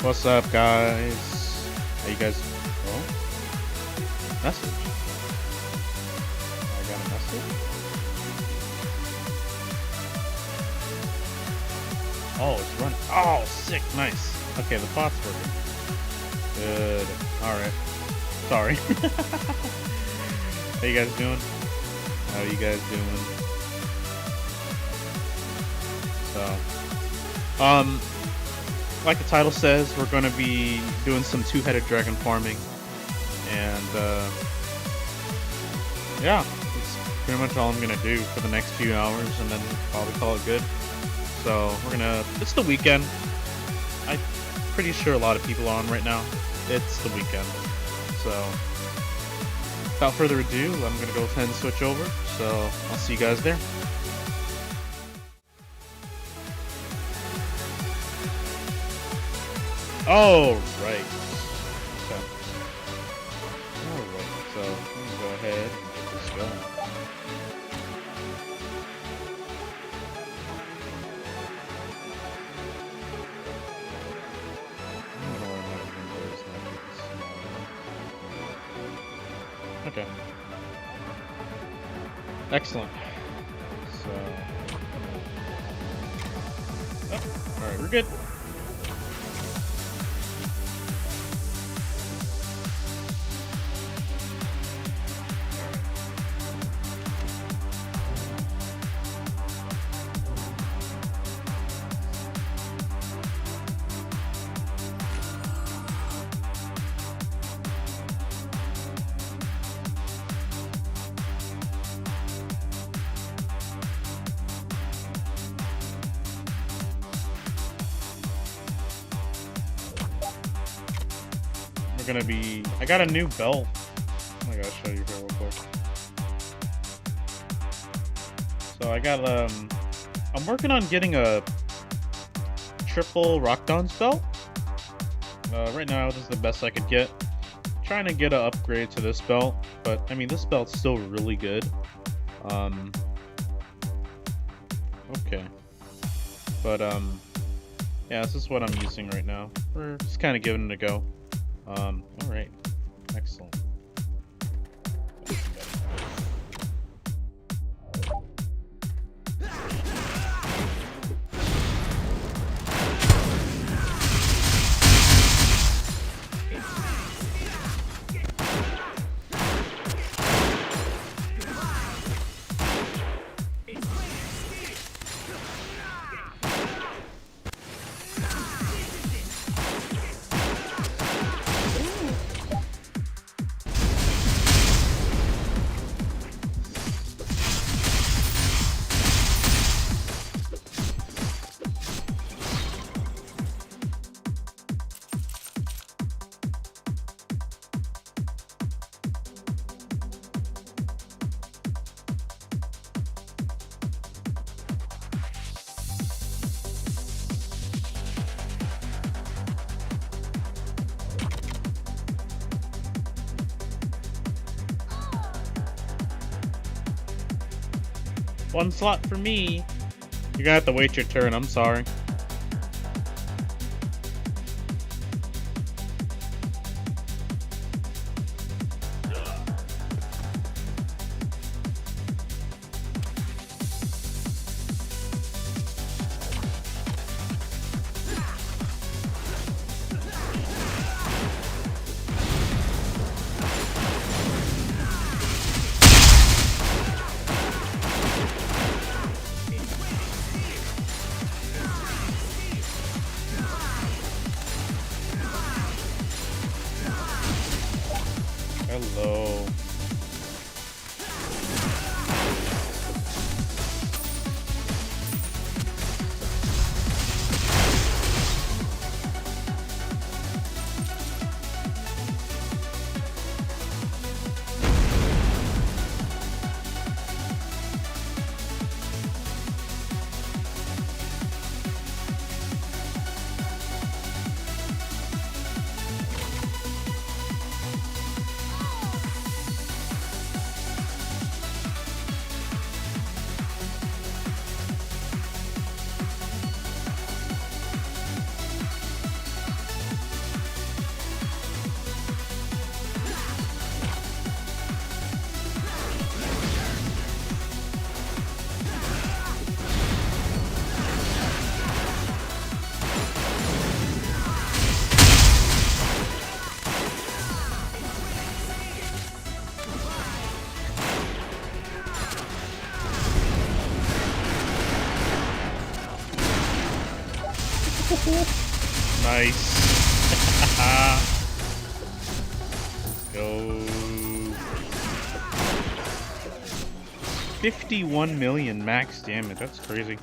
What's up, guys? How you guys? Oh, message. I got a message. Oh, it's running. Oh, sick, nice. Okay, the bot's working. Good. All right. Sorry. How you guys doing? How you guys doing? So, like the title says, we're going to be doing some two-headed dragon farming, and yeah, that's pretty much all I'm going to do for the next few hours, and then probably call it good. So it's the weekend. I'm pretty sure a lot of people are on right now. It's the weekend. So without further ado, I'm going to go ahead and switch over. So I'll see you guys there. Oh, right. Okay. Alright, so I'm going to go ahead and get this going. Okay. Excellent. So, oh, alright, we're good. I got a new belt. I gotta show you here real quick. So I got I'm working on getting a triple rock downs belt. Right now this is the best I could get. Trying to get an upgrade to this belt, but I mean this belt's still really good. Okay. But yeah, this is what I'm using right now. We're just kind of giving it a go. Alright. Excellent. One slot for me. You're gonna have to wait your turn, I'm sorry. Nice. Go. 51 million max damage. That's crazy.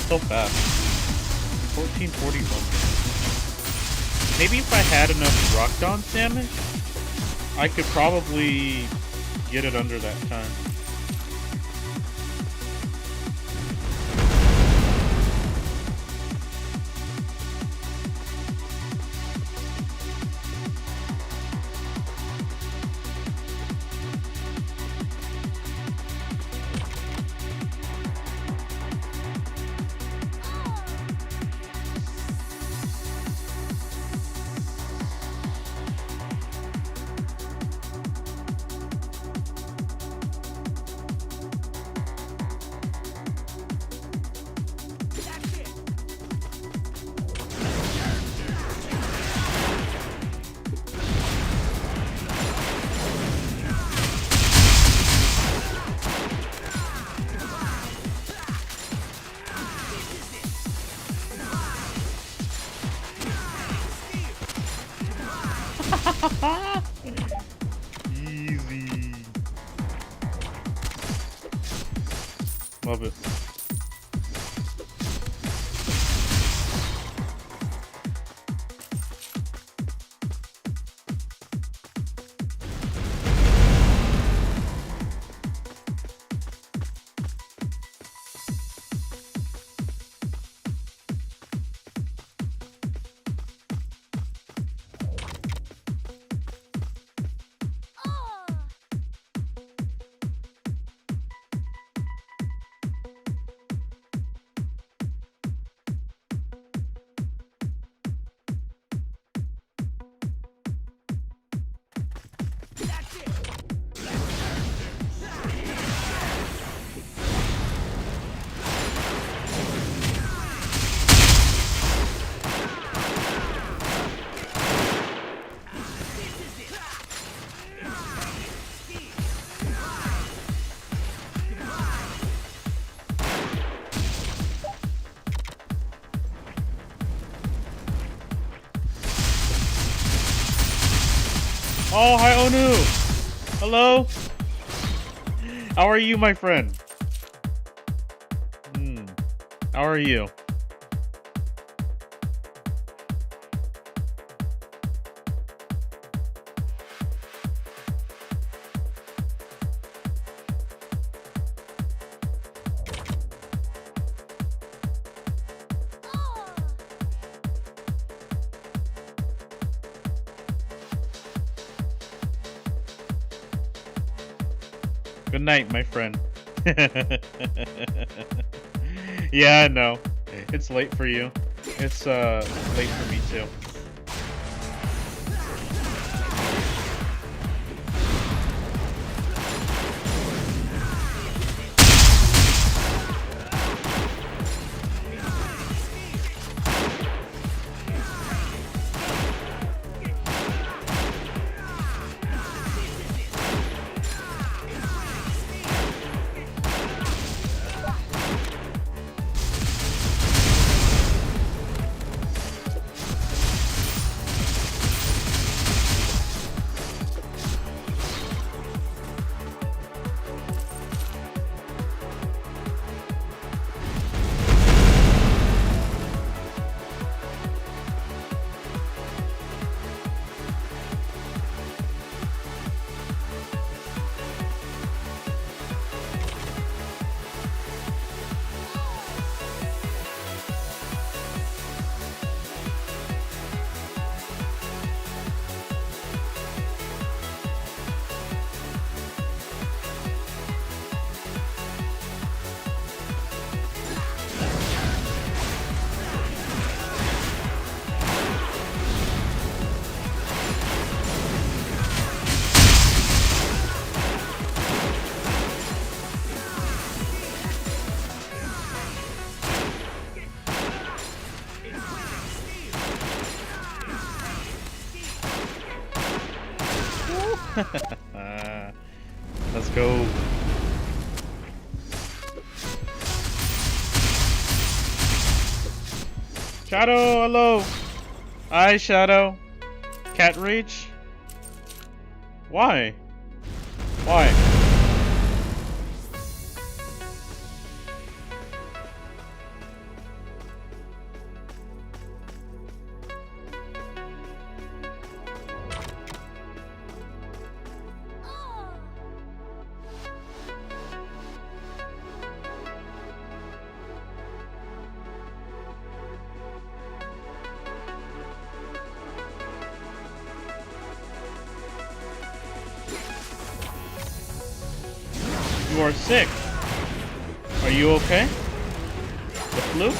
So fast. 1441. Maybe if I had enough rock dance damage, I could probably get it under that time. Easy. Love it. Oh, hi, Onu. Hello. How are you, my friend? How are you? Good night, my friend. Yeah, I know. It's late for you. It's late for me too. Let's go. Shadow, hello. Hi, Shadow. Cat Rage? Why? Why? You are sick. Are you okay? The flu?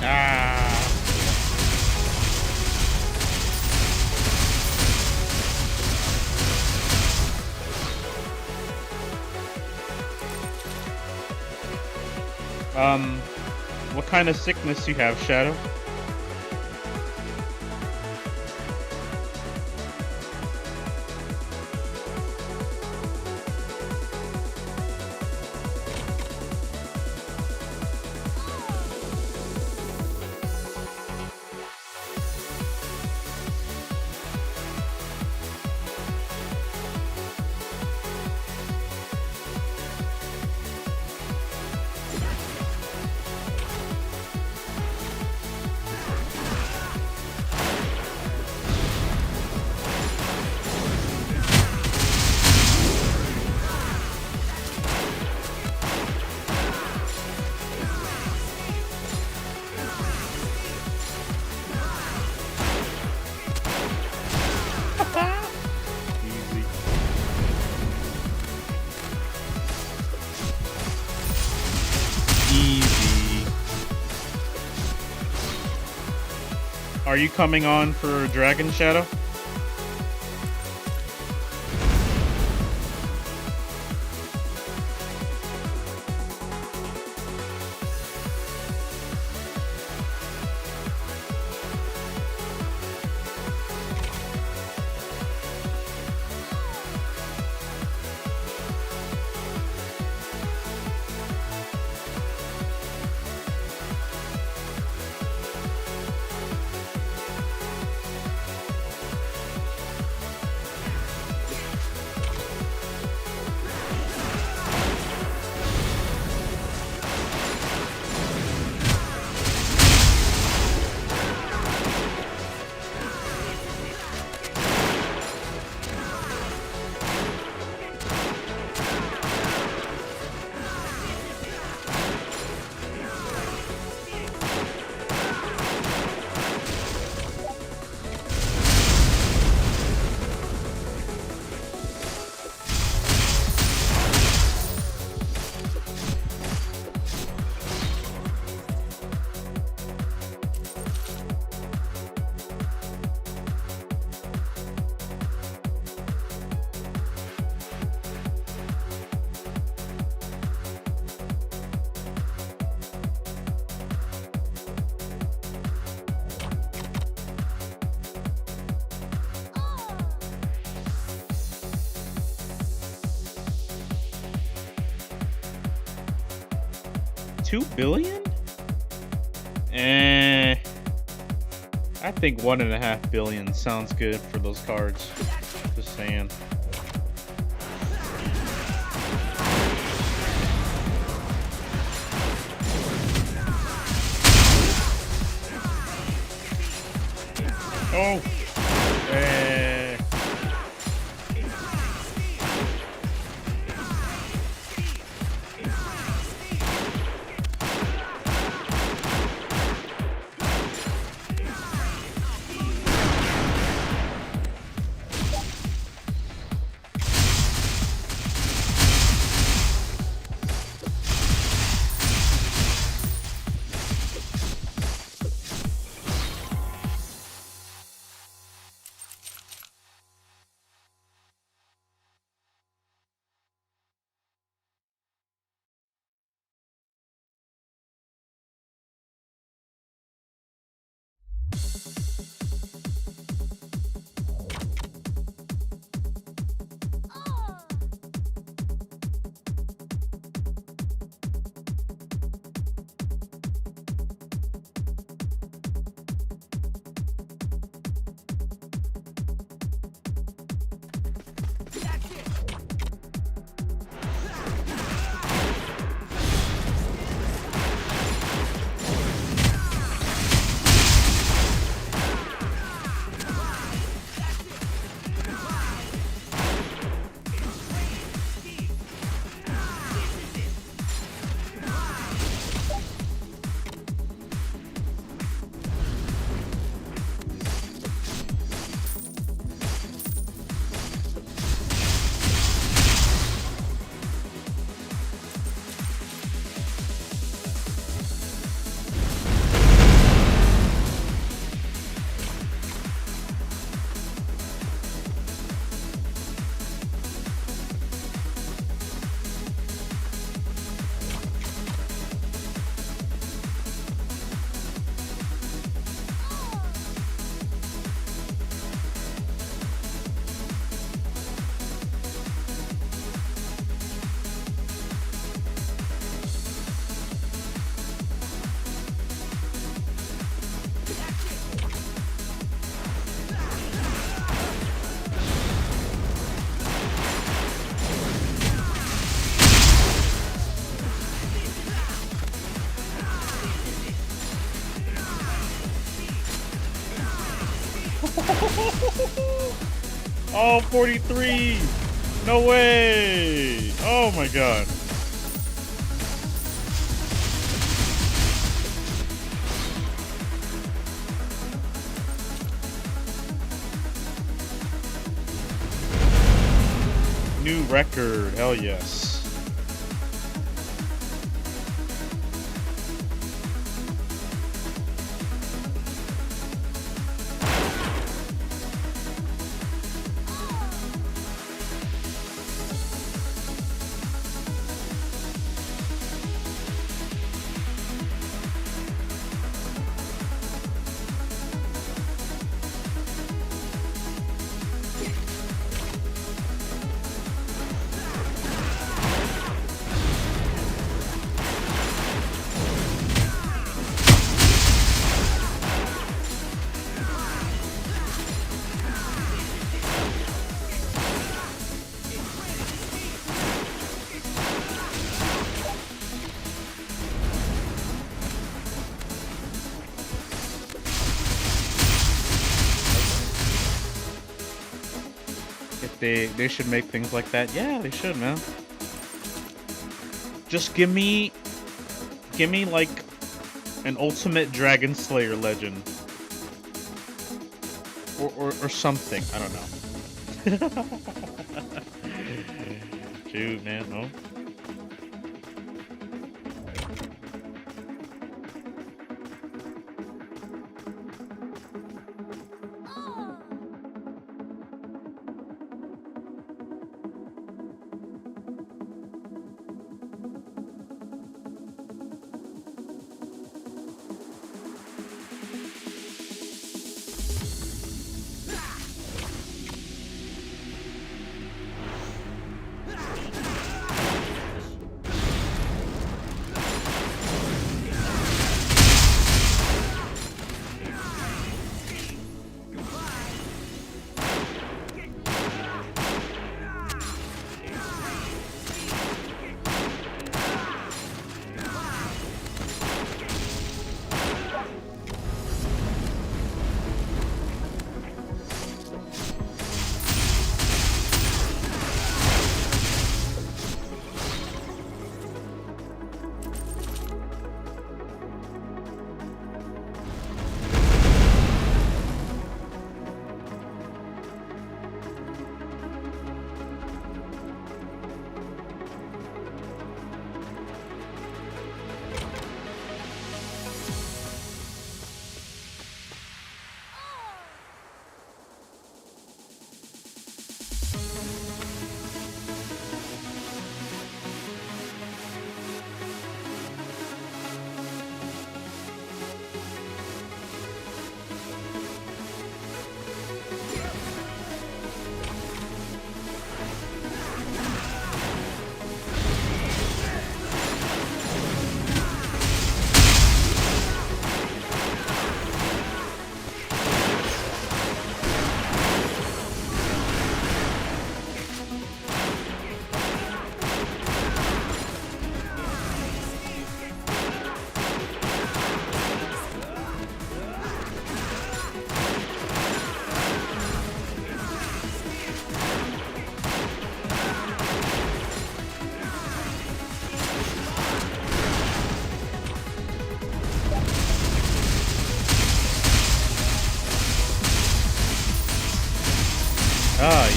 Ah. What kind of sickness you have, Shadow? Are you coming on for Dragon Shadow? 2 billion? I think 1.5 billion sounds good for those cards. Just saying. Oh! Oh, 43! No way! Oh my god. New record, hell yes. They should make things like that. Yeah, they should, man. Just give me like an ultimate Dragon Slayer legend. Or something. I don't know. Shoot, man, no.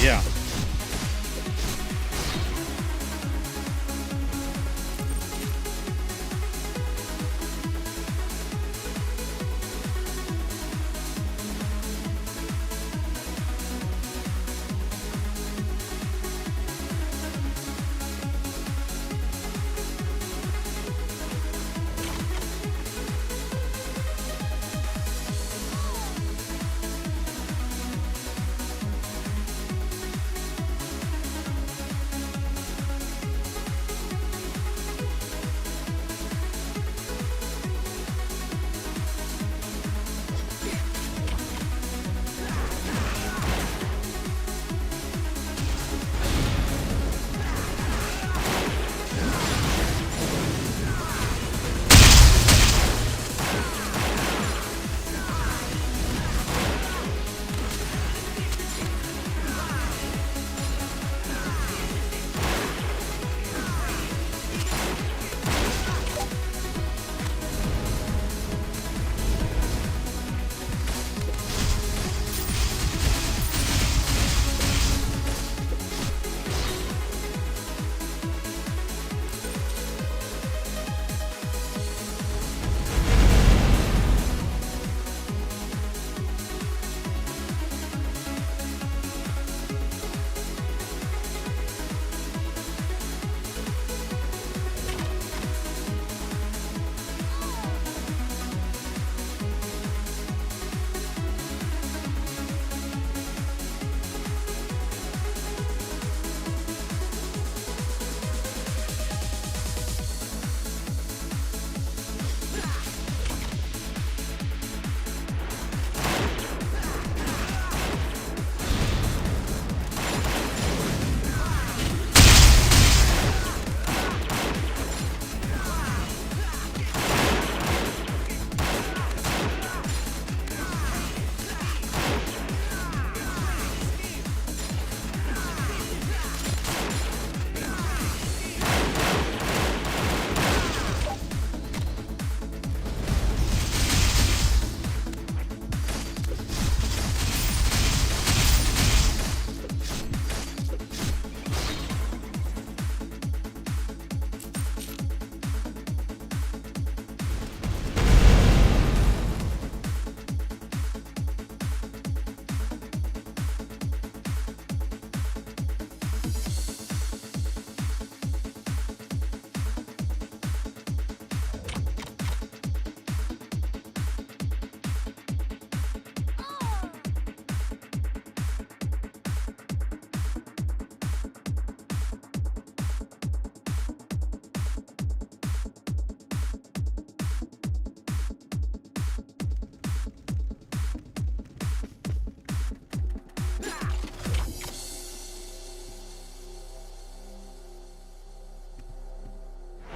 Yeah.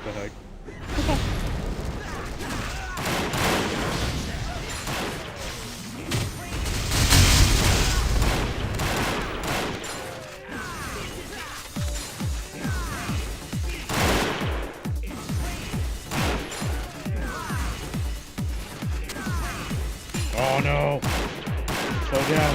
The heck? Oh no! Slow down.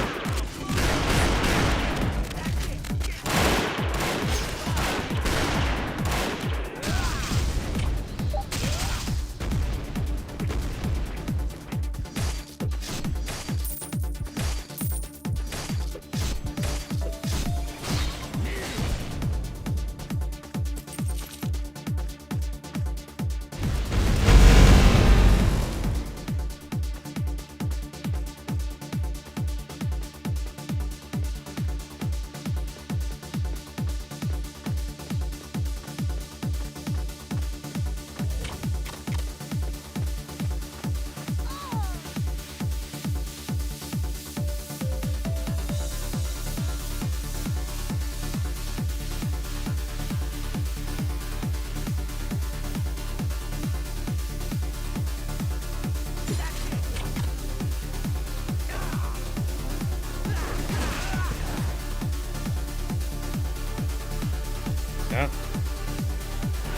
Yeah.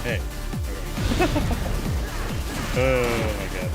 Hey. Oh my god.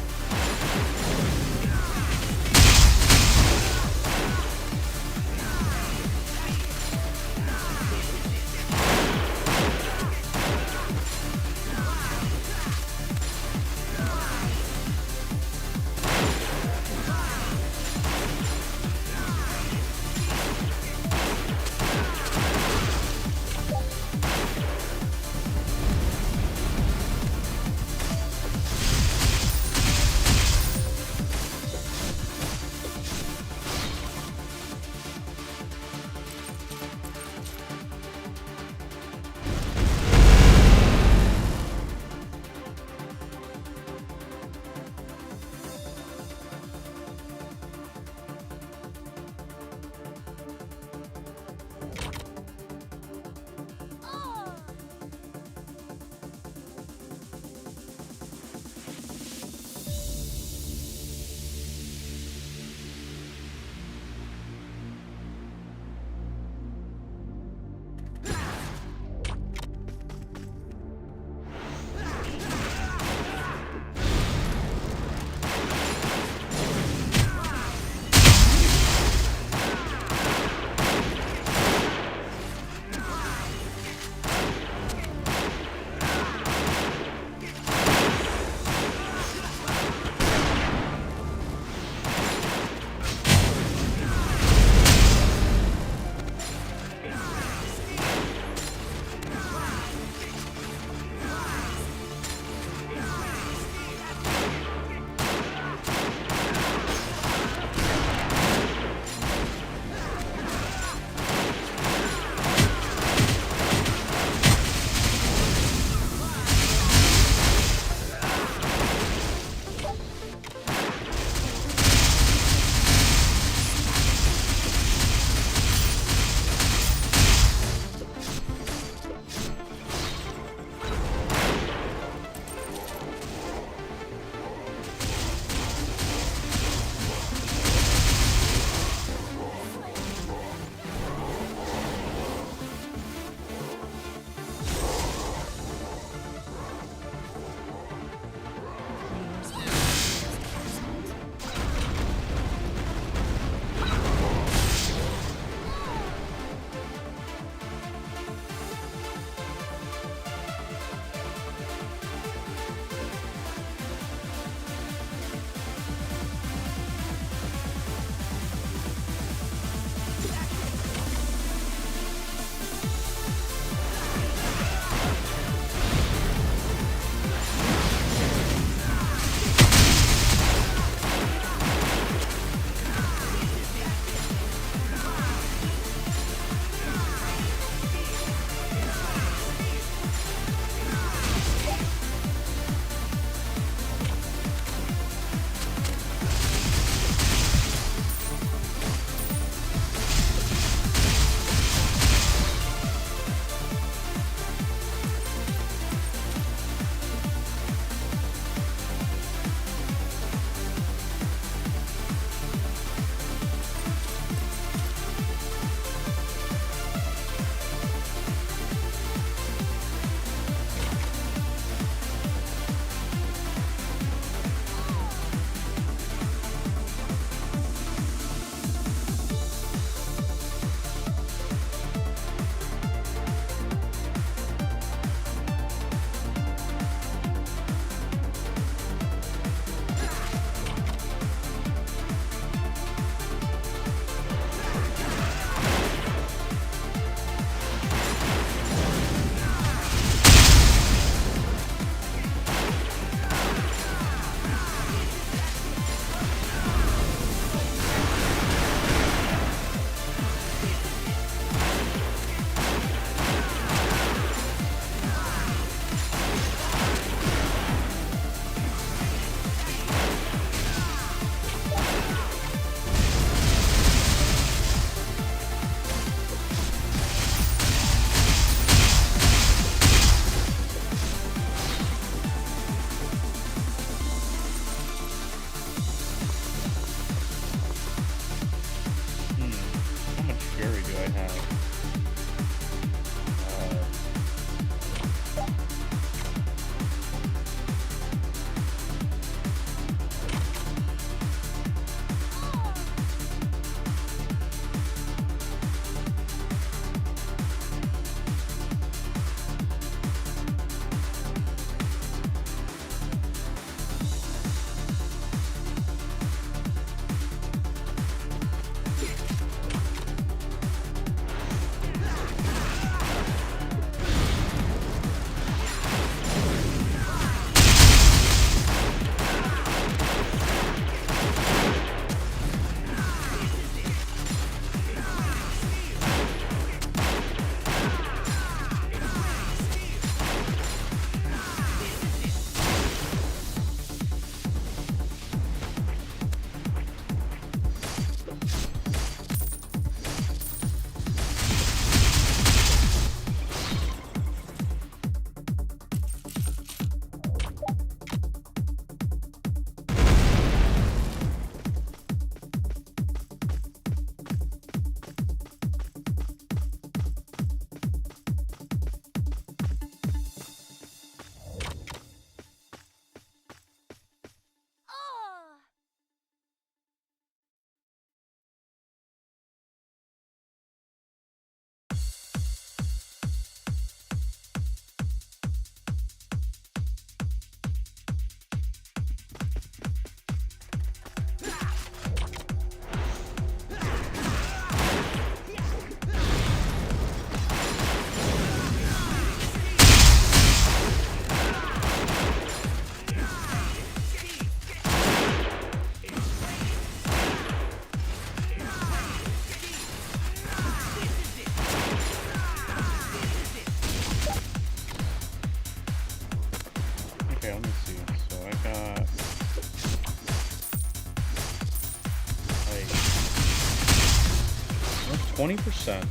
20%.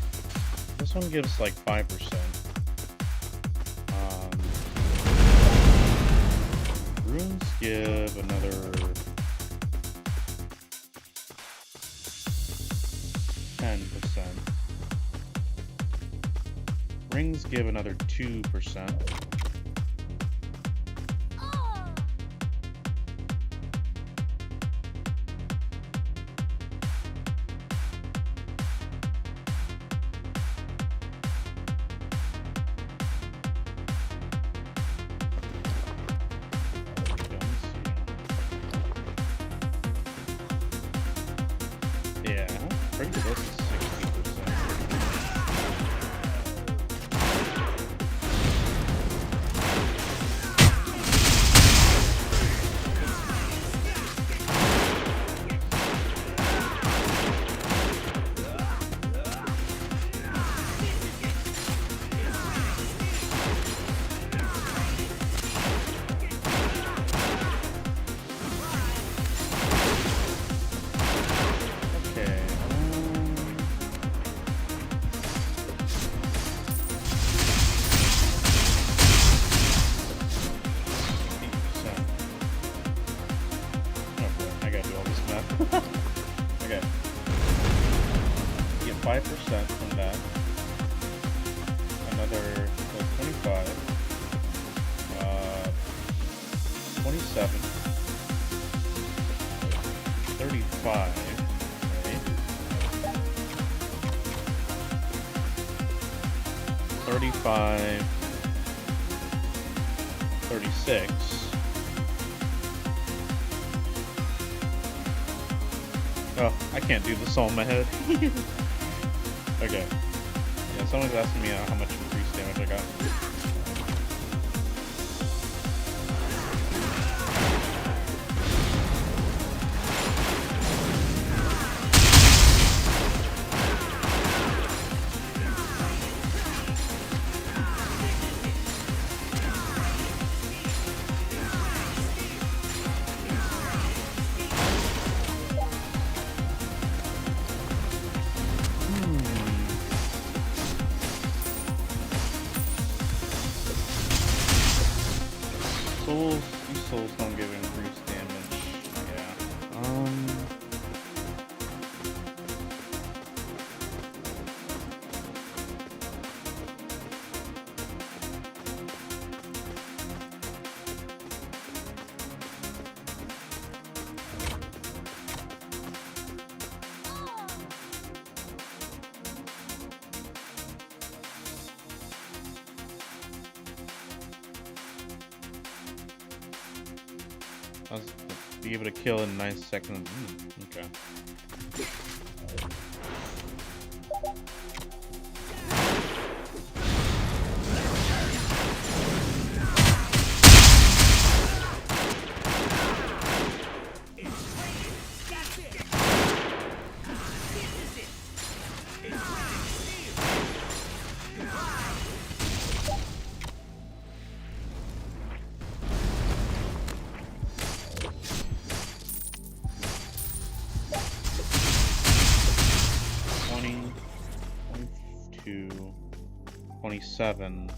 This one gives like 5%. Runes give another 10%. Rings give another 2%. Yeah, pretty close to 60%. Okay. Get 5% from that. Another 25. 27. 35. Right? 35. 36. Oh, I can't do this all in my head. Okay. Yeah, someone's asking me how much increased damage I got. These souls don't give increased damage. Yeah. I'll be able to kill in 9 seconds. Okay. To 27.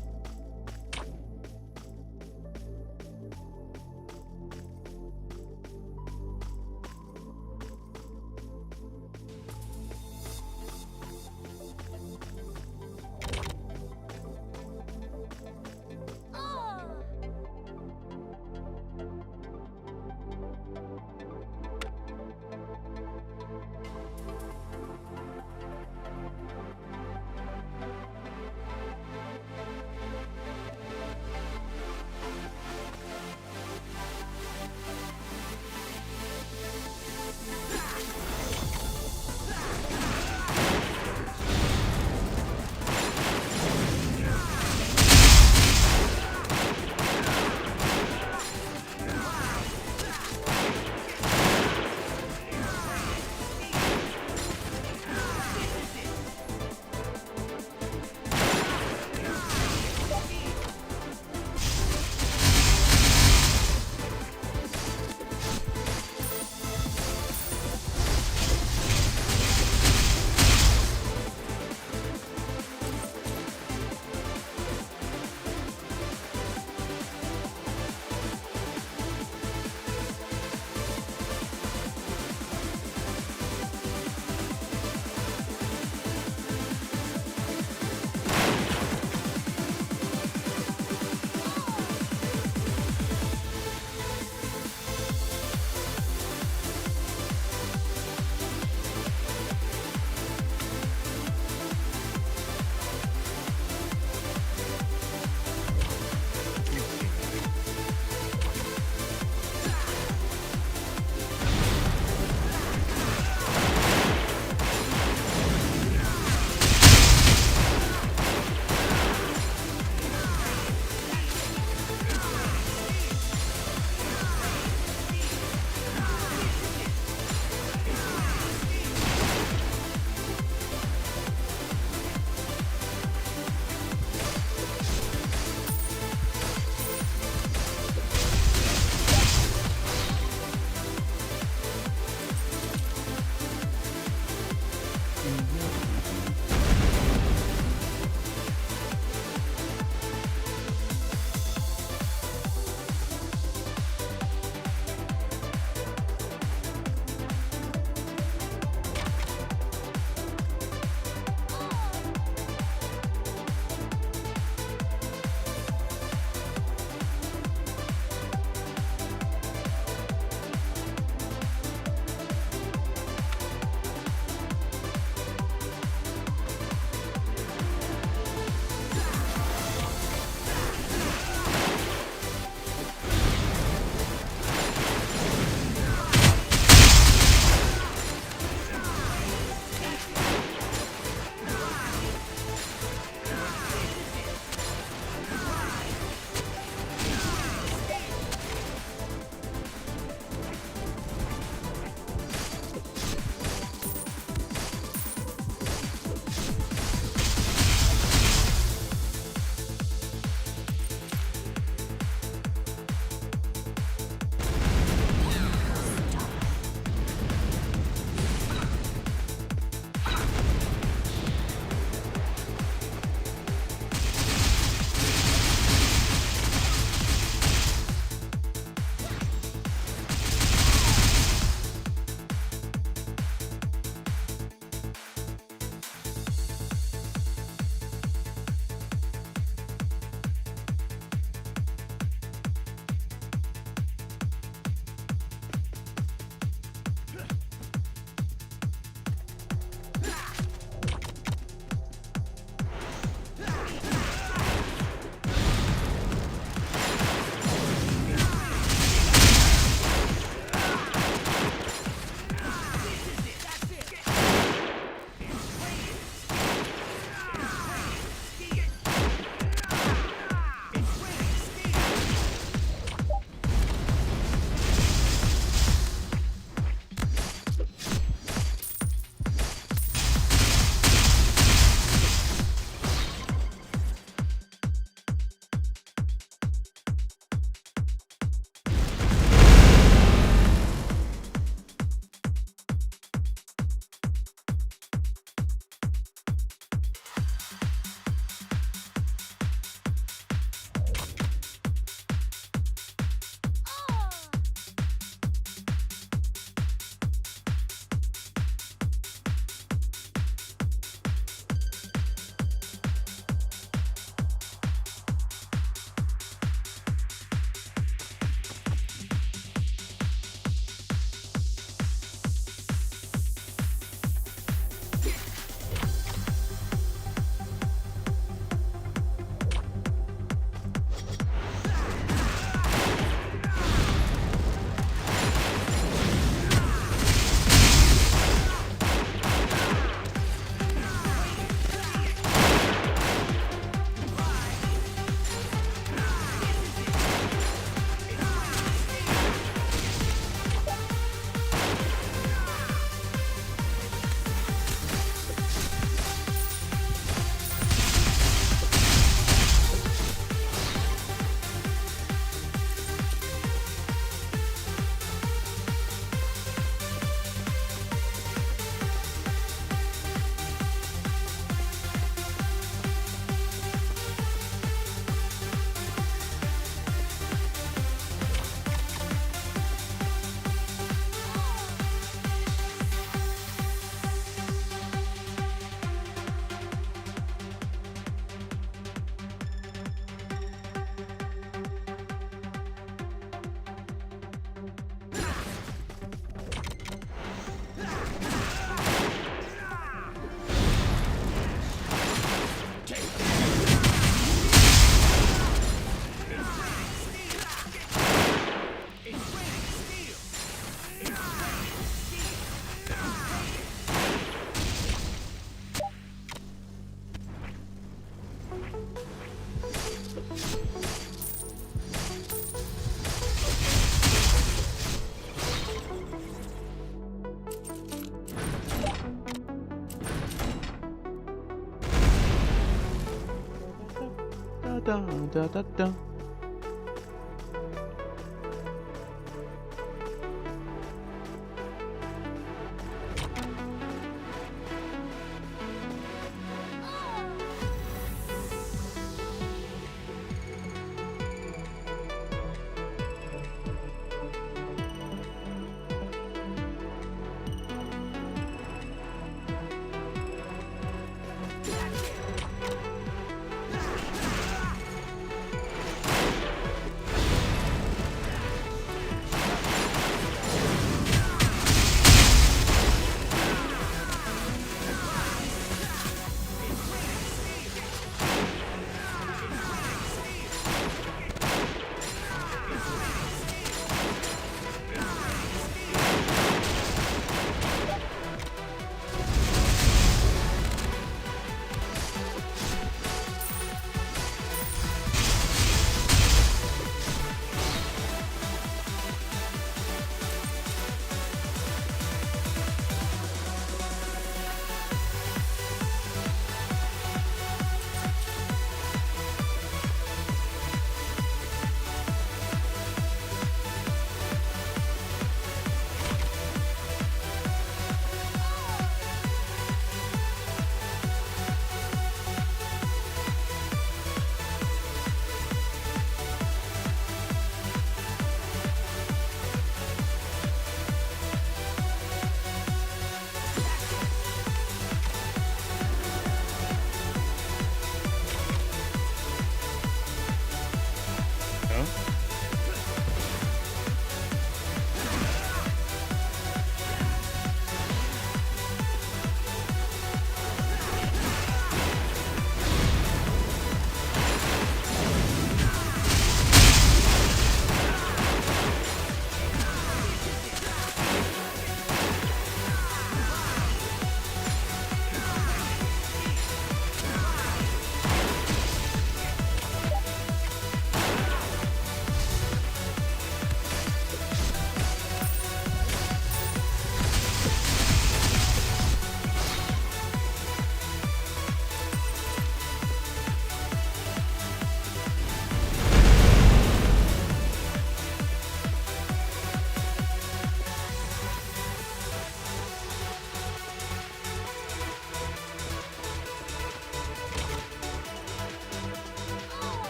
da da da da.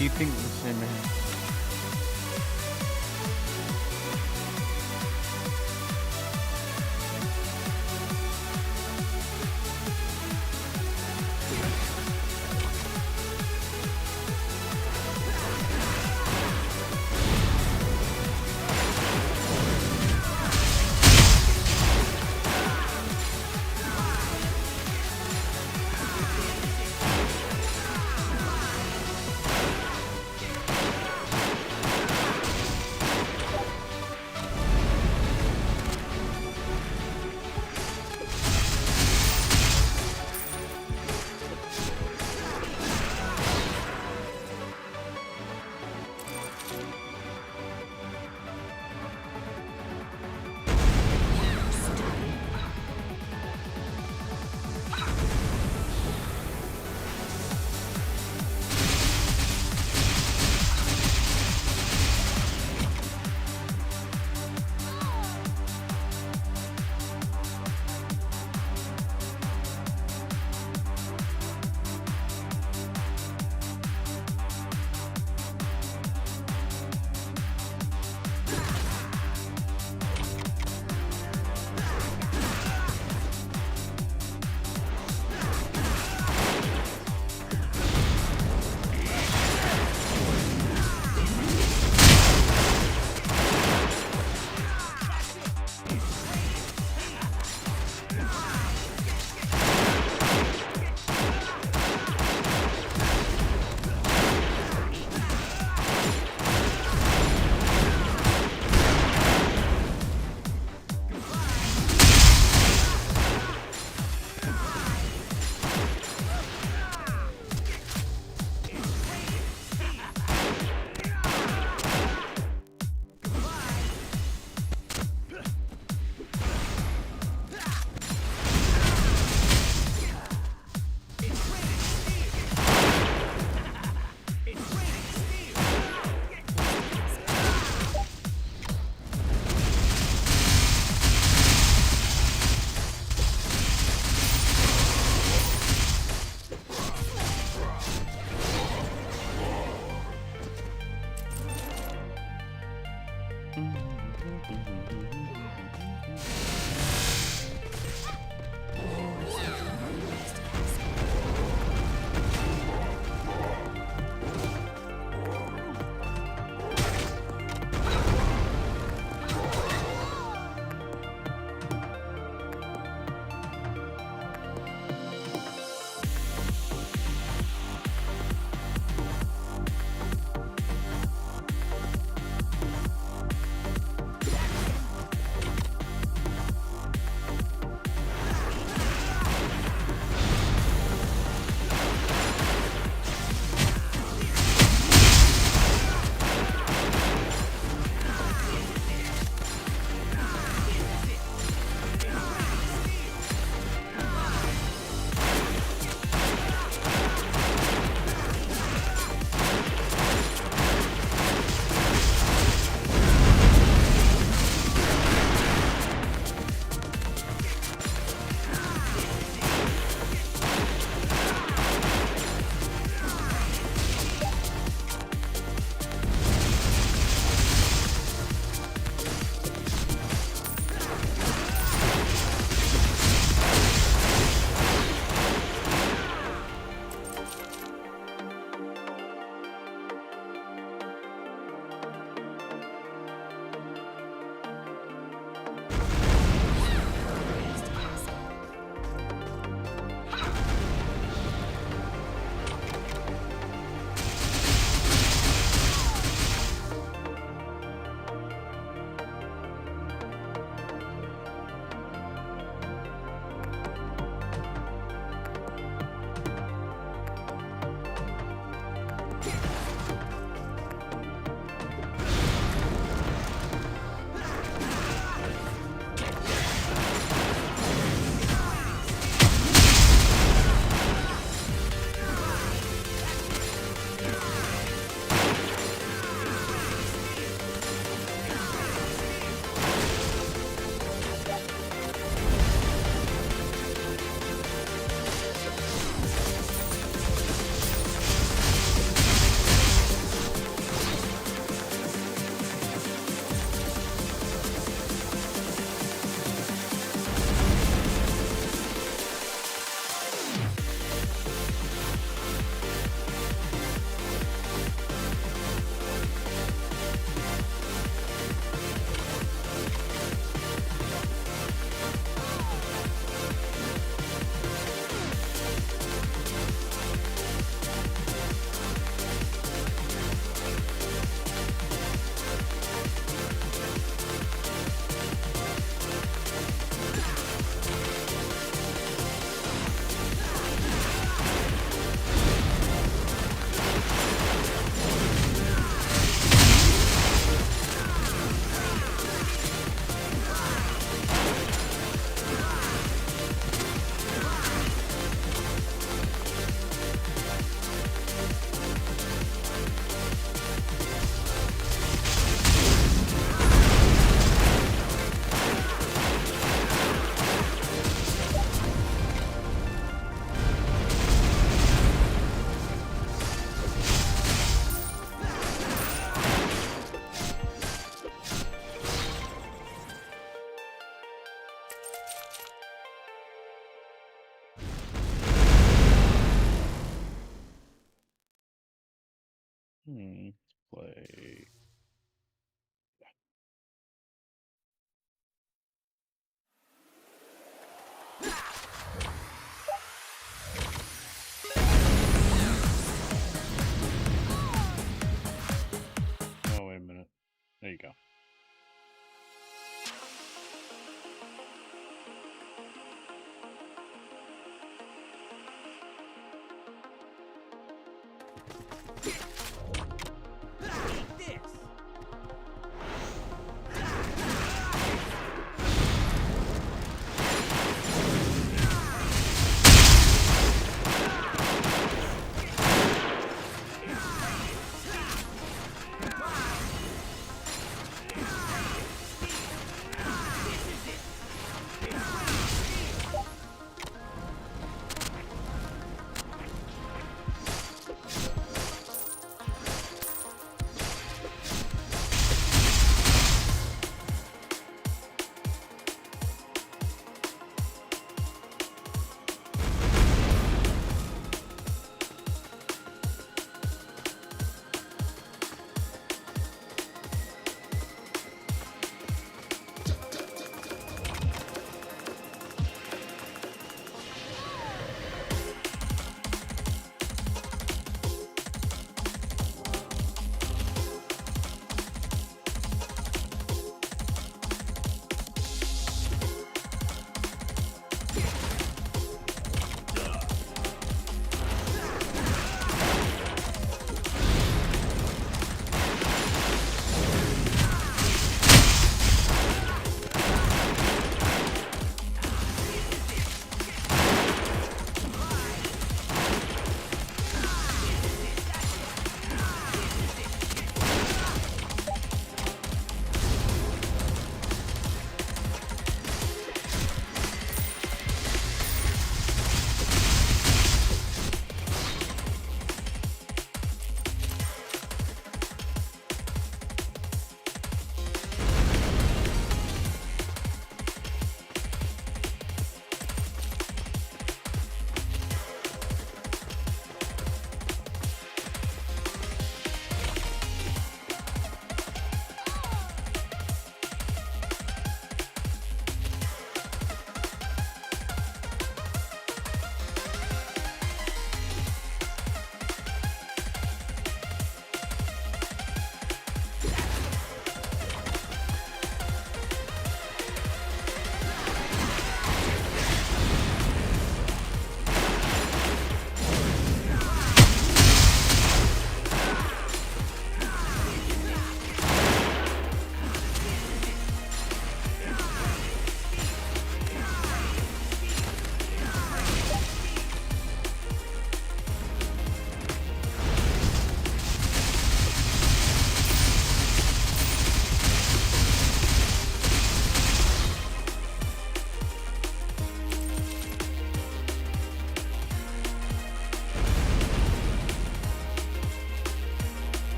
keeping the same man.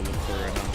go look for it right now.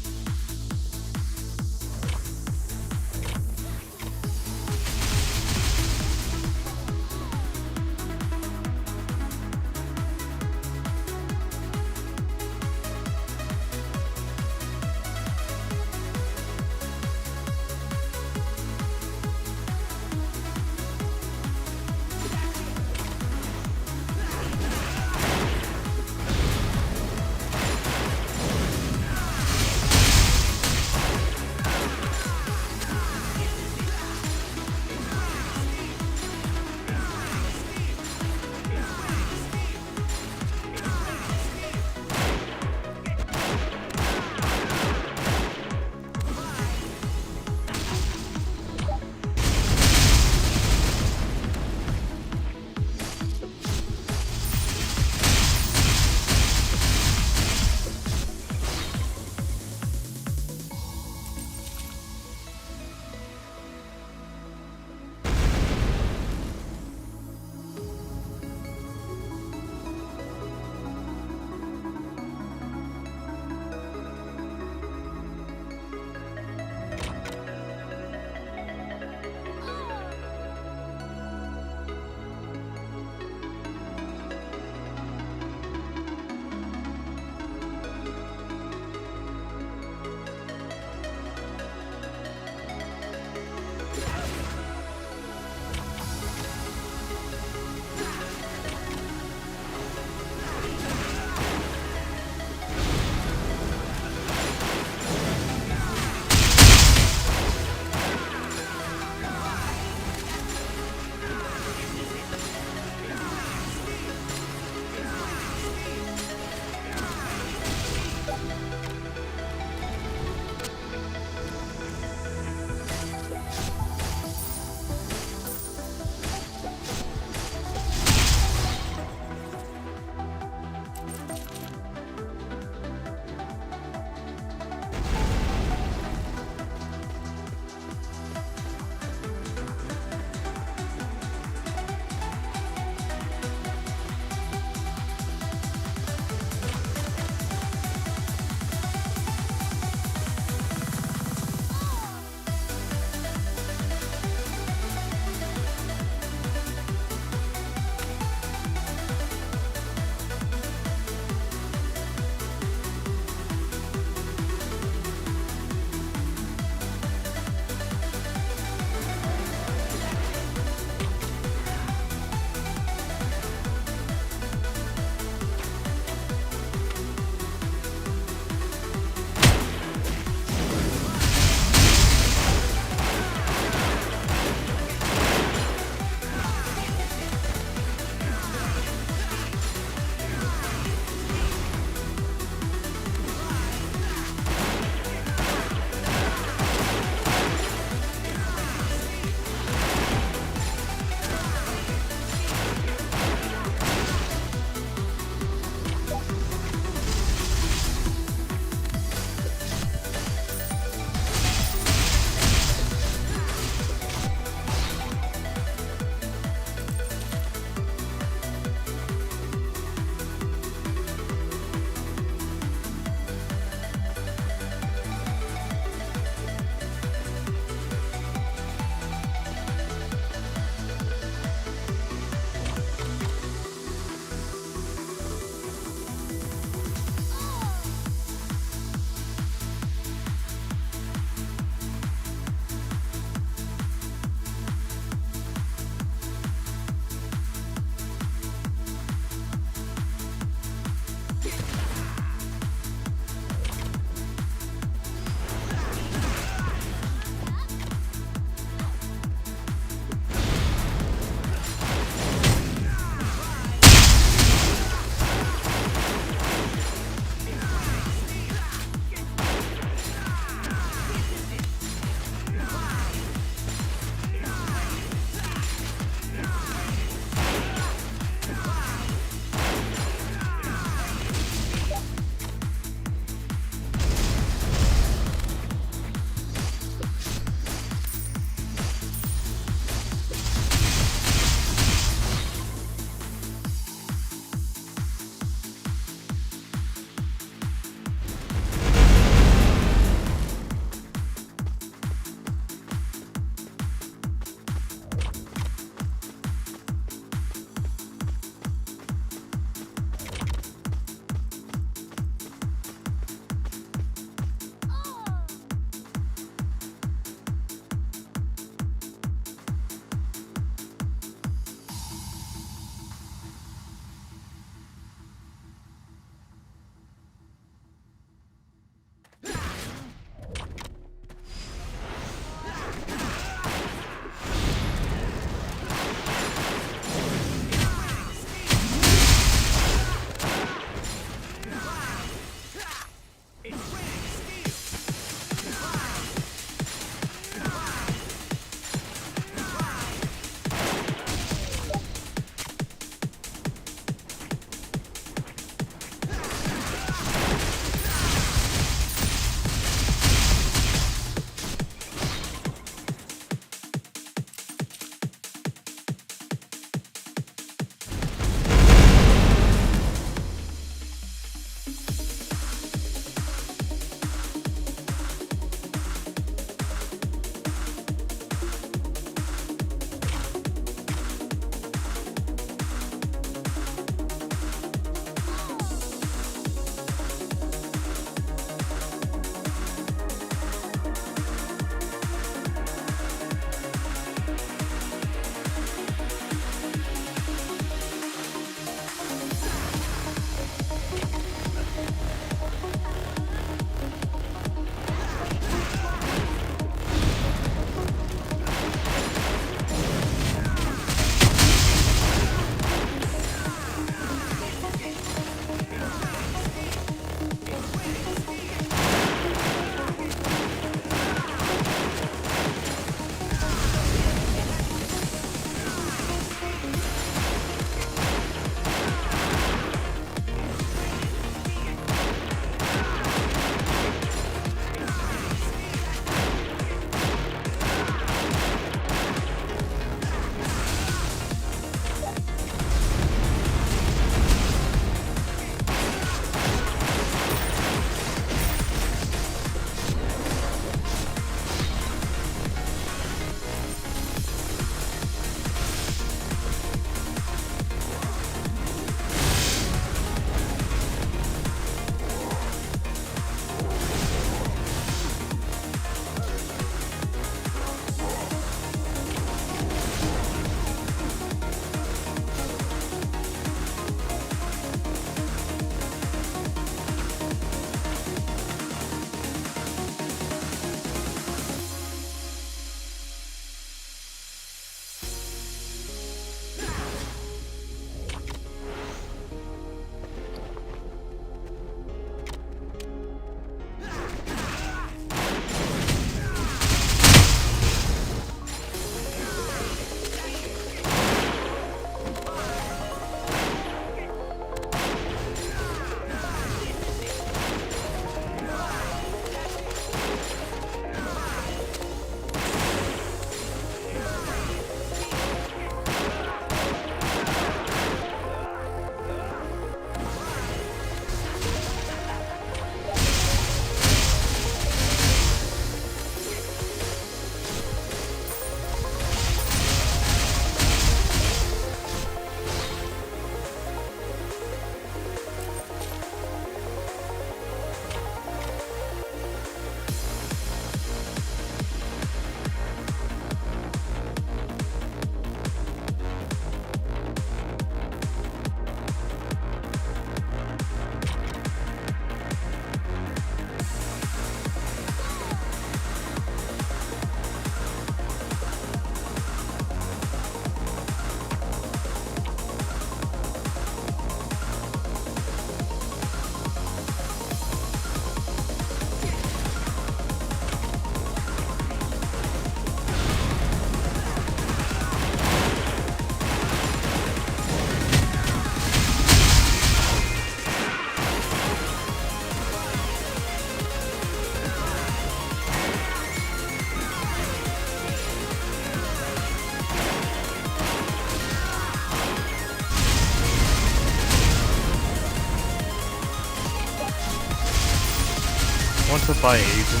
want to buy Asian.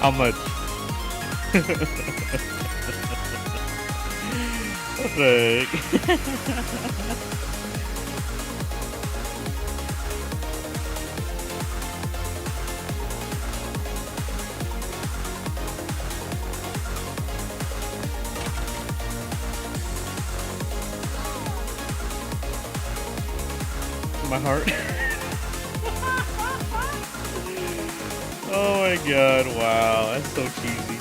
How much? What the heck? My heart. Oh my god, wow, that's so cheesy.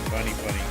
Funny, funny.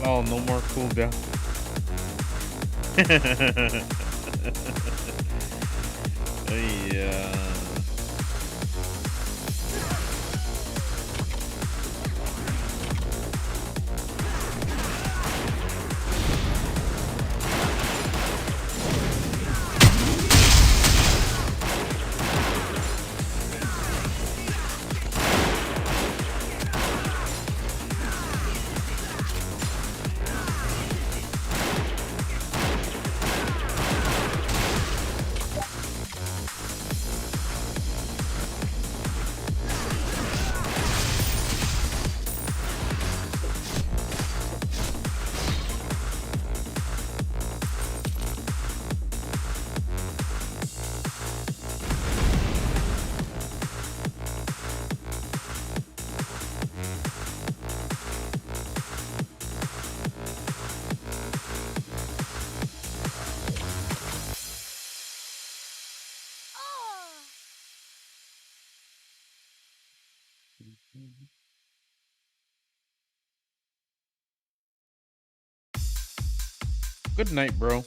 Oh, no more cooldown. Yeah. Good night, bro.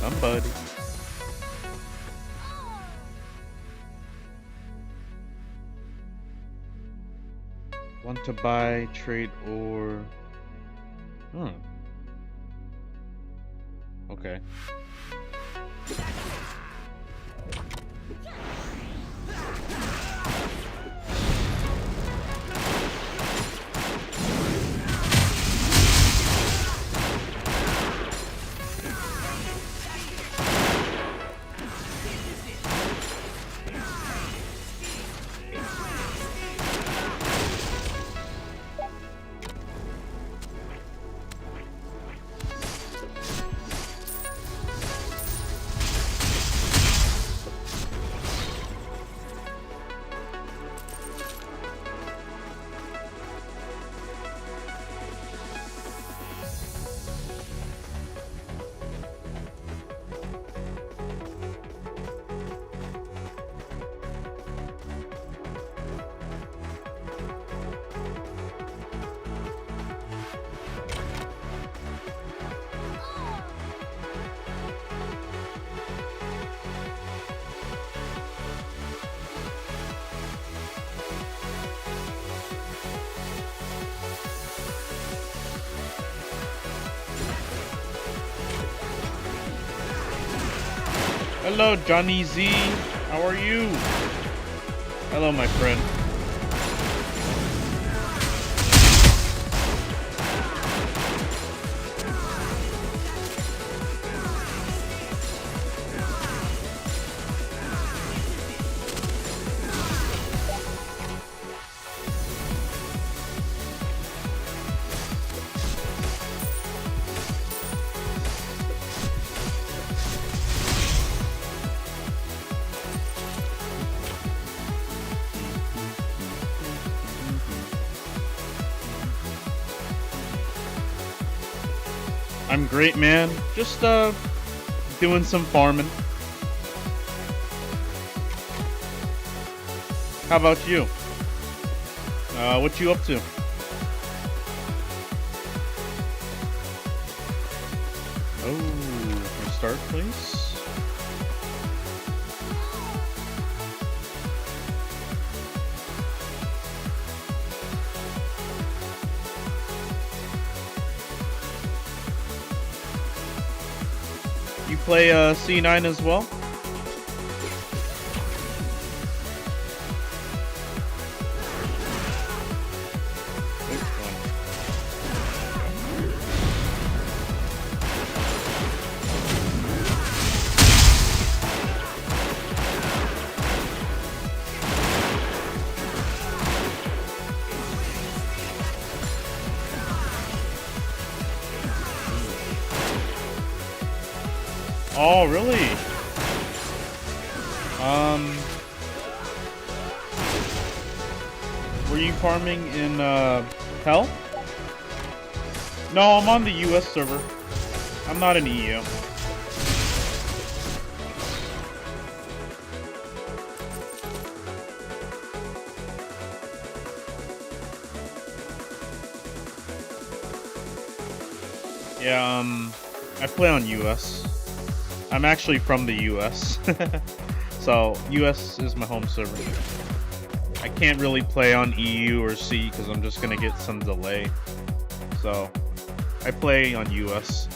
Somebody. Want to buy, trade, or... Okay. Hello, Johnny Z. How are you? Hello, my friend. I'm great, man. Just doing some farming. How about you? What you up to? Oh, restart, please. You play C9 as well? Oh, really? Were you farming in, Hell? No, I'm on the US server. I'm not in EU. Yeah, I play on US. I'm actually from the US. So, US is my home server. I can't really play on EU or C because I'm just gonna get some delay. So, I play on US.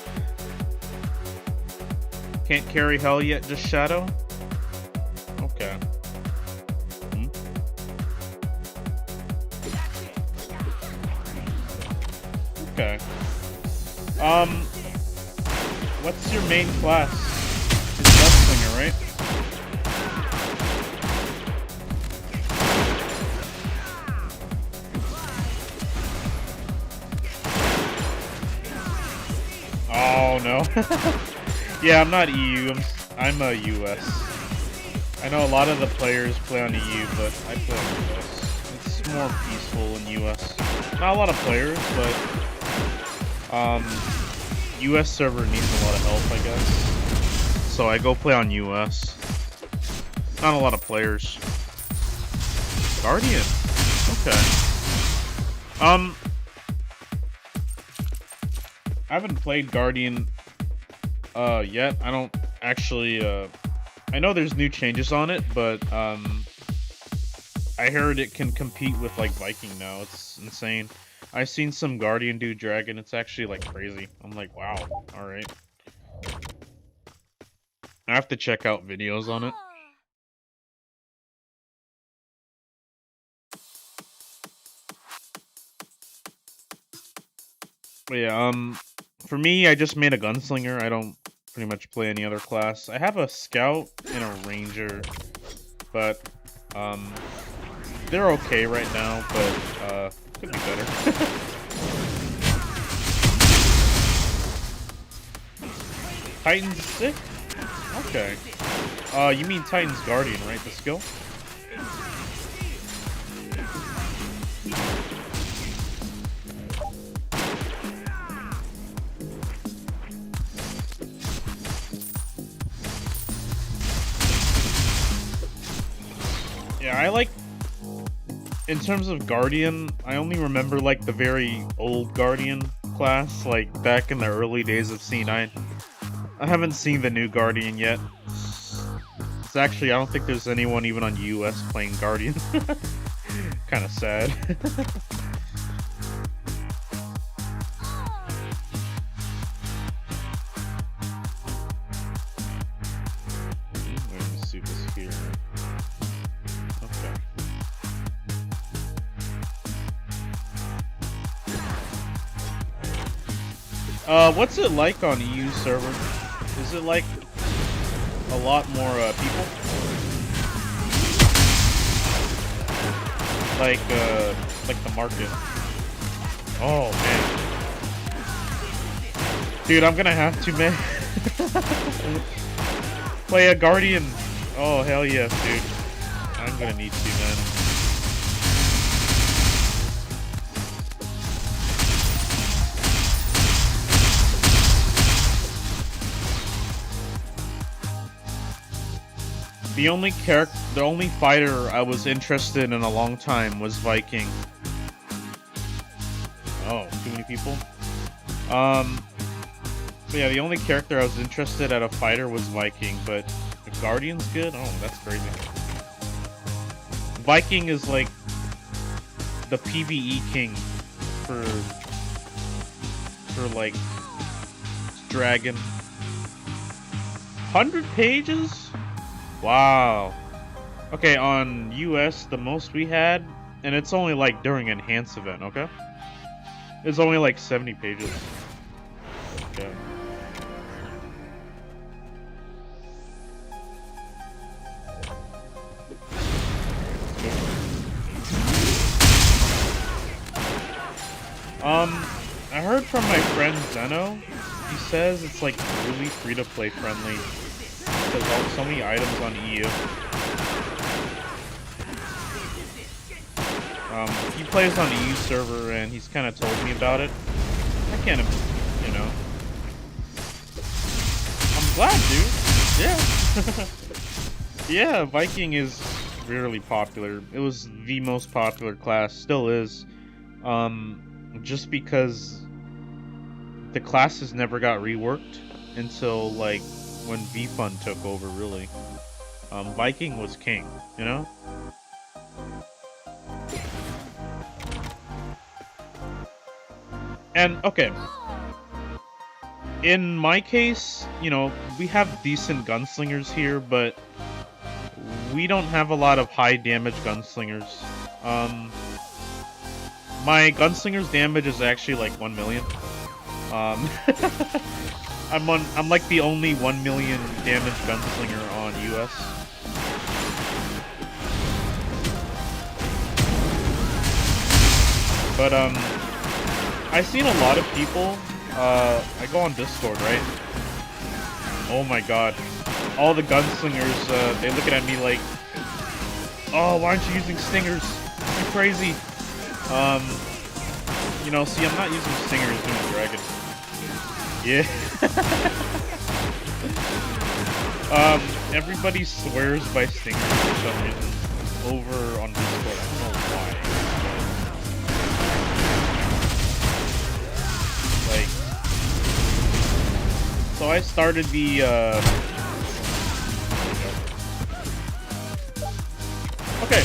Can't carry Hell yet, just Shadow? Okay. Okay. What's your main class? It's Deathslinger, right? Oh no. Yeah, I'm not EU. I'm a US. I know a lot of the players play on EU, but I play on US. It's more peaceful in US. Not a lot of players, but US server needs a lot of help, I guess. So I go play on US. Not a lot of players. Guardian. Okay. I haven't played Guardian yet. I don't actually, I know there's new changes on it, but, I heard it can compete with, like, Viking now. It's insane. I've seen some Guardian do Dragon. It's actually, like, crazy. I'm like, wow. Alright. I have to check out videos on it. But yeah, for me, I just made a Gunslinger. I don't pretty much play any other class. I have a Scout and a Ranger, but, they're okay right now, but, could be better. Titan's sick? Okay. You mean Titan's Guardian, right? The skill? Yeah, I like... In terms of Guardian, I only remember, like, the very old Guardian class, like, back in the early days of C9. I haven't seen the new Guardian yet. It's actually, I don't think there's anyone even on US playing Guardian. Kind of sad. Let me see this here. Okay. What's it like on EU server? Is it like a lot more people? Like the market. Oh man. Dude, I'm gonna have to, man. Play a Guardian. Oh hell yes, dude. I'm gonna need to, man. The only fighter I was interested in a long time was Viking. Oh, too many people? But yeah, the only character I was interested at a fighter was Viking, but if Guardian's good? Oh, that's crazy. Viking is like the PvE king for like Dragon. 100 pages? Wow. Okay, on US, the most we had, and it's only like during Enhance event, okay? It's only like 70 pages. Okay. I heard from my friend Zeno, he says it's like really free-to-play friendly. There's so many items on EU. He plays on the EU server and he's kind of told me about it. I can't, you know. I'm glad, dude. Yeah. Yeah, Viking is really popular. It was the most popular class, still is. Just because the classes never got reworked until like when VFun took over, really. Viking was king, you know? And, okay. In my case, you know, we have decent gunslingers here, but we don't have a lot of high damage gunslingers. My gunslinger's damage is actually like 1 million. I'm like the only 1 million damage gunslinger on US. But I've seen a lot of people. I go on Discord, right? Oh my god, all the gunslingers, they looking at me like, oh, why aren't you using stingers? You're crazy. You know, see, I'm not using stingers doing Dragon. Yeah. Everybody swears by stingers for some reason over on Discord. I don't know why. Like, So I started the, okay.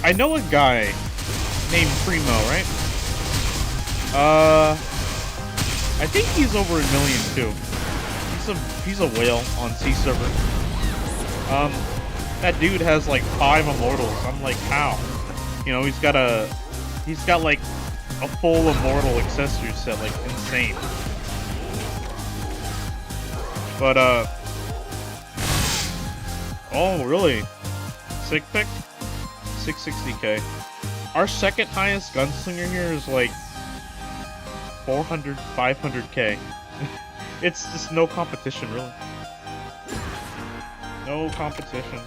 I know a guy named Primo, right? I think he's over 1 million too. He's a whale on C server. That dude has like 5 immortals. I'm like, how? You know, he's got like a full immortal accessory set, like insane. But oh really? Sick pick? 660k. Our second highest gunslinger here is like 400, 500k. It's just no competition, really. No competition.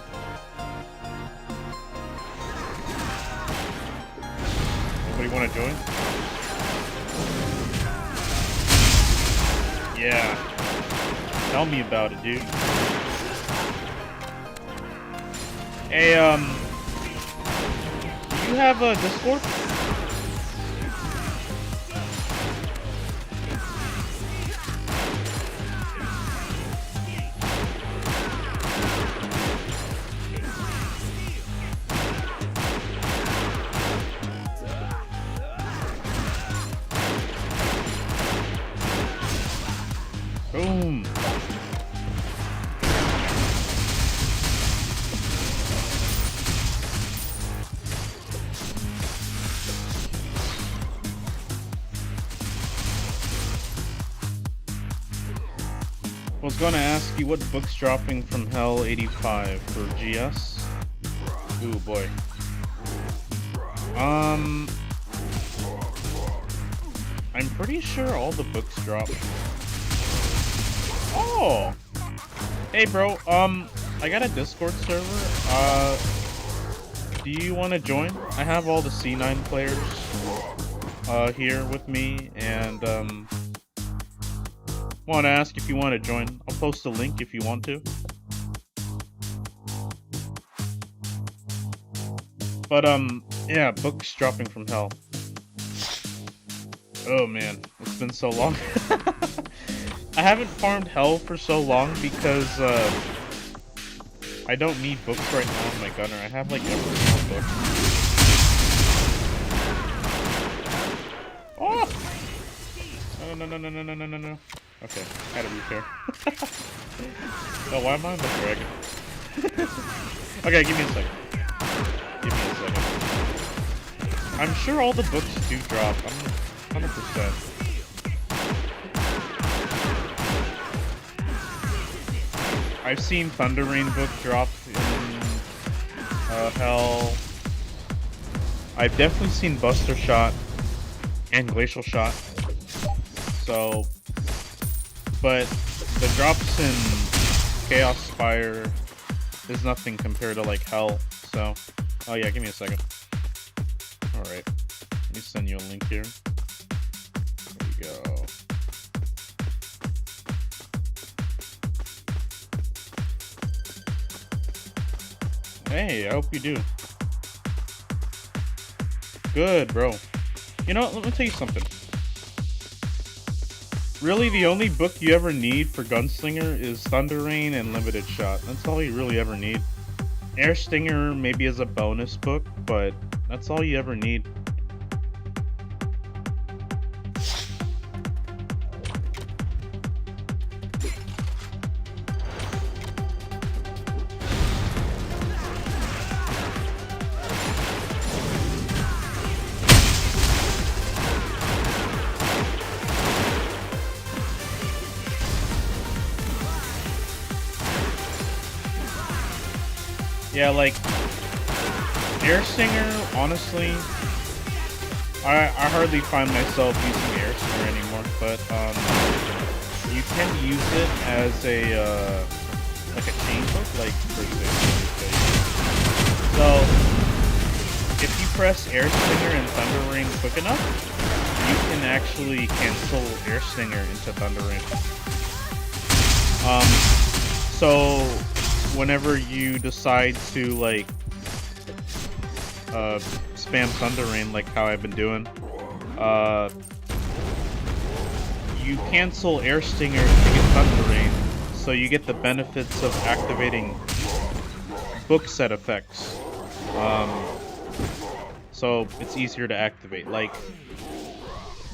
Anybody want to join? Yeah. Tell me about it, dude. Hey, do you have a Discord? Boom. I was gonna ask you what book's dropping from Hell 85 for GS. Ooh boy. I'm pretty sure all the books drop. Oh! Hey bro, I got a Discord server. Do you want to join? I have all the C9 players here with me, and want to ask if you want to join. I'll post a link if you want to. But yeah, books dropping from Hell. Oh man, it's been so long. I haven't farmed Hell for so long because I don't need books right now on my gunner. I have like every single book. Oh! No. Okay, gotta be fair. Oh, why am I on the dragon? Okay, give me a second. I'm sure all the books do drop. I'm 100%. I've seen Thunder Rain book drop in Hell. I've definitely seen Buster Shot and Glacial Shot. So, but the drops in Chaos Spire is nothing compared to like Hell. So, oh yeah, give me a second. Alright, let me send you a link here. There we go. Hey, I hope you do. Good, bro. You know what, let me tell you something. Really, the only book you ever need for Gunslinger is Thunder Rain and Limited Shot. That's all you really ever need. Air Stinger maybe as a bonus book, but that's all you ever need. Yeah, like, Air Stinger, honestly, I hardly find myself using Air Stinger anymore, but, you can use it as a, like a chain hook, like, for example. So, if you press Air Stinger and Thunder Rain quick enough, you can actually cancel Air Stinger into Thunder Rain. So, whenever you decide to like spam Thunder Rain like how I've been doing, you cancel Air Stinger to get Thunder Rain, so you get the benefits of activating book set effects. So it's easier to activate. Like,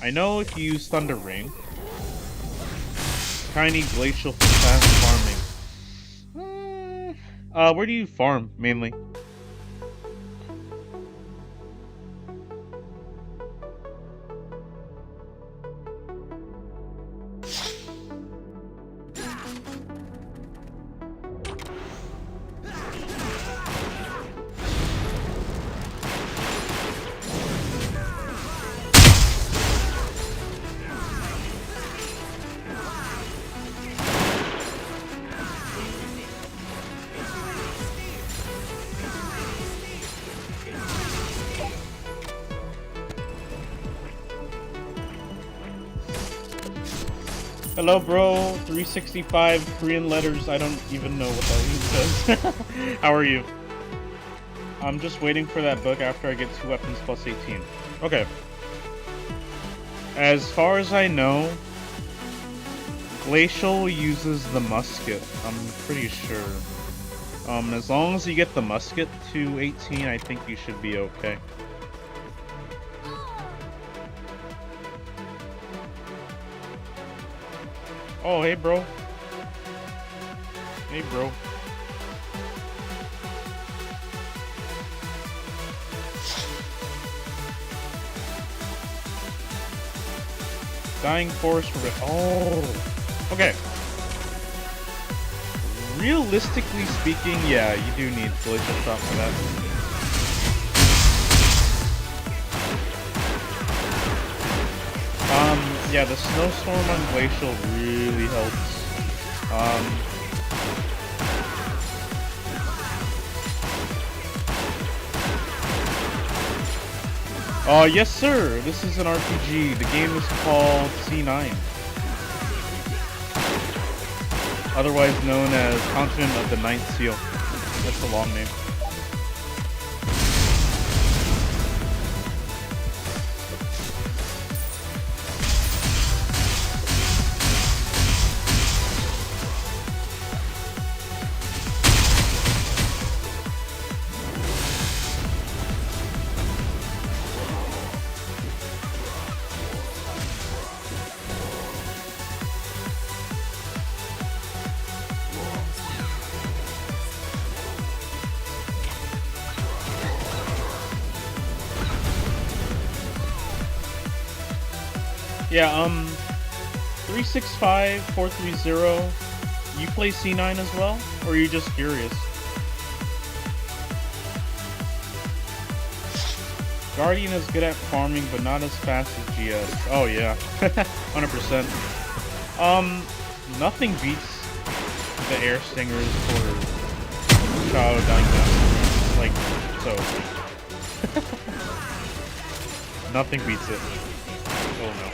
I know if you use Thunder Rain, Tiny Glacial for fast farming. Where do you farm mainly? Hello, bro. 365 Korean letters. I don't even know what that even says. How are you? I'm just waiting for that book after I get 2 weapons plus 18. Okay. As far as I know, Glacial uses the musket. I'm pretty sure. As long as you get the musket to 18, I think you should be okay. Oh, hey, bro. Hey, bro. Dying Force for it. Oh. Okay. Realistically speaking, yeah, you do need Glacial Shot for that. Yeah, the snowstorm on Glacial really helps. Yes sir, this is an RPG. The game is called C9. Otherwise known as Continent of the Ninth Seal. That's a long name. Yeah, 365, 430, you play C9 as well? Or are you just curious? Guardian is good at farming, but not as fast as GS. Oh yeah, 100%. Nothing beats the Air Stingers for Shadow Dying Master. Like, so. Nothing beats it. Oh no.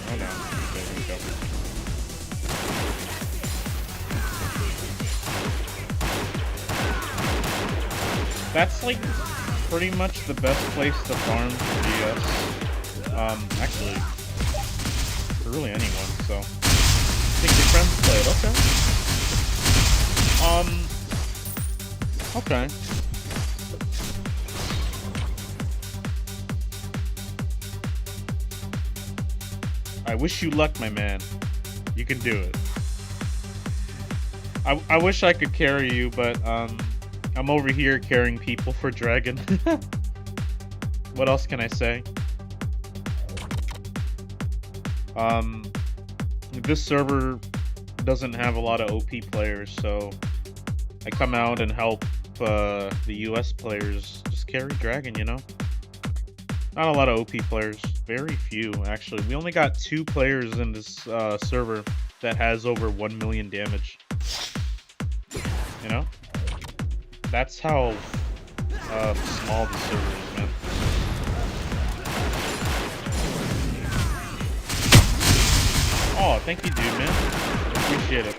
Oh no. Okay, here we go. That's like pretty much the best place to farm for GS. Actually, for really anyone, so. I think your friends play it, okay. Okay. I wish you luck, my man. You can do it. I wish I could carry you, but, I'm over here carrying people for Dragon. What else can I say? This server doesn't have a lot of OP players, so I come out and help the US players just carry Dragon, you know? Not a lot of OP players. Very few, actually. We only got 2 players in this server that has over 1 million damage. You know? That's how small the server is, man. Oh, thank you, dude, man. Appreciate it.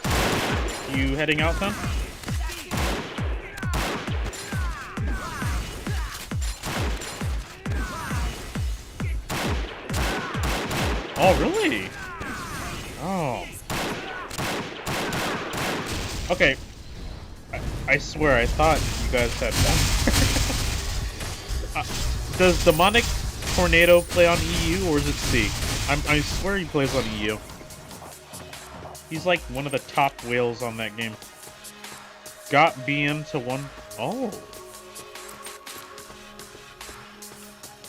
You heading out then? Oh, really? Oh. Okay. I swear, I thought you guys had one. Does Demonic Tornado play on EU or is it C? I swear he plays on EU. He's like one of the top whales on that game. Got BM to 1. Oh.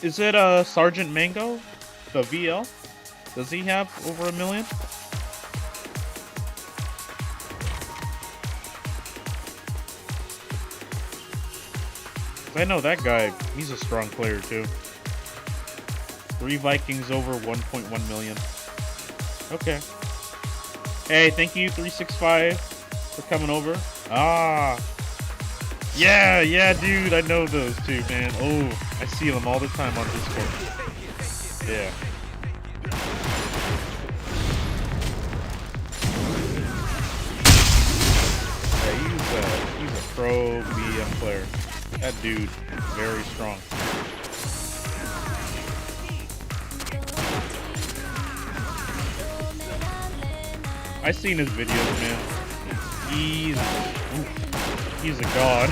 Is it Sergeant Mango? The VL? Does he have over 1 million? I know that guy, he's a strong player too. 3 Vikings over 1.1 million. Okay. Hey, thank you 365 for coming over. Ah. Yeah, dude, I know those two, man. Oh, I see them all the time on Discord. Yeah. Yeah, he's a pro BM player. That dude, very strong. I seen his videos, man. He's a god.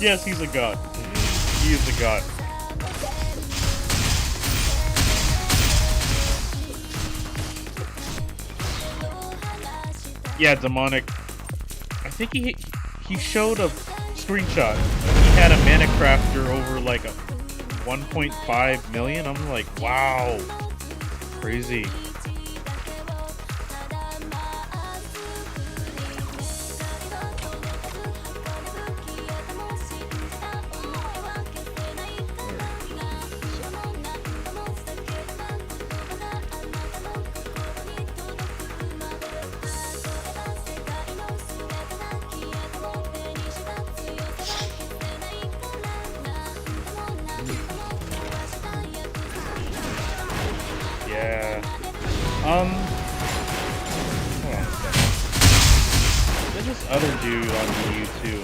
Yes, he's a god. He is a god. Yeah, Demonic. I think he showed a screenshot. He had a mana crafter over like a 1.5 million. I'm like, wow, crazy. Hold on a second. There's this other dude on EU too.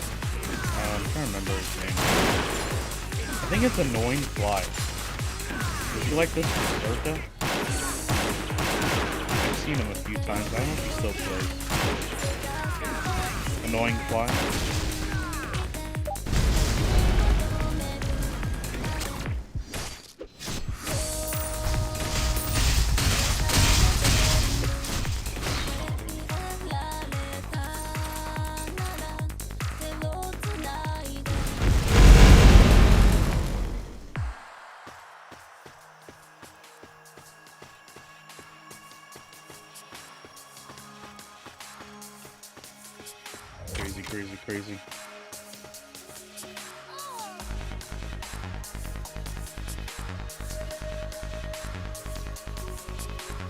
I'm trying to remember his name. I think it's Annoying Fly. Would you like this from Bertha? I've seen him a few times. I don't know if he still plays. Annoying Fly. Crazy.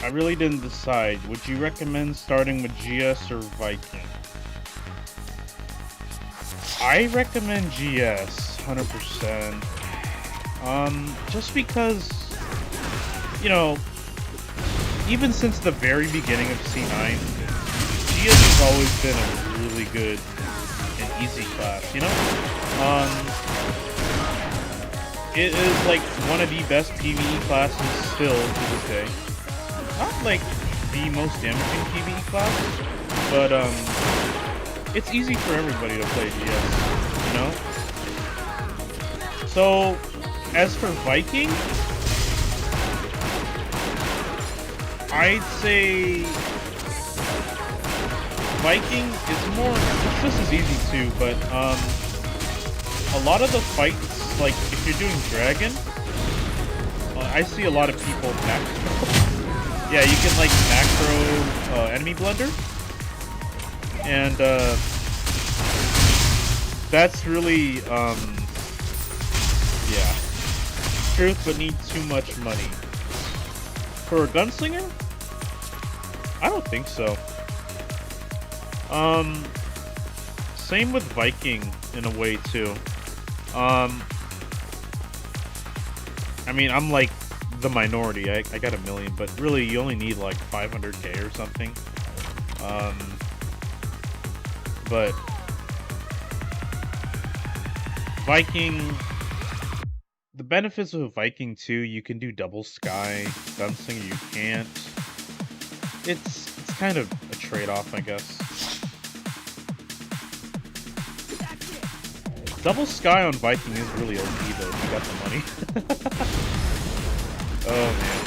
I really didn't decide. Would you recommend starting with GS or Viking? I recommend GS 100%. Just because, you know, even since the very beginning of C9, GS has always been a really good and easy class, you know? It is like one of the best PvE classes still to this day. Not like the most damaging PvE class, but it's easy for everybody to play GS, you know? So, as for Viking, I'd say Viking is more, this is easy too, but a lot of the fights, like if you're doing Dragon, I see a lot of people macro. Yeah, you can like macro enemy blender, and that's really yeah, truth, but need too much money. For a gunslinger, I don't think so. Same with Viking in a way too. I mean, I'm like the minority. I got 1 million, but really you only need like 500k or something. But Viking, the benefits of Viking 2, you can do double sky. Gunslinger, you can't. It's kind of a trade-off, I guess. Double sky on Viking is really OP though, if you got the money. Oh man.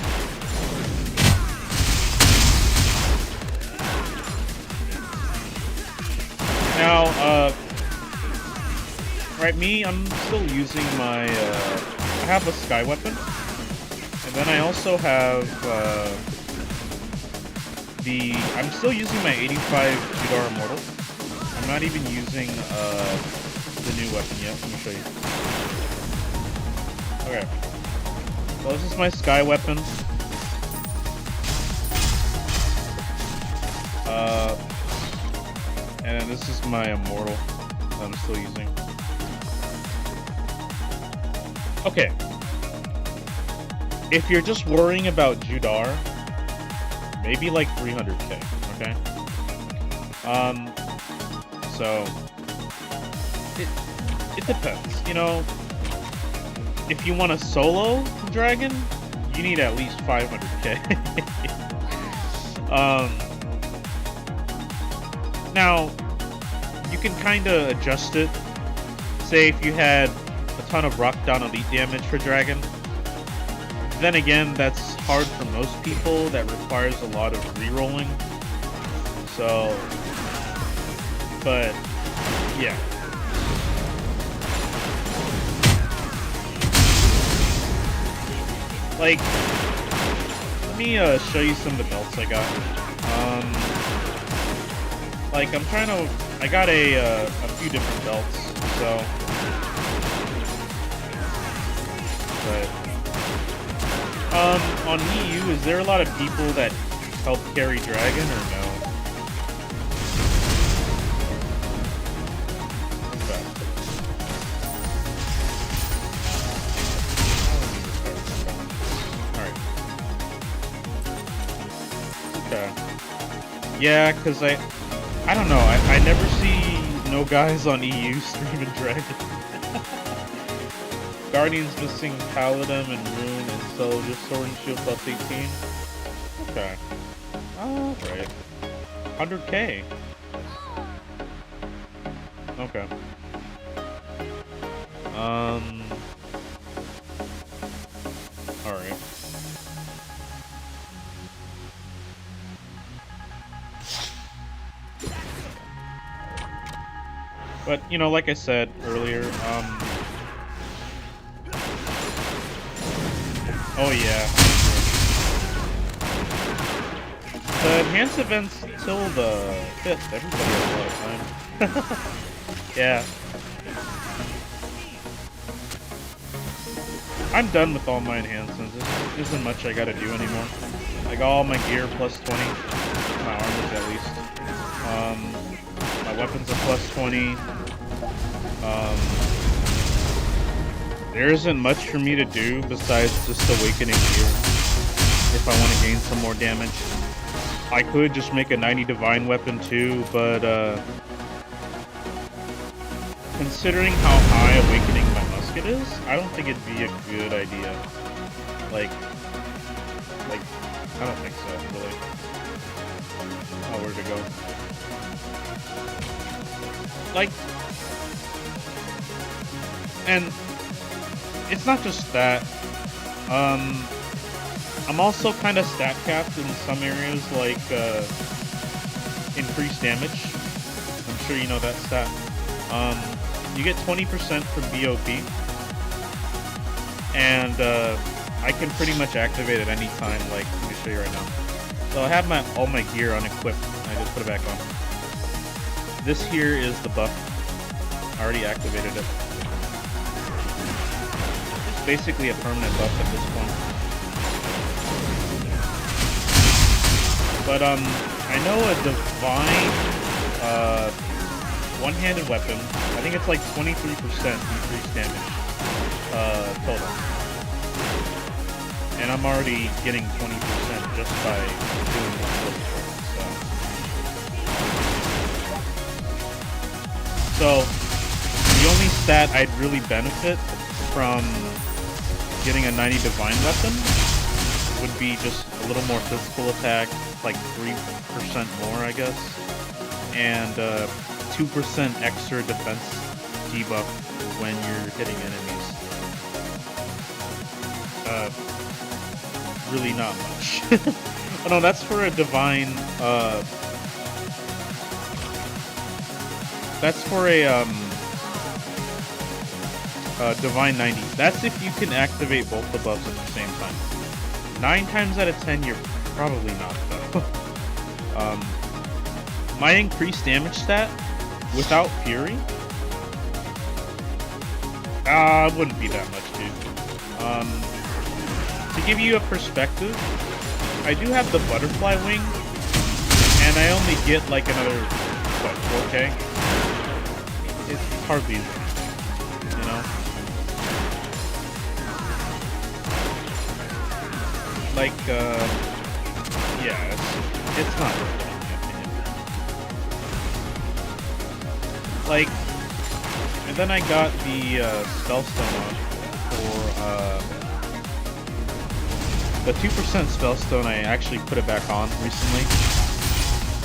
Now, right, I'm still using my, I have a sky weapon, and then I also have, I'm still using my 85 Judar Immortal. I'm not even using, the new weapon yet. Let me show you. Okay. So this is my sky weapon. And this is my Immortal that I'm still using. Okay. If you're just worrying about Judar, maybe like 300k, okay? So it depends, you know. If you want a solo dragon, you need at least 500k. Now, you can kind of adjust it. Say if you had a ton of rock down elite damage for dragon. Then again, that's hard for most people. That requires a lot of rerolling. So, but yeah. Like, let me show you some of the belts I got. Like, I got a few different belts, so, but, on EU, is there a lot of people that help carry Dragon, or no? Okay. Yeah, because I don't know, I never see no guys on EU streaming Dragon. Guardian's missing Paladin and Rune, and so just Sword and Shield plus 18. Okay. Alright. 100k. Okay. Alright. But, you know, like I said earlier, oh yeah. The enhanced events till the 5th, everybody has a lot of time. Yeah. I'm done with all my enhancements. There isn't much I gotta do anymore. I got all my gear plus 20. My armors at least. My weapons are plus 20. There isn't much for me to do besides just awakening gear if I want to gain some more damage. I could just make a 90 divine weapon too, but considering how high awakening my musket is, I don't think it'd be a good idea. Like I don't think so, really. Oh, where'd it go? Like, and it's not just that. I'm also kind of stat capped in some areas, like increased damage. I'm sure you know that stat. You get 20% from BOP, and I can pretty much activate at any time. Like, let me show you right now. So I have all my gear unequipped. I just put it back on. This here is the buff. I already activated it. It's basically a permanent buff at this point. But I know a divine one-handed weapon. I think it's like 23% increased damage total. And I'm already getting 20% just by doing this. So the only stat I'd really benefit from getting a 90 divine weapon would be just a little more physical attack, like 3% more, I guess, and 2% extra defense debuff when you're hitting enemies. Really not much. Oh no, that's for a divine, that's for a, divine 90. That's if you can activate both the buffs at the same time. 9 times out of 10, you're probably not, though. My increased damage stat without Fury, wouldn't be that much, dude. To give you a perspective, I do have the butterfly wing, and I only get like another, what, 4K? It's hardly, you know? Like, yeah, it's not worth it, in my opinion. Like, and then I got the Spellstone on for, the 2% Spellstone. I actually put it back on recently.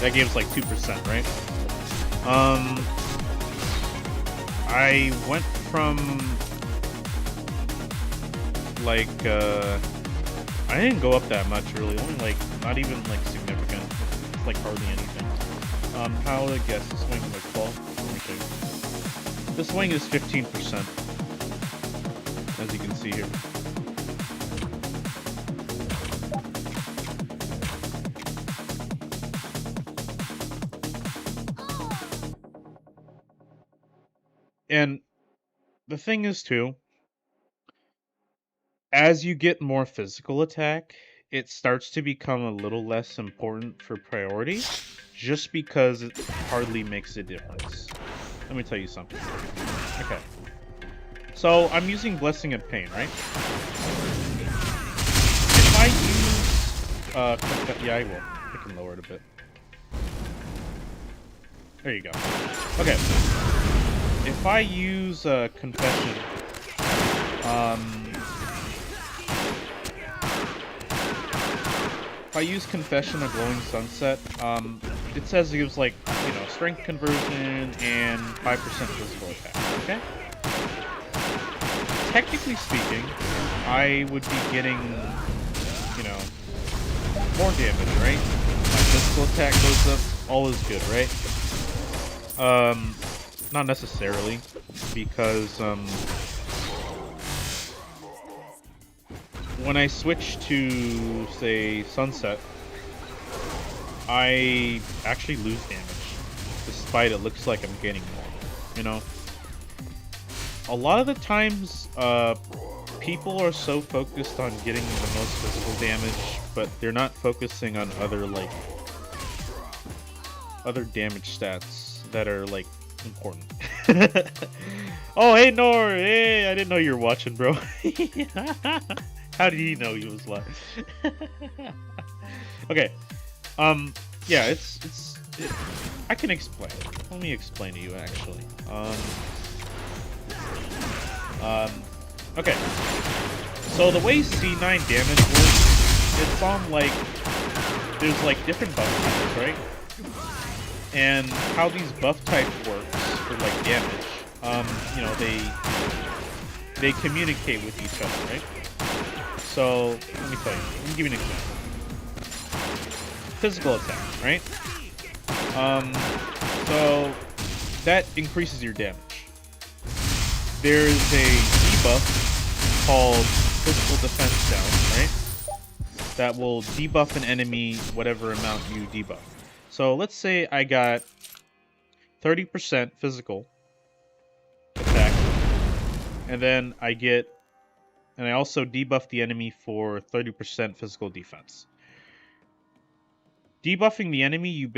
That gave us like 2%, right? I went from, like, I didn't go up that much, really. Only, like, not even, like, significant. It's, like, hardly anything. How would I guess? This wing is, like, 12? Let me think. This wing is 15%. As you can see here. And the thing is, too, as you get more physical attack, it starts to become a little less important for priority, just because it hardly makes a difference. Let me tell you something. Okay. So, I'm using Blessing and Pain, right? If I use, yeah, I will. I can lower it a bit. There you go. Okay. If I use Confession, if I use Confession, a Glowing Sunset, it says it gives, like, you know, strength conversion and 5% physical attack, okay? Technically speaking, I would be getting, you know, more damage, right? My physical attack goes up, all is good, right? Not necessarily, because, when I switch to, say, Sunset, I actually lose damage, despite it looks like I'm gaining more, you know? A lot of the times, people are so focused on getting the most physical damage, but they're not focusing on other, like, other damage stats that are, like, important. Oh, hey, Nor! Hey, I didn't know you were watching, bro. How did he know he was live? Okay. Yeah, I can explain. Let me explain to you, actually. Okay. So the way C9 damage works, it's on, like, there's, like, different buff types, right? And how these buff types works for, like, damage, you know, they communicate with each other, right? So, let me tell you. Let me give you an example. Physical attack, right? So, that increases your damage. There's a debuff called Physical Defense Down, right? That will debuff an enemy whatever amount you debuff. So, let's say I got 30% physical attack, and then I also debuff the enemy for 30% physical defense. Debuffing the enemy,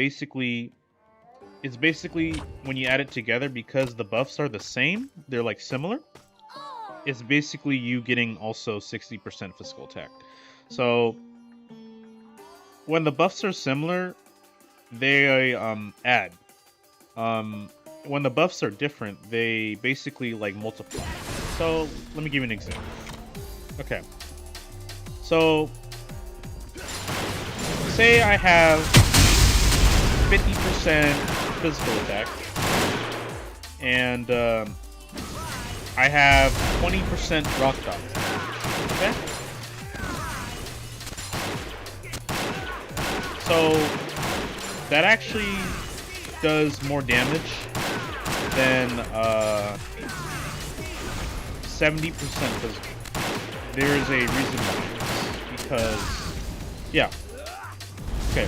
it's basically when you add it together, because the buffs are the same, they're like similar, it's basically you getting also 60% physical attack. So when the buffs are similar, they add. When the buffs are different, they basically like multiply. So let me give you an example. Okay. So, say I have 50% physical attack, and I have 20% rock dodge. Okay? So, that actually does more damage than 70% physical. There is a reason why. Because, yeah. Okay.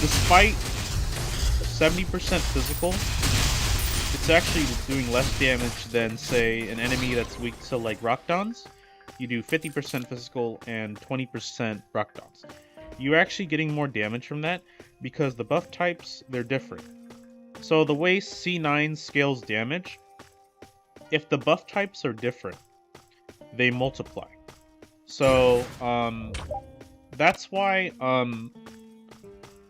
Despite 70% physical, it's actually doing less damage than, say, an enemy that's weak to, like, rock dons. You do 50% physical and 20% rock dons. You're actually getting more damage from that because the buff types, they're different. So the way C9 scales damage, if the buff types are different, they multiply. So, that's why, a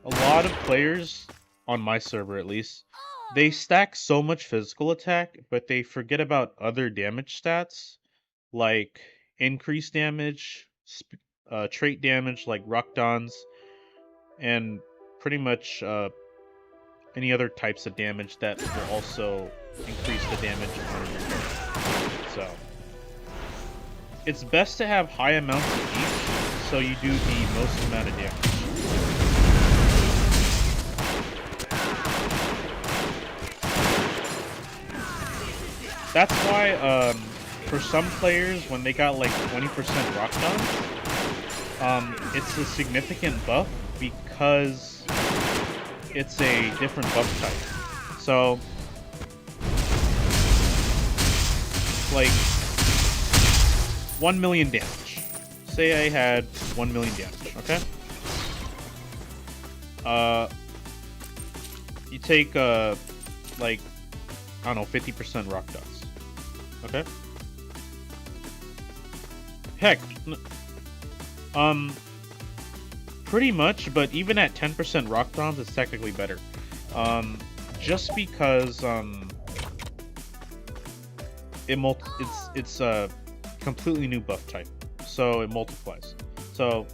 lot of players, on my server at least, they stack so much physical attack, but they forget about other damage stats, like increased damage, trait damage like rock dons, and pretty much any other types of damage that will also increase the damage on your hero. So, it's best to have high amounts of each, so you do the most amount of damage. That's why, for some players, when they got like 20% rock dons, it's a significant buff because it's a different buff type. So, like, 1 million damage. Say I had 1 million damage, okay? You take, like, I don't know, 50% rock dust. Okay? Heck, pretty much, but even at 10% rock dons, it's technically better. Just because, it's a completely new buff type, so it multiplies. So,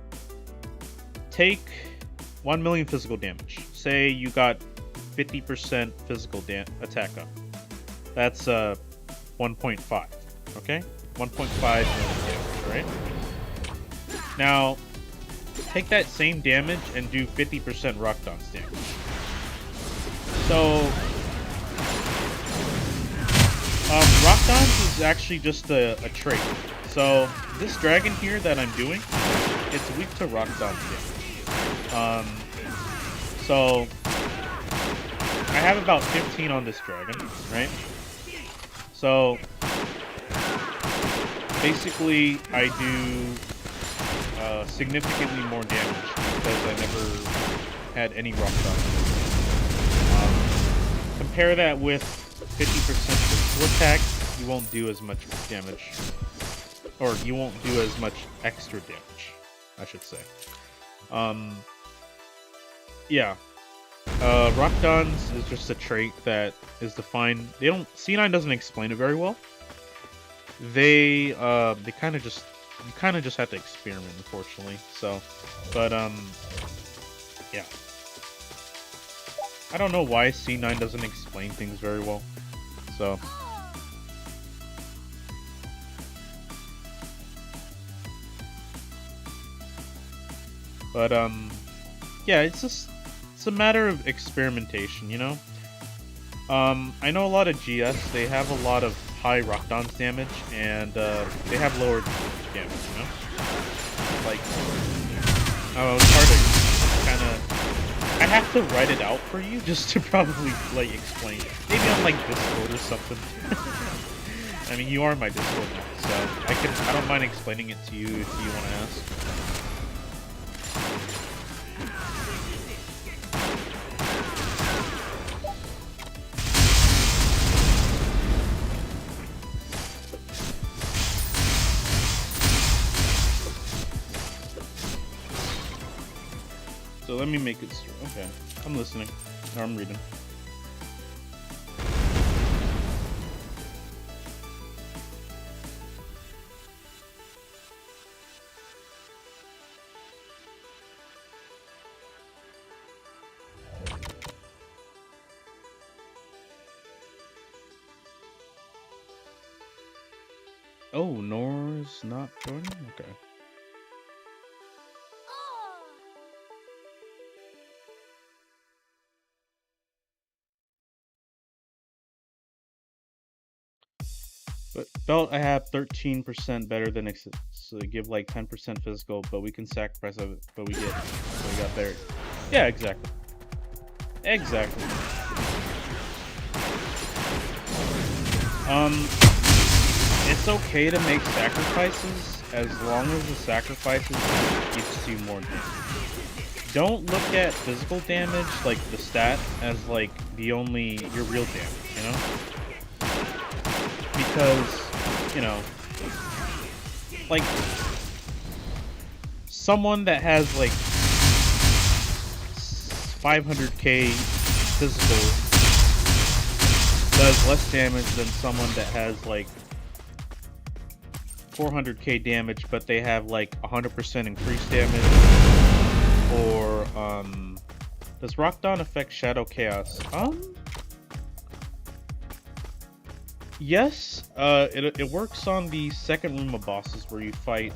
take 1 million physical damage. Say you got 50% physical attack up. That's 1.5. Okay, 1.5 million damage, right? Now, take that same damage and do 50% rock dance damage. So, rock dance is actually just a trait. So, this dragon here that I'm doing, it's weak to rock dance damage. So, I have about 15 on this dragon, right? So, basically, I do significantly more damage because I never had any rock dodge. Compare that with 50% physical attack, you won't do as much damage. Or you won't do as much extra damage, I should say. Yeah. Rock dons is just a trait that is defined. C9 doesn't explain it very well. They kind of just, you kind of just have to experiment, unfortunately. So, but yeah. I don't know why C9 doesn't explain things very well. So, but yeah, it's a matter of experimentation, you know? I know a lot of GS, they have a lot of high rock dance damage, and they have lower damage, you know? Like, oh, it's hard to kind of... I have to write it out for you just to probably, like, explain it. Maybe on, like, Discord or something. I mean, you are my Discord now, so I don't mind explaining it to you if you want to ask. So let me make it straight. Okay, I'm listening. Or I'm reading. Oh, Nor's not joining? Okay. But belt I have 13% better than so they give like 10% physical, but we can sacrifice of it, but we got buried. Yeah, exactly. Exactly. It's okay to make sacrifices as long as the sacrifices gives you more damage. Don't look at physical damage, like the stat, as like your real damage, you know? Because, you know, like someone that has like 500k physical does less damage than someone that has like 400k damage, but they have like 100% increased damage. Or does Rockdown affect Shadow Chaos? Yes. It works on the second room of bosses where you fight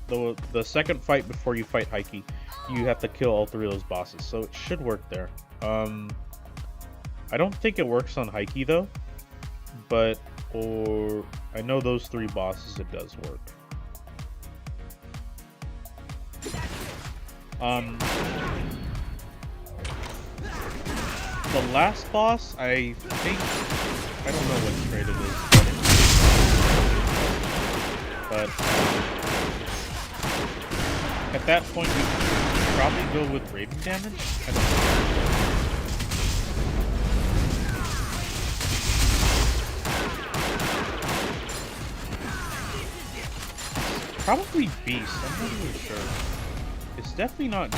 the second fight before you fight Heike. You have to kill all 3 of those bosses, so it should work there. I don't think it works on Heike though, but I know those 3 bosses it does work. The last boss, I think, I don't know what trade it is, but at that point we could probably go with Raven damage. I don't know. Probably Beast, I'm not really sure. It's definitely not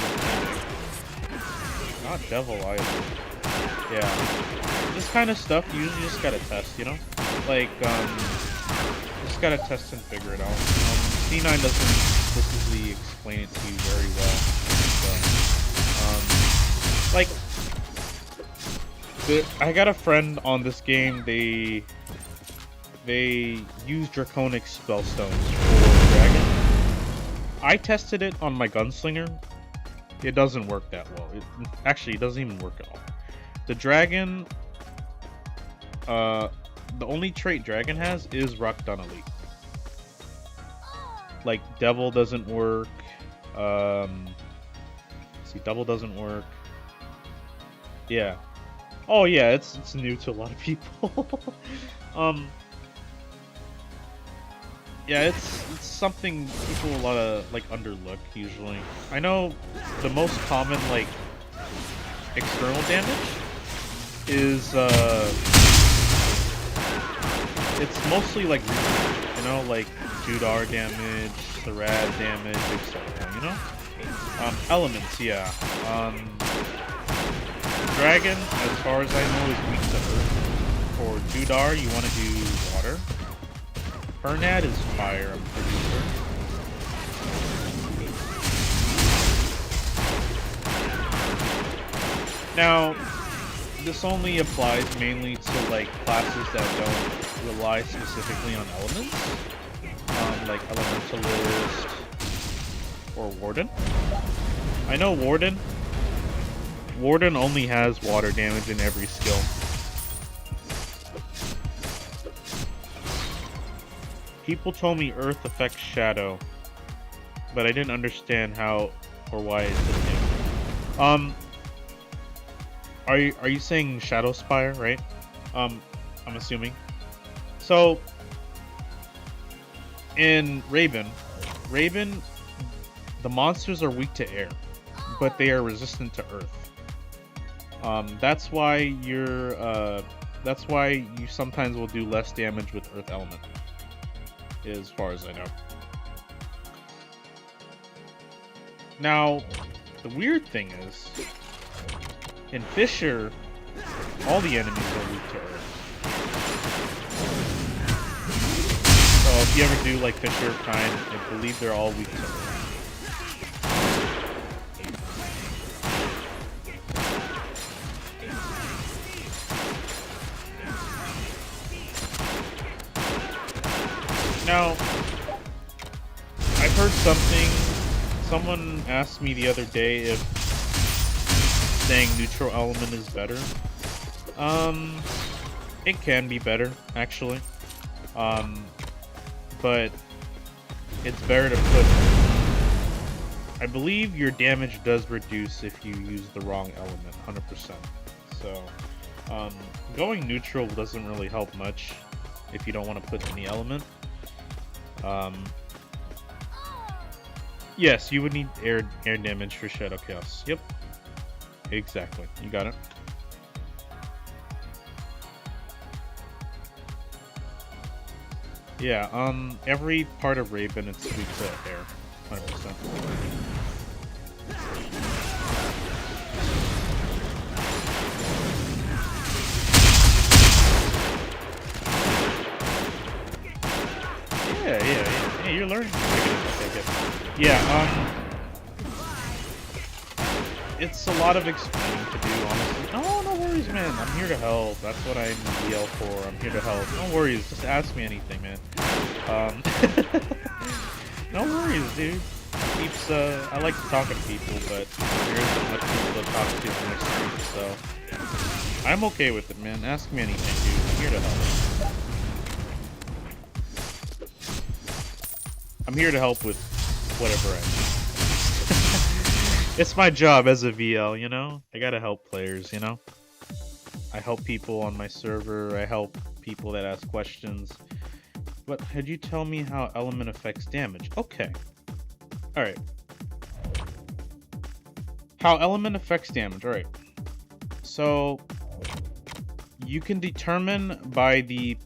Devil either. Yeah. This kind of stuff you usually just gotta test, you know? Like, just gotta test and figure it out. C9 doesn't explicitly explain it to you very well. So, I got a friend on this game, they use Draconic Spellstones for Dragon. I tested it on my Gunslinger. It doesn't work that well. Actually, it doesn't even work at all. The Dragon, the only trait Dragon has is Rockdown Elite. Like, Devil doesn't work. See, Devil doesn't work. Yeah. Oh yeah, it's new to a lot of people. Yeah, it's something people a lot of like underlook usually. I know the most common like external damage is it's mostly like, you know, like Judar damage, Sarad damage, etc. You know, elements, yeah. Dragon, as far as I know, is weak to earth. For Judar, you want to do water. Hernad is fire, I'm pretty sure. Now, this only applies mainly to like classes that don't rely specifically on elements, like Elementalist or Warden. I know Warden only has water damage in every skill. People told me Earth affects Shadow, but I didn't understand how or why it didn't. Are you saying Shadow Spire, right? I'm assuming. So in Raven, the monsters are weak to air, but they are resistant to Earth. That's why you sometimes will do less damage with Earth element, as far as I know. Now, the weird thing is, in Fisher, all the enemies are weak to Earth. So if you ever do like Fisher kind, I believe they're all weak to Earth. Now, I've heard something. Someone asked me the other day if saying neutral element is better. It can be better, actually. But it's better to put... I believe your damage does reduce if you use the wrong element, 100%. So, going neutral doesn't really help much if you don't want to put any element. Yes, you would need air damage for Shadow Chaos. Yep. Exactly. You got it. Yeah, every part of Raven, it's weak to air. 100%. Yeah, you're learning. Yeah, it's a lot of explaining to do, honestly. Oh, no worries, man. I'm here to help. That's what I'm EL for. I'm here to help. No worries. Just ask me anything, man. No worries, dude. Keeps, I like talking to people, but there isn't much people to talk to in my stream, so I'm okay with it, man. Ask me anything, dude. I'm here to help. I'm here to help with whatever I do. It's my job as a VL, you know? I gotta help players, you know? I help people on my server, I help people that ask questions. But had you tell me how element affects damage? Okay. Alright. How element affects damage, alright. So, you can determine by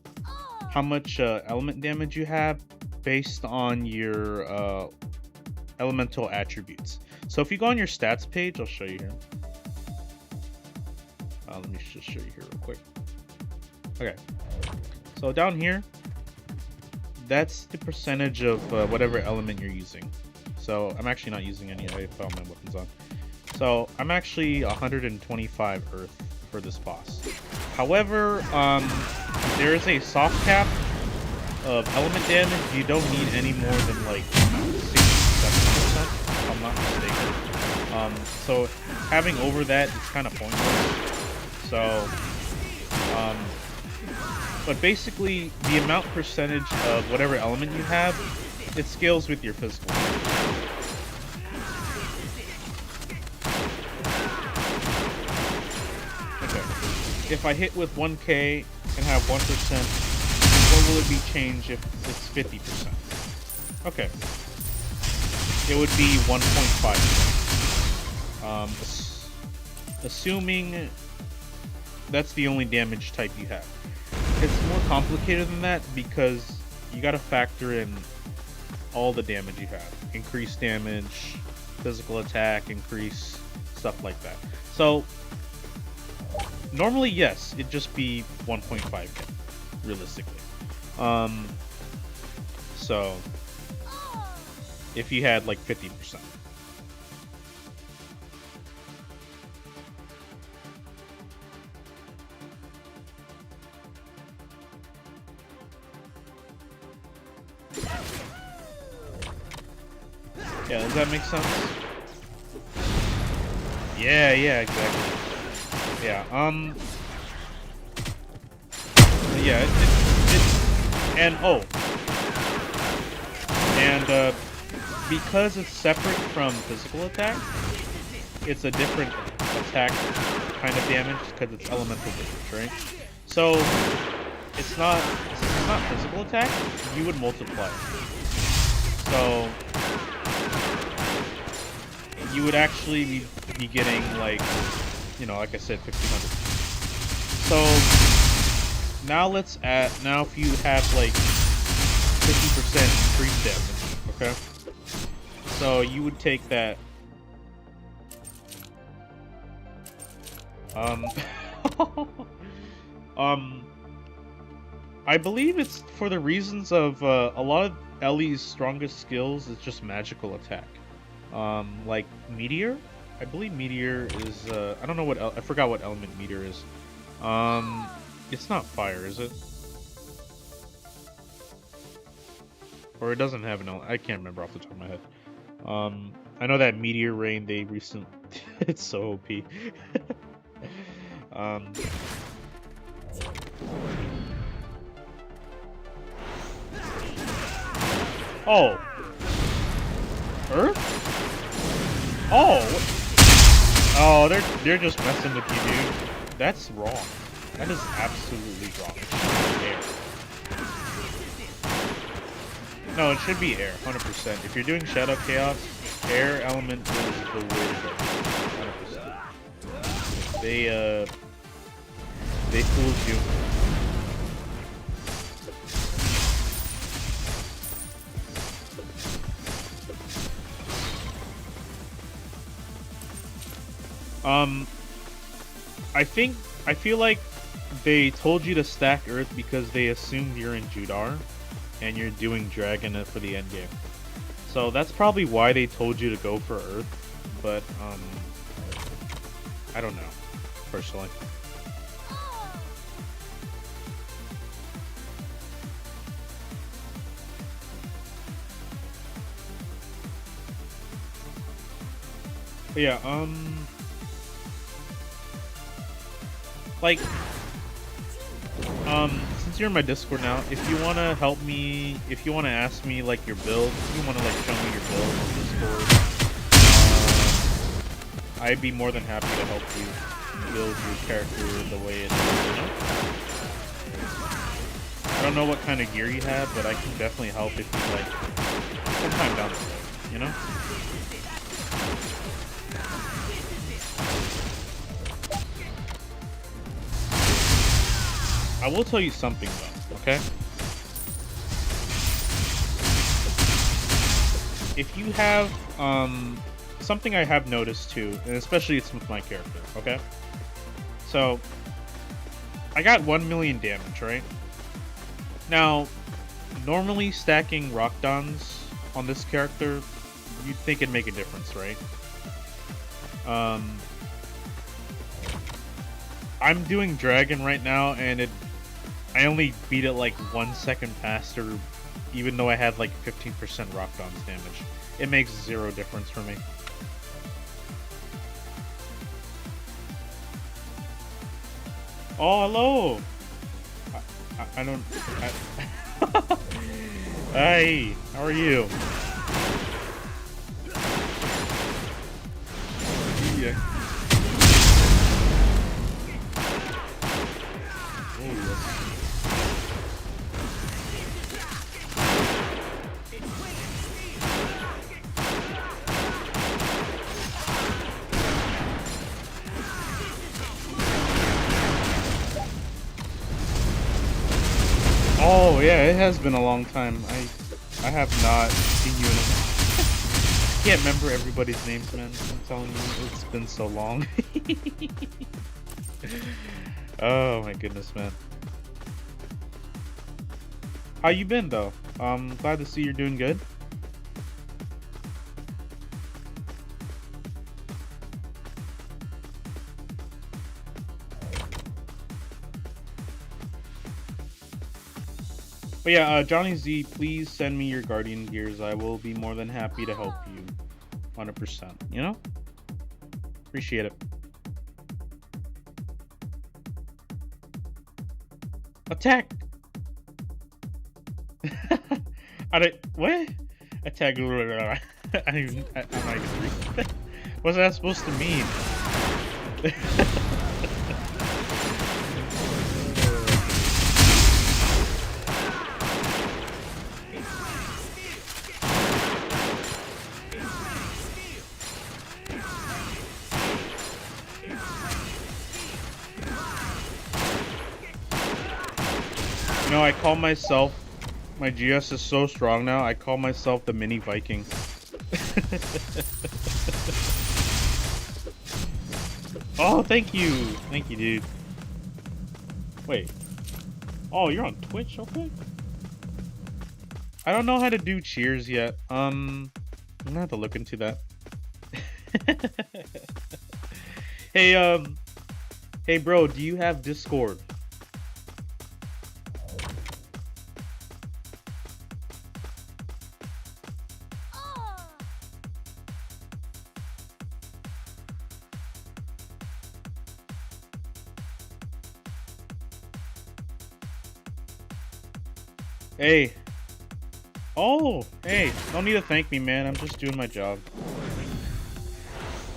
how much element damage you have based on your elemental attributes. So if you go on your stats page, I'll show you here. Let me just show you here real quick. Okay. So down here, that's the percentage of whatever element you're using. So I'm actually not using any. I found my weapons on. So I'm actually 125 Earth for this boss. However, there is a soft cap of element damage. You don't need any more than like 67%, if I'm not mistaken. So having over that is kind of pointless. So, but basically the amount percentage of whatever element you have, it scales with your physical. Okay. If I hit with 1K and have 1%, what will it be changed if it's 50%? Okay. It would be 1.5. Assuming that's the only damage type you have. It's more complicated than that because you gotta factor in all the damage you have. Increased damage, physical attack, increase, stuff like that. So, normally, yes, it'd just be 1.5k, realistically. So, if you had like 50%. Yeah, does that make sense? Yeah, exactly. Yeah, yeah, and because it's separate from physical attack, it's a different attack kind of damage because it's elemental damage, right? So it's not physical attack. You would multiply it. So you would actually be getting like, you know, like I said, 1500. So now now if you have like 50% increased damage, okay? So you would take that. I believe it's for the reasons of a lot of Ellie's strongest skills is just magical attack. Like Meteor? I believe Meteor is, I don't know what, I forgot what element Meteor is. It's not fire, is it? or it doesn't have an I can't remember off the top of my head. I know that Meteor Rain they recently it's so OP. Oh, Earth? Oh, they're just messing with you, dude. That's wrong. That is absolutely wrong. It should be air. No, it should be air, 100%. If you're doing Shadow Chaos, air element is the way to go. 100%. They fooled you. I feel like they told you to stack Earth because they assumed you're in Judar and you're doing Dragon for the endgame. So that's probably why they told you to go for Earth, but I don't know, personally. But yeah, like, since you're in my Discord now, if you want to help me, if you want to ask me, like, your build, if you want to, like, show me your build on Discord, I'd be more than happy to help you build your character the way it is, you know? I don't know what kind of gear you have, but I can definitely help if you, like, sometime down the road, you know? I will tell you something though, okay? If you have, something I have noticed too, and especially it's with my character, okay? So, I got 1 million damage, right? Now, normally stacking Rock Dons on this character, you'd think it'd make a difference, right? I'm doing Dragon right now, and I only beat it like 1 second faster, even though I had like 15% Rock Dons damage. It makes 0 difference for me. Oh, hello! I don't... Hey, how are you? Yeah. Oh yeah, it has been a long time. I have not seen you in I can't remember everybody's names, man. I'm telling you, it's been so long. Oh my goodness, man. How you been though? Glad to see you're doing good. But yeah, Johnny Z, please send me your Guardian gears. I will be more than happy to help you. 100%, you know? Appreciate it. Attack! What? Attack. I'm not even read. What's that supposed to mean? You know, I call myself, my GS is so strong now, I call myself the mini Viking. Oh, thank you! Thank you, dude. Wait. Oh, you're on Twitch? Okay. I don't know how to do cheers yet. I'm gonna have to look into that. Hey, hey bro, do you have Discord? Hey. Oh, hey. No need to thank me, man. I'm just doing my job.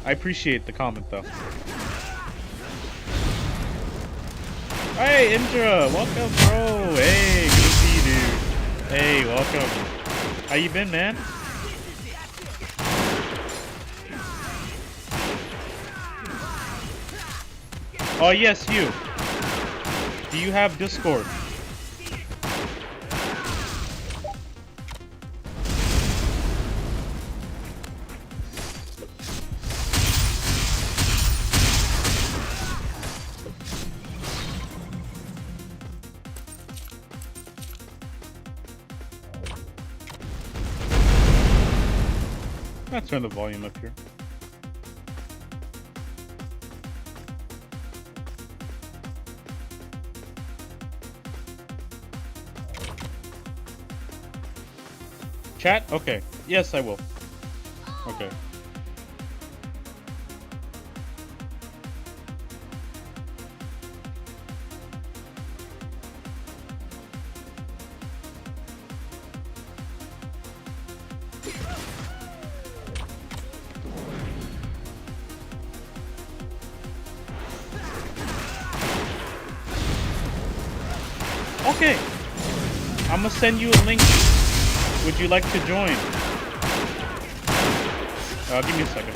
I appreciate the comment, though. Hey, Indra. Welcome, bro. Hey, good to see you, dude. Hey, welcome. How you been, man? Oh, yes, you. Do you have Discord? I'll turn the volume up here. Chat? Okay. Yes, I will. Okay. Okay. I'm gonna send you a link. Would you like to join? Give me a second.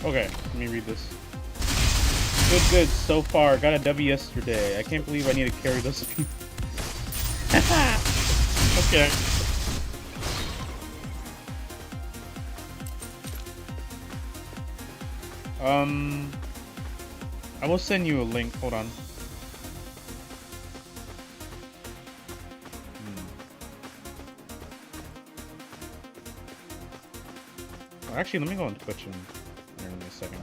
Okay, let me read this. Good so far. Got a W yesterday. I can't believe I need to carry those people. Okay. I will send you a link. Hold on. Oh, actually, let me go on Twitch and in a second.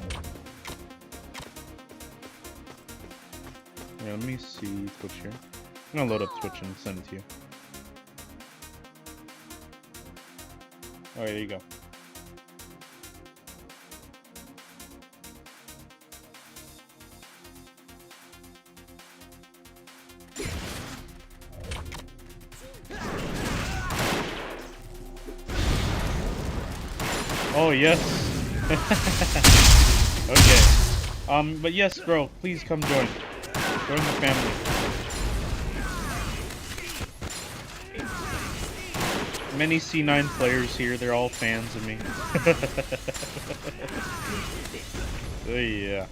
Yeah, let me see Twitch here. I'm gonna load up Twitch and send it to you. Oh, there you go. Oh, yes. Okay. But yes, bro, please come join. Join the family. Many C9 players here, they're all fans of me. Oh, yeah.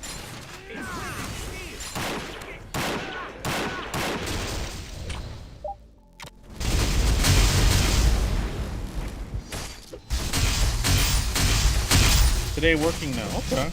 Today working now. Okay.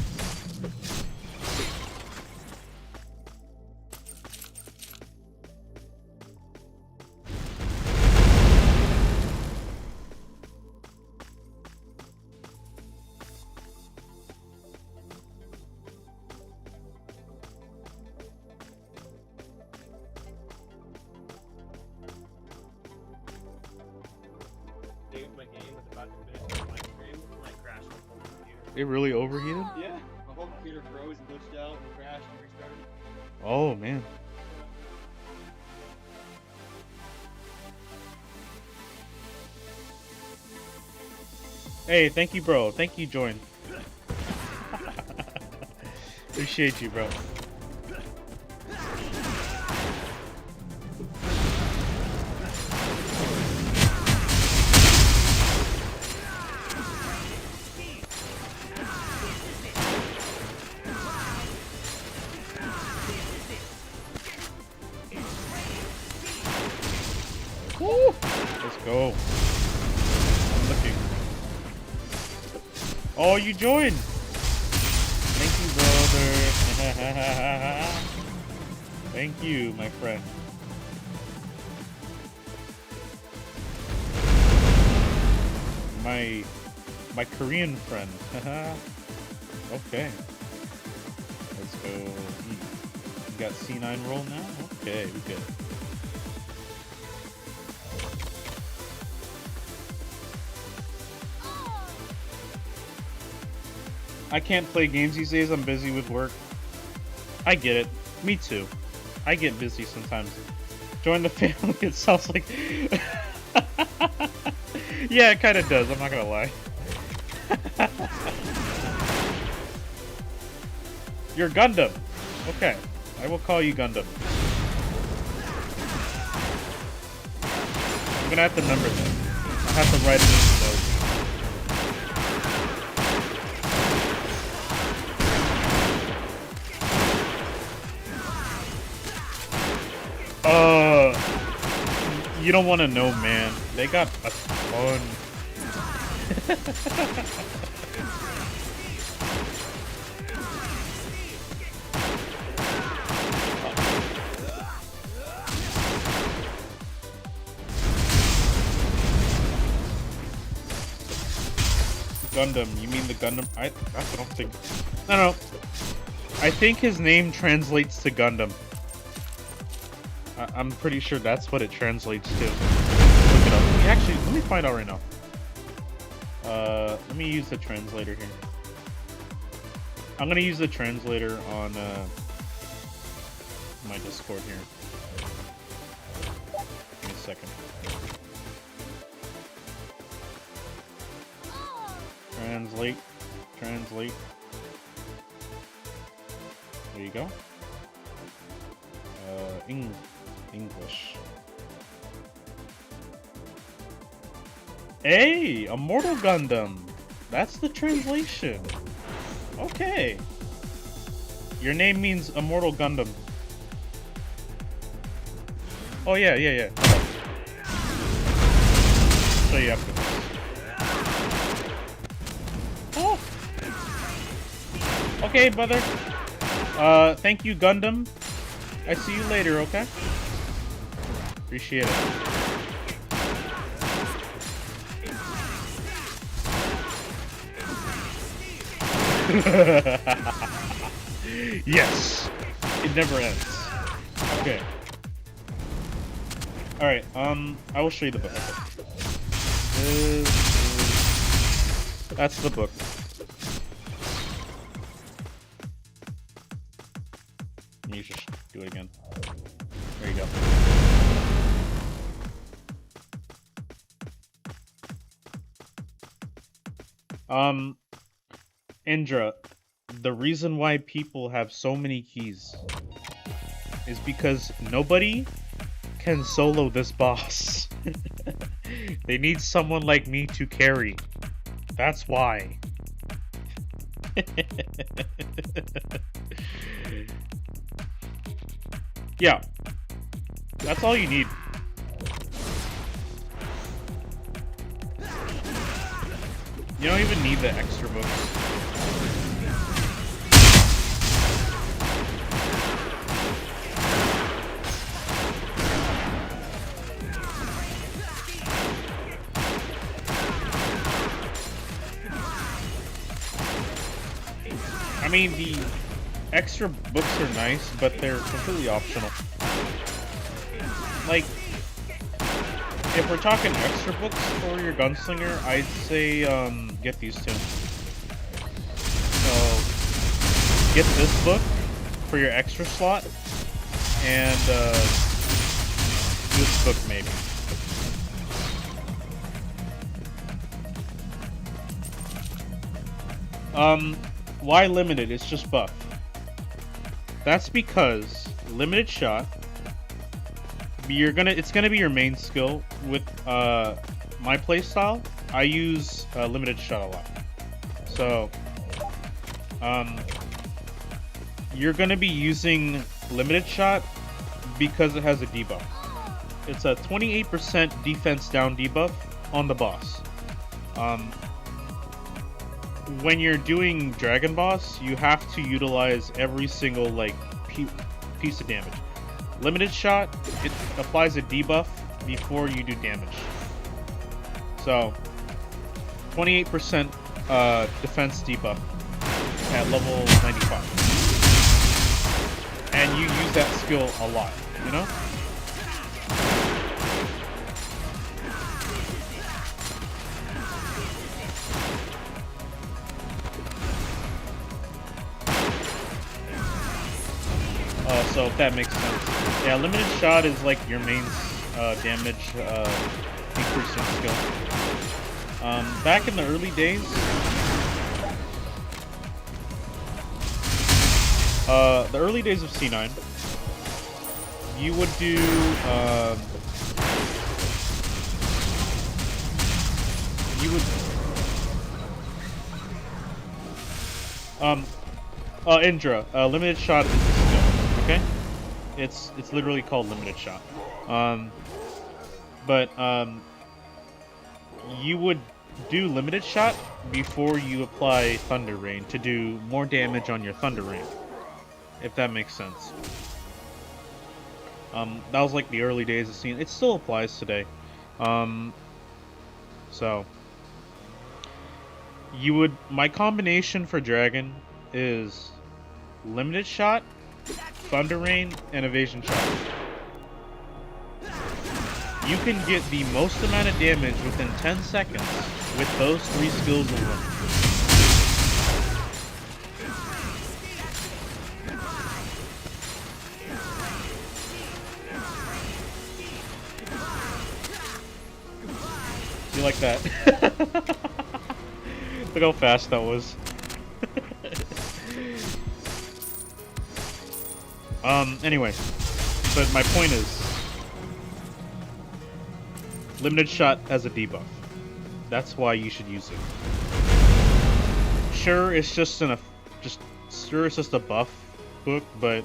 It really overheated? Yeah, my whole computer froze and glitched out and crashed and restarted. Oh, man. Hey, thank you, bro. Thank you, join. Appreciate you, bro. Woo! Let's go. I'm looking. Oh, you joined. Thank you, brother. Thank you, my friend. my Korean friend. Okay. Let's go. You got C9 roll now? Okay, we good. I can't play games these days, I'm busy with work. I get it. Me too. I get busy sometimes. Join the family, it sounds like... Yeah, it kind of does, I'm not gonna lie. You're Gundam. Okay, I will call you Gundam. I'm gonna have to number them. I have to write it in the notes. You don't want to know, man. They got a ton. Gundam, you mean the Gundam? I don't think. No. I think his name translates to Gundam. I'm pretty sure that's what it translates to. Look it up. Actually, let me find out right now. Let me use the translator here. I'm gonna use the translator on my Discord here. Give me a second. Translate. There you go. English. Hey, Immortal Gundam. That's the translation. Okay. Your name means Immortal Gundam. Oh yeah. So you have to. Oh. Okay, brother. Thank you, Gundam. I see you later, okay? Appreciate it. Yes! It never ends. Okay. Alright, I will show you the book. That's the book. Let me just do it again. There you go. Indra, the reason why people have so many keys is because nobody can solo this boss. They need someone like me to carry. That's why. Yeah. That's all you need. You don't even need the extra books. I mean, the extra books are nice, but they're completely optional. Like, if we're talking extra books for your gunslinger, I'd say get these two. So, get this book for your extra slot, and this book maybe. Why limited? It's just buff. That's because limited shot. It's gonna be your main skill with my playstyle. I use limited shot a lot. So you're gonna be using limited shot because it has a debuff. It's a 28% defense down debuff on the boss. When you're doing Dragon Boss, you have to utilize every single piece of damage. Limited shot, it applies a debuff before you do damage. So 28% defense debuff at level 95. And you use that skill a lot, you know? So if that makes sense. Yeah, limited shot is like your main damage increasing skill. Back in the early days, of C9, you would do Indra, limited shot is the skill, okay? It's literally called limited shot. You would do limited shot before you apply Thunder Rain to do more damage on your Thunder Rain, if that makes sense. That was like the early days of scene. It still applies today. So my combination for Dragon is limited shot, Thunder Rain, and evasion shot. You can get the most amount of damage within 10 seconds with those 3 skills alone. You like that? Look how fast that was. Anyway, but my point is, limited shot has a debuff. That's why you should use it. Sure, it's just a buff book, but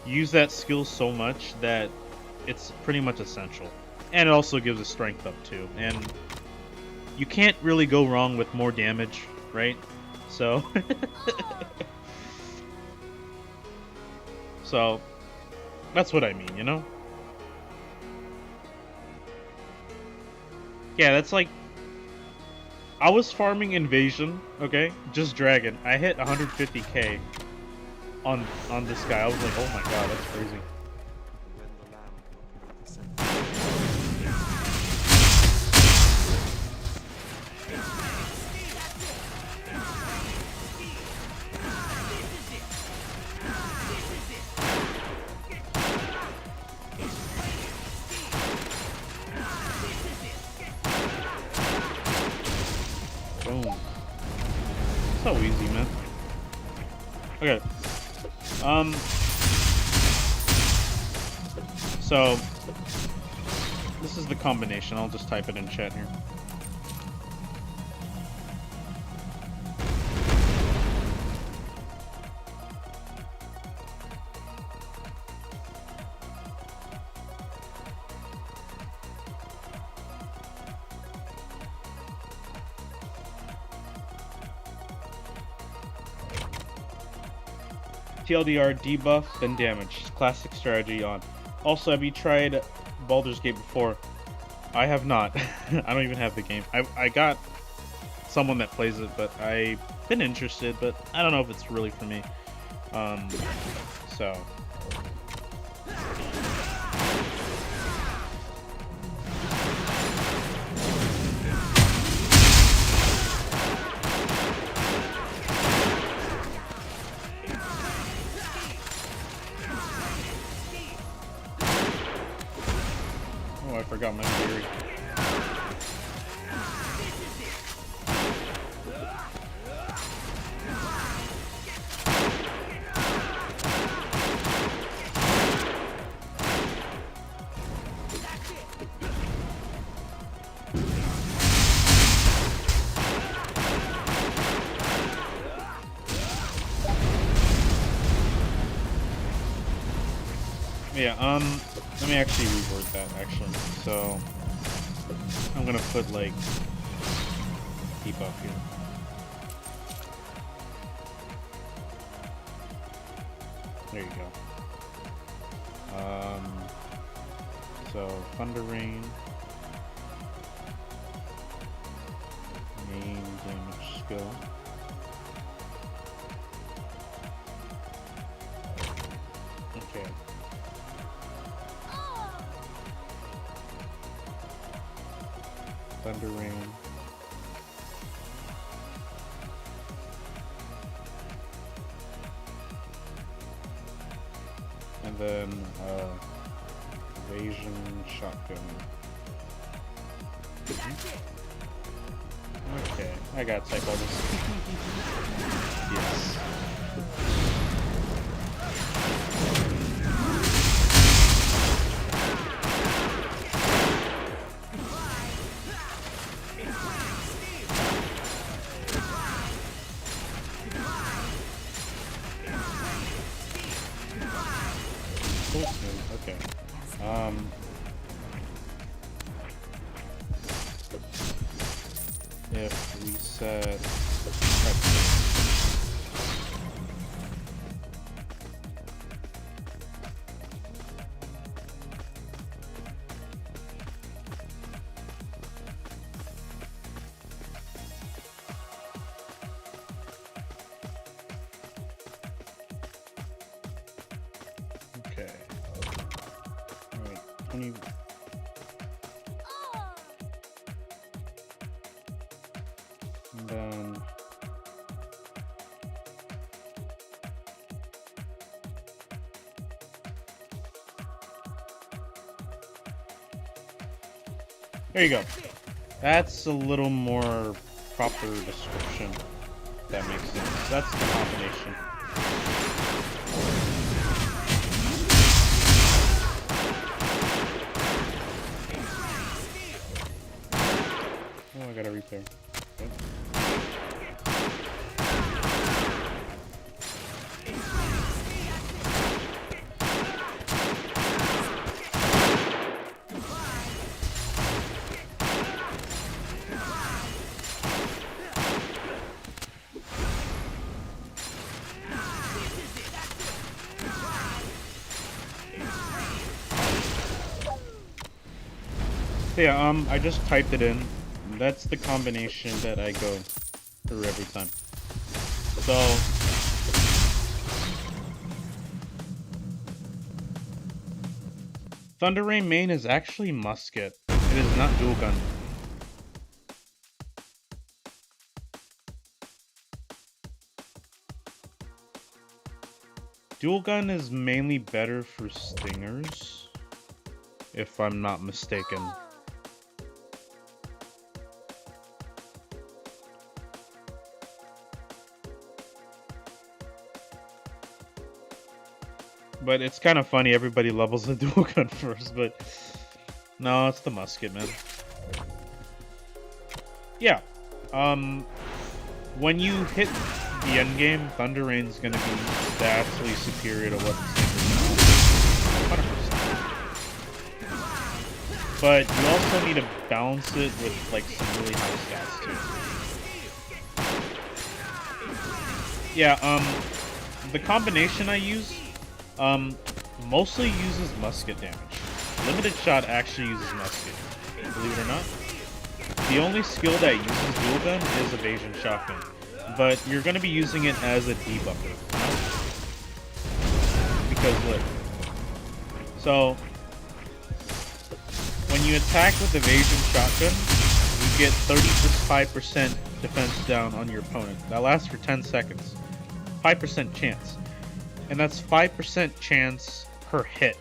use that skill so much that it's pretty much essential. And it also gives a strength up too. And you can't really go wrong with more damage, right? So so that's what I mean, you know? Yeah, that's like, I was farming Invasion, okay? Just Dragon. I hit 150k on this guy. I was like, oh my god, that's crazy. Boom. So easy, man. Okay. So this is the combination. I'll just type it in chat here. TLDR, debuff, then damage. Classic strategy on. Also, have you tried Baldur's Gate before? I have not. I don't even have the game. I got someone that plays it, but I've been interested, but I don't know if it's really for me. So... Oh, I forgot my theory. Yeah, let me actually reword that, actually. So, I'm gonna put, like, debuff here. There you go. So, Thunder Rain. Main. go. Okay. Thunder Rain. And then Evasion Shotgun. Okay, I gotta type all this. Yes. Okay. If we set okay. Alright, 20. And then there you go. That's a little more proper description. If that makes sense. That's the combination. Oh, I gotta repair. Okay. So yeah, I just typed it in. That's the combination that I go through every time. So Thunder Rain main is actually musket. It is not dual gun. Dual gun is mainly better for stingers, if I'm not mistaken. But it's kind of funny, everybody levels the dual gun first, but no, it's the musket, man. Yeah. When you hit the end game, Thunder Rain's gonna be vastly superior to what the Stinger is. 100%. But you also need to balance it with like some really high stats too. Yeah, the combination I use mostly uses musket damage. Limited shot actually uses musket, believe it or not. The only skill that uses dual gun is evasion shotgun, but you're going to be using it as a debuffer, you know? Because look, so when you attack with evasion shotgun, you get 35% defense down on your opponent. That lasts for 10 seconds. 5% chance. And that's 5% chance per hit.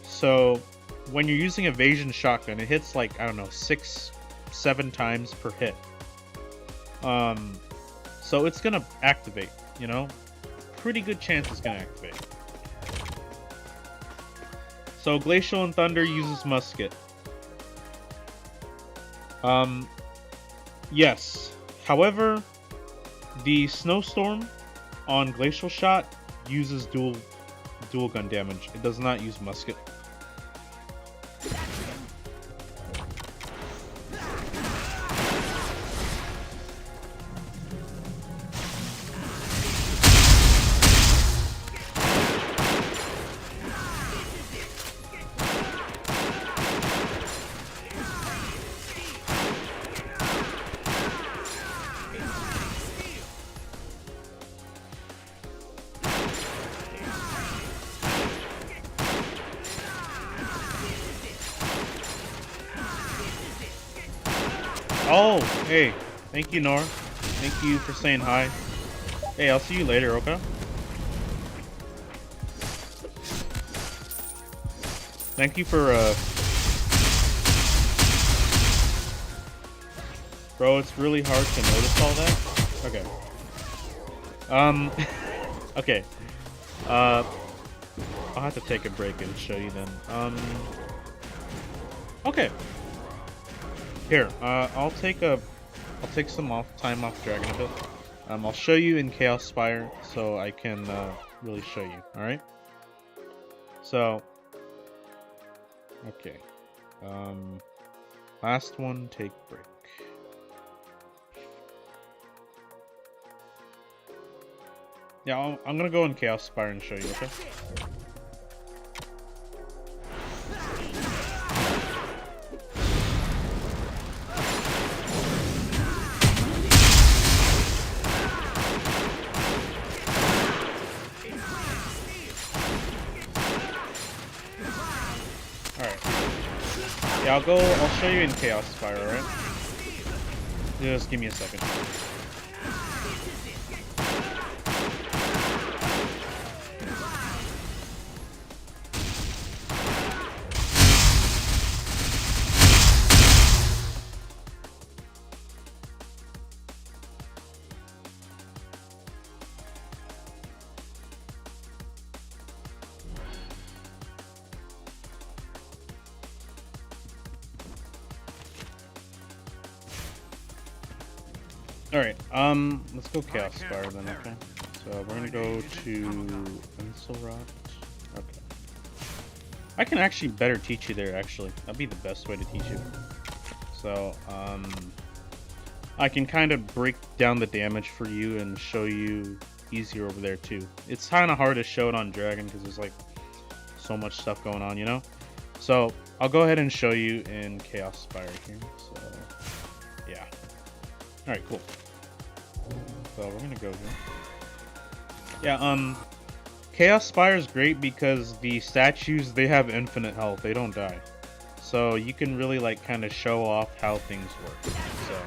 So when you're using evasion shotgun, it hits like, I don't know, 6-7 times per hit. So it's gonna activate, you know? Pretty good chance it's gonna activate. So Glacial and Thunder uses musket. Yes. However, the Snowstorm on Glacial Shot uses dual gun damage. It does not use musket. Oh, hey. Thank you, Nor. Thank you for saying hi. Hey, I'll see you later, okay? Thank you for, Bro, it's really hard to notice all that. Okay. Okay. I'll have to take a break and show you then. Okay. Here, I'll take some time off Dragon a bit. I'll show you in Chaos Spire so I can really show you. All right. So, okay. Last one, take break. Yeah, I'm gonna go in Chaos Spire and show you. Okay. Yeah, I'll show you in Chaos Spire, alright? Just give me a second. Alright, let's go Chaos Spire then, okay? So we're gonna go to Enselrot. Okay. I can actually better teach you there, actually. That'd be the best way to teach you. So, I can kind of break down the damage for you and show you easier over there too. It's kind of hard to show it on Dragon because there's like so much stuff going on, you know? So, I'll go ahead and show you in Chaos Spire here. So, yeah. Alright, cool. So we're gonna go here. Yeah, Chaos Spire is great because the statues, they have infinite health. They don't die. So you can really like kind of show off how things work. So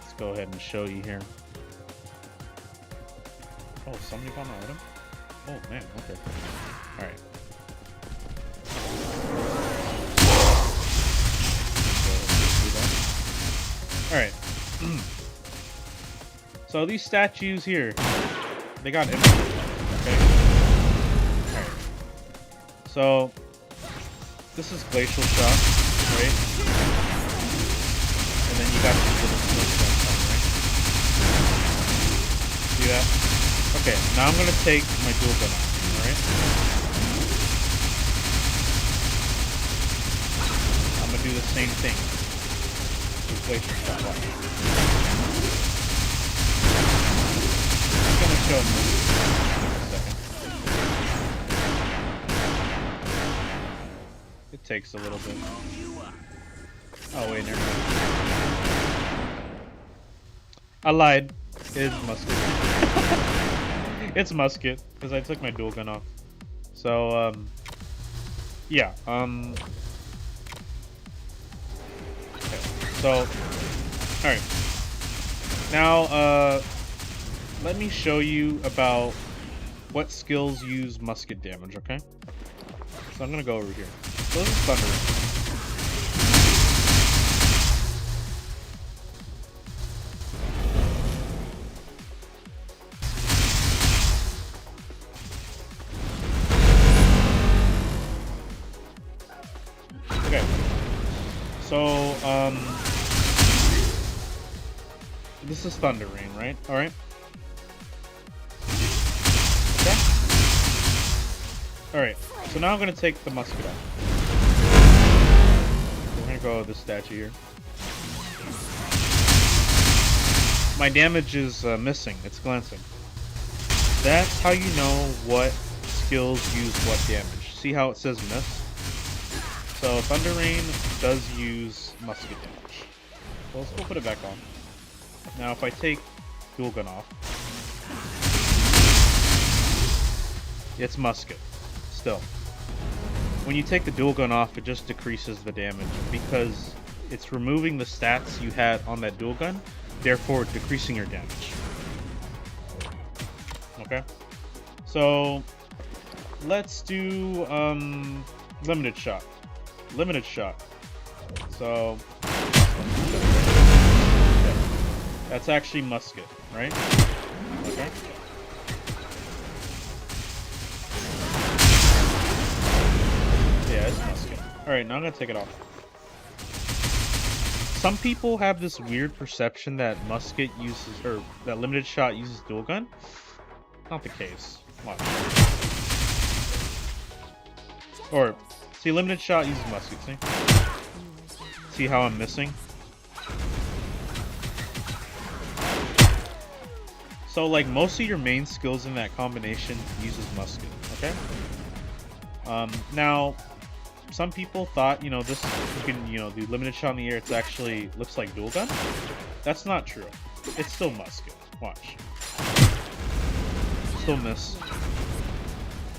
let's go ahead and show you here. Oh, somebody found my item? Oh man, okay. Alright. Alright. So these statues here, they got infinite, okay? Alright. So, this is Glacial Shock, right? And then you got these little snowstorms on, right? See that? Okay, now I'm gonna take my dual gun off, alright? I'm gonna do the same thing with Glacial Shock. Watch. Show them in a second. It takes a little bit. Oh wait, never mind. I lied. It is musket. It's musket because I took my dual gun off. So yeah. Okay. So, all right. Now let me show you about what skills use musket damage, okay? So I'm gonna go over here. So this is Thunder. Okay. So, this is Thunder Rain, right? Alright. Alright, so now I'm going to take the musket out. We're going to go with this statue here. My damage is missing. It's glancing. That's how you know what skills use what damage. See how it says miss? So Thunder Rain does use musket damage. So let's go put it back on. Now if I take dual gun off, it's musket. Still, when you take the dual gun off, it just decreases the damage because it's removing the stats you had on that dual gun, therefore decreasing your damage. Okay, so let's do limited shot. Limited shot. So okay. That's actually musket, right? Okay. Yeah, it's musket. Alright, now I'm gonna take it off. Some people have this weird perception that musket uses, or that limited shot uses dual gun. Not the case. Watch. Or, see, limited shot uses musket, see? See how I'm missing? So, like, most of your main skills in that combination uses musket, okay? Now, some people thought, you know, this, you can, you know, do limited shot in the air, it's actually, looks like dual gun. That's not true. It's still musket. Watch. Still miss.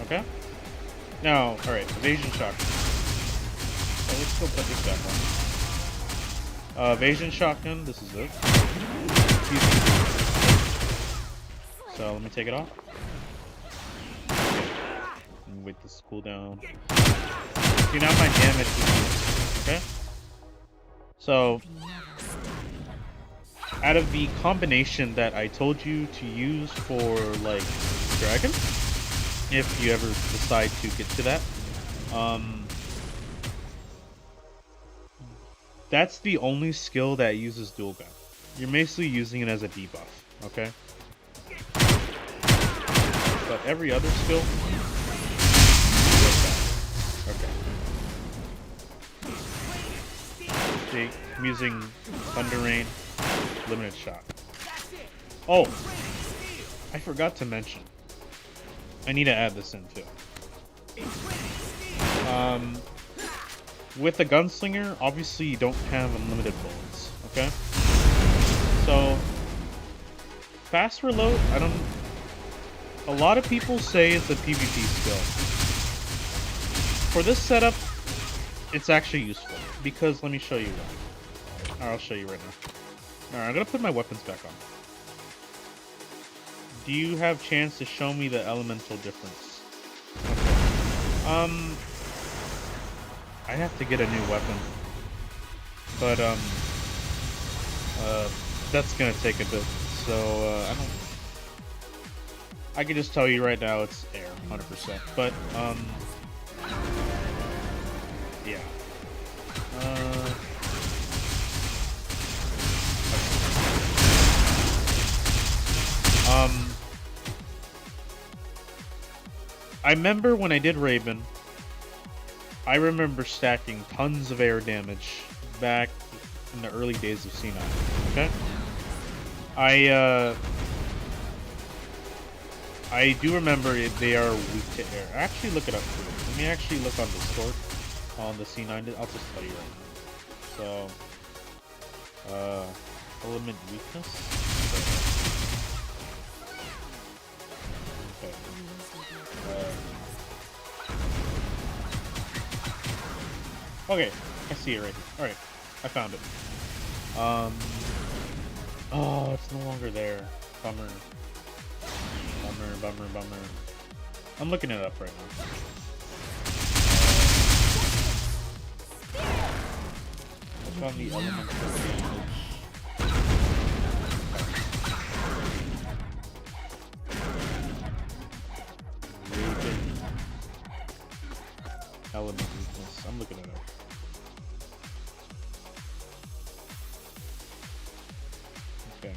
Okay? Now, alright, evasion shotgun. So let's go put this back on. Evasion shotgun, this is it. So let me take it off. Okay. Let me wait this cooldown. See, now my damage is, okay? So, out of the combination that I told you to use for, like, dragon, if you ever decide to get to that, that's the only skill that uses dual gun. You're basically using it as a debuff, okay? But every other skill, okay. See, I'm using Thunder Rain, limited shot. Oh, I forgot to mention. I need to add this in too. With the gunslinger, obviously you don't have unlimited bullets, okay? So, fast reload, a lot of people say it's a PvP skill. For this setup, it's actually useful, because let me show you why. Alright, I'll show you right now. Alright, I'm gonna put my weapons back on. Do you have chance to show me the elemental difference? Okay. I have to get a new weapon. But, that's gonna take a bit. So, I can just tell you right now it's air, 100%. But, yeah. I remember when I did Raven, I remember stacking tons of air damage back in the early days of C9, okay? I do remember they are weak to air. Actually, look it up too. Let me actually look on Discord on the C9. I'll just tell you right now. So, element weakness. Okay. Okay, I see it right here. Alright, I found it. Oh, it's no longer there. Bummer. Bummer. I'm looking it up right now. I found the elemental damage. Raven. Element weakness. I'm looking it up. Okay.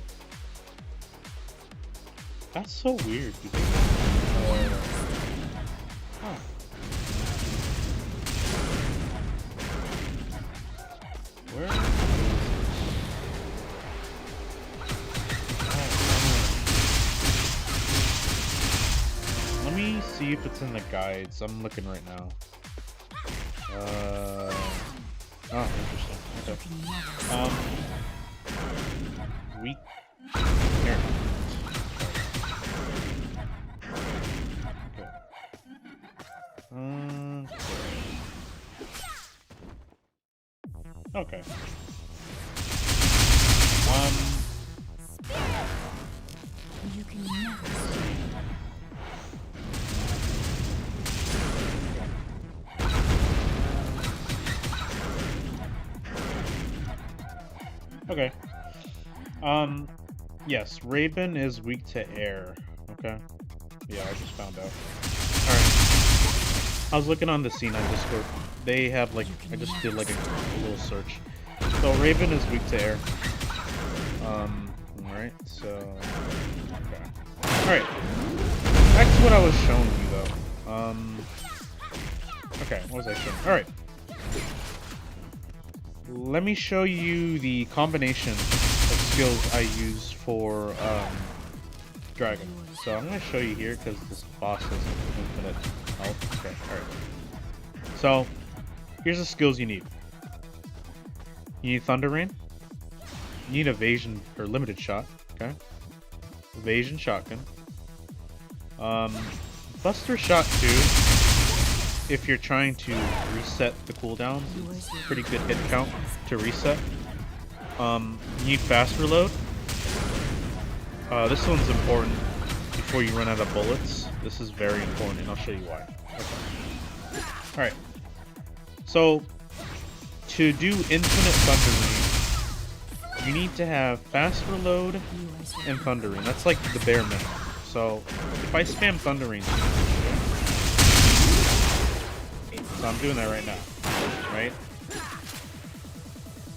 That's so weird. Huh. Where? Let me see if it's in the guides. I'm looking right now. Oh, interesting. Okay. Weak. Here. Okay. You can never stay. Okay. Yes, Raven is weak to air. Okay. Yeah, I just found out. Alright. I was looking on the scene on Discord. They have, like, I just did, like, a little search. So, Raven is weak to air. Alright, so... Okay. Alright. Back to what I was showing you, though. Okay, what was I showing? Alright. Let me show you the combination of skills I use for Dragon. So I'm going to show you here because this boss has infinite health. Okay, alright. So here's the skills you need. You need Thunder Rain. You need Evasion or Limited Shot. Okay. Evasion Shotgun. Buster Shot 2. If you're trying to reset the cooldown, it's a pretty good hit count to reset. You need fast reload. This one's important before you run out of bullets. This is very important, and I'll show you why. Okay. Alright. So, to do infinite Thunder Rain, you need to have fast reload and Thunder Rain. That's like the bare minimum. So, if I spam Thunder Rain, so I'm doing that right now, right?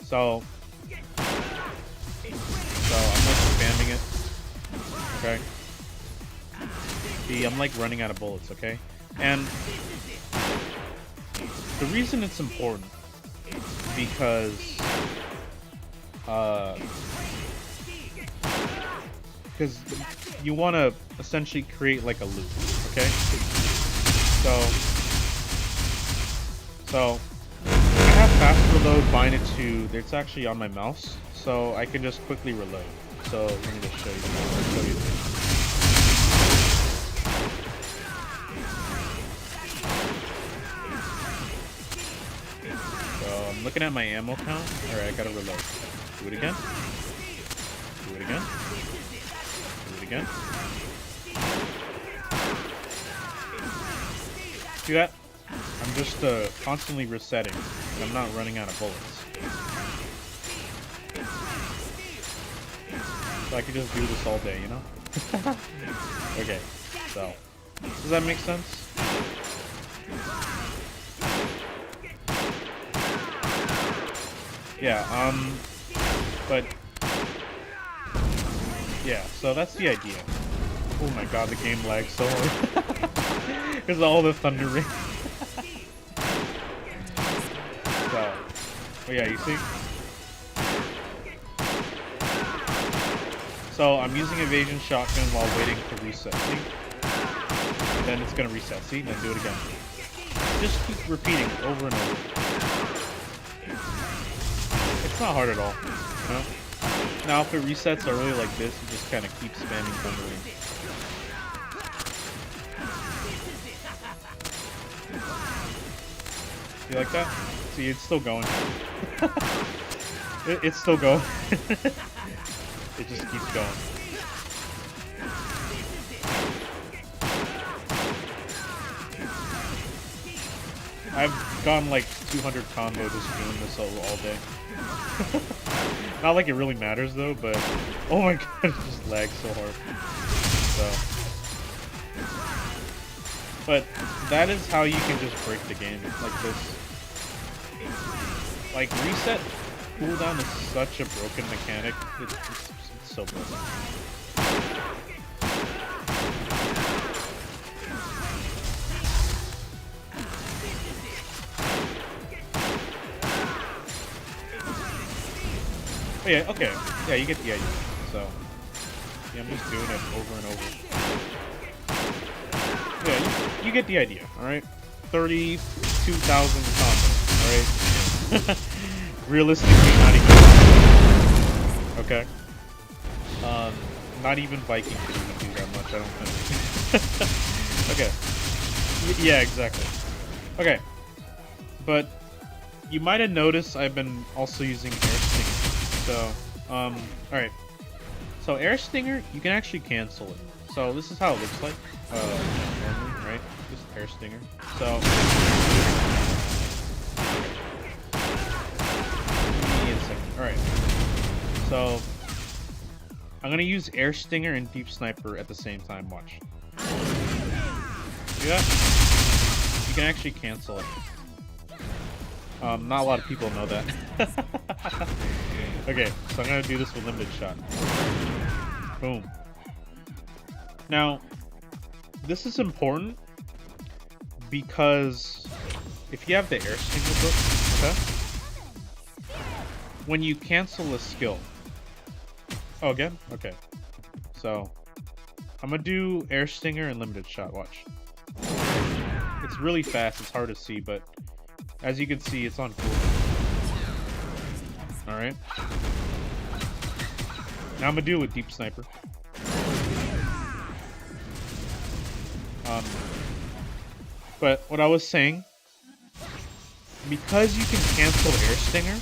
So I'm like spamming it, okay? See, I'm like running out of bullets, okay? And the reason it's important because you want to essentially create like a loop, okay? So I have fast reload binded to, it's actually on my mouse, so I can just quickly reload. So let me just show you. So I'm looking at my ammo count. Alright, I gotta reload. Do it again. Do it again. Do it again. See that? I'm just constantly resetting. I'm not running out of bullets. So I could just do this all day, you know? Okay, so. Does that make sense? Yeah, but... yeah, so that's the idea. Oh my god, the game lags so hard. Because all the Thunder Rain. So, oh yeah, you see? So I'm using Evasion Shotgun while waiting to reset, see? And then it's gonna reset, see? Then do it again. Just keep repeating over and over. It's not hard at all, you know? Now if it resets early like this, you just kind of keep spamming Thunder Rain. You like that? See, it's still going. It's still going. It just keeps going. I've gone like 200 combo just doing this all day. Not like it really matters though, but oh my god, it just lags so hard. So, but that is how you can just break the game like this. Like reset cooldown is such a broken mechanic. It's so broken. Oh yeah, okay. Yeah, you get the idea. So, yeah, I'm just doing it over and over. Yeah, you get the idea, alright? 32,000 combos, alright? Realistically, not even. Okay. Not even Viking could even do that much, I don't think. Okay. Yeah, exactly. Okay. But, you might have noticed I've been also using Air Stinger. So, alright. So Air Stinger, you can actually cancel it. So this is how it looks like, normally, right? Just Air Stinger. So, give me a second. Alright. So, I'm gonna use Air Stinger and Deep Sniper at the same time, watch. See that? You can actually cancel it. Not a lot of people know that. Okay, so I'm gonna do this with limited shot. Boom. Now, this is important because if you have the Air Stinger book, okay? When you cancel a skill. Oh, again? Okay. So, I'm gonna do Air Stinger and limited shot, watch. It's really fast, it's hard to see, but as you can see, it's on cooldown. Alright. Now I'm gonna do it with Deep Sniper. But what I was saying, because you can cancel Air Stinger,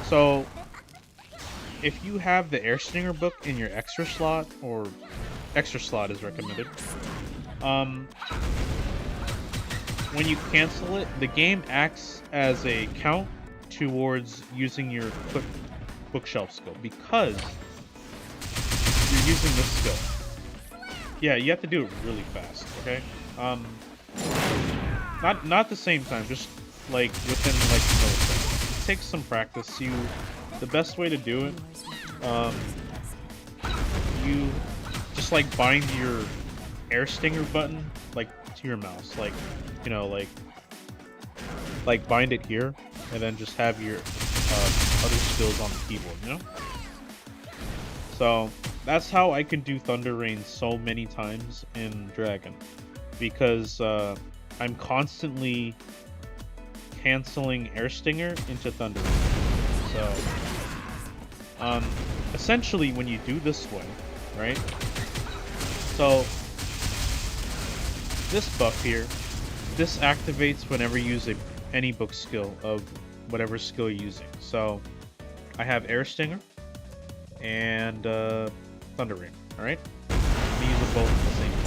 so if you have the Air Stinger book in your extra slot, or extra slot is recommended, when you cancel it, the game acts as a count towards using your quick bookshelf skill because you're using this skill. Yeah, you have to do it really fast, okay? Not the same time, just like within like milliseconds. It takes some practice. The best way to do it, you just like bind your Air Stinger button like to your mouse, like, you know, like bind it here, and then just have your other skills on the keyboard, you know? So that's how I can do Thunder Rain so many times in Dragon, because I'm constantly canceling Air Stinger into Thunder Rain. So essentially when you do this way, right? So this buff here, this activates whenever you use any book skill of whatever skill you're using. So I have Air Stinger and Thunder Rain. All right, I'm gonna use them both at the same time.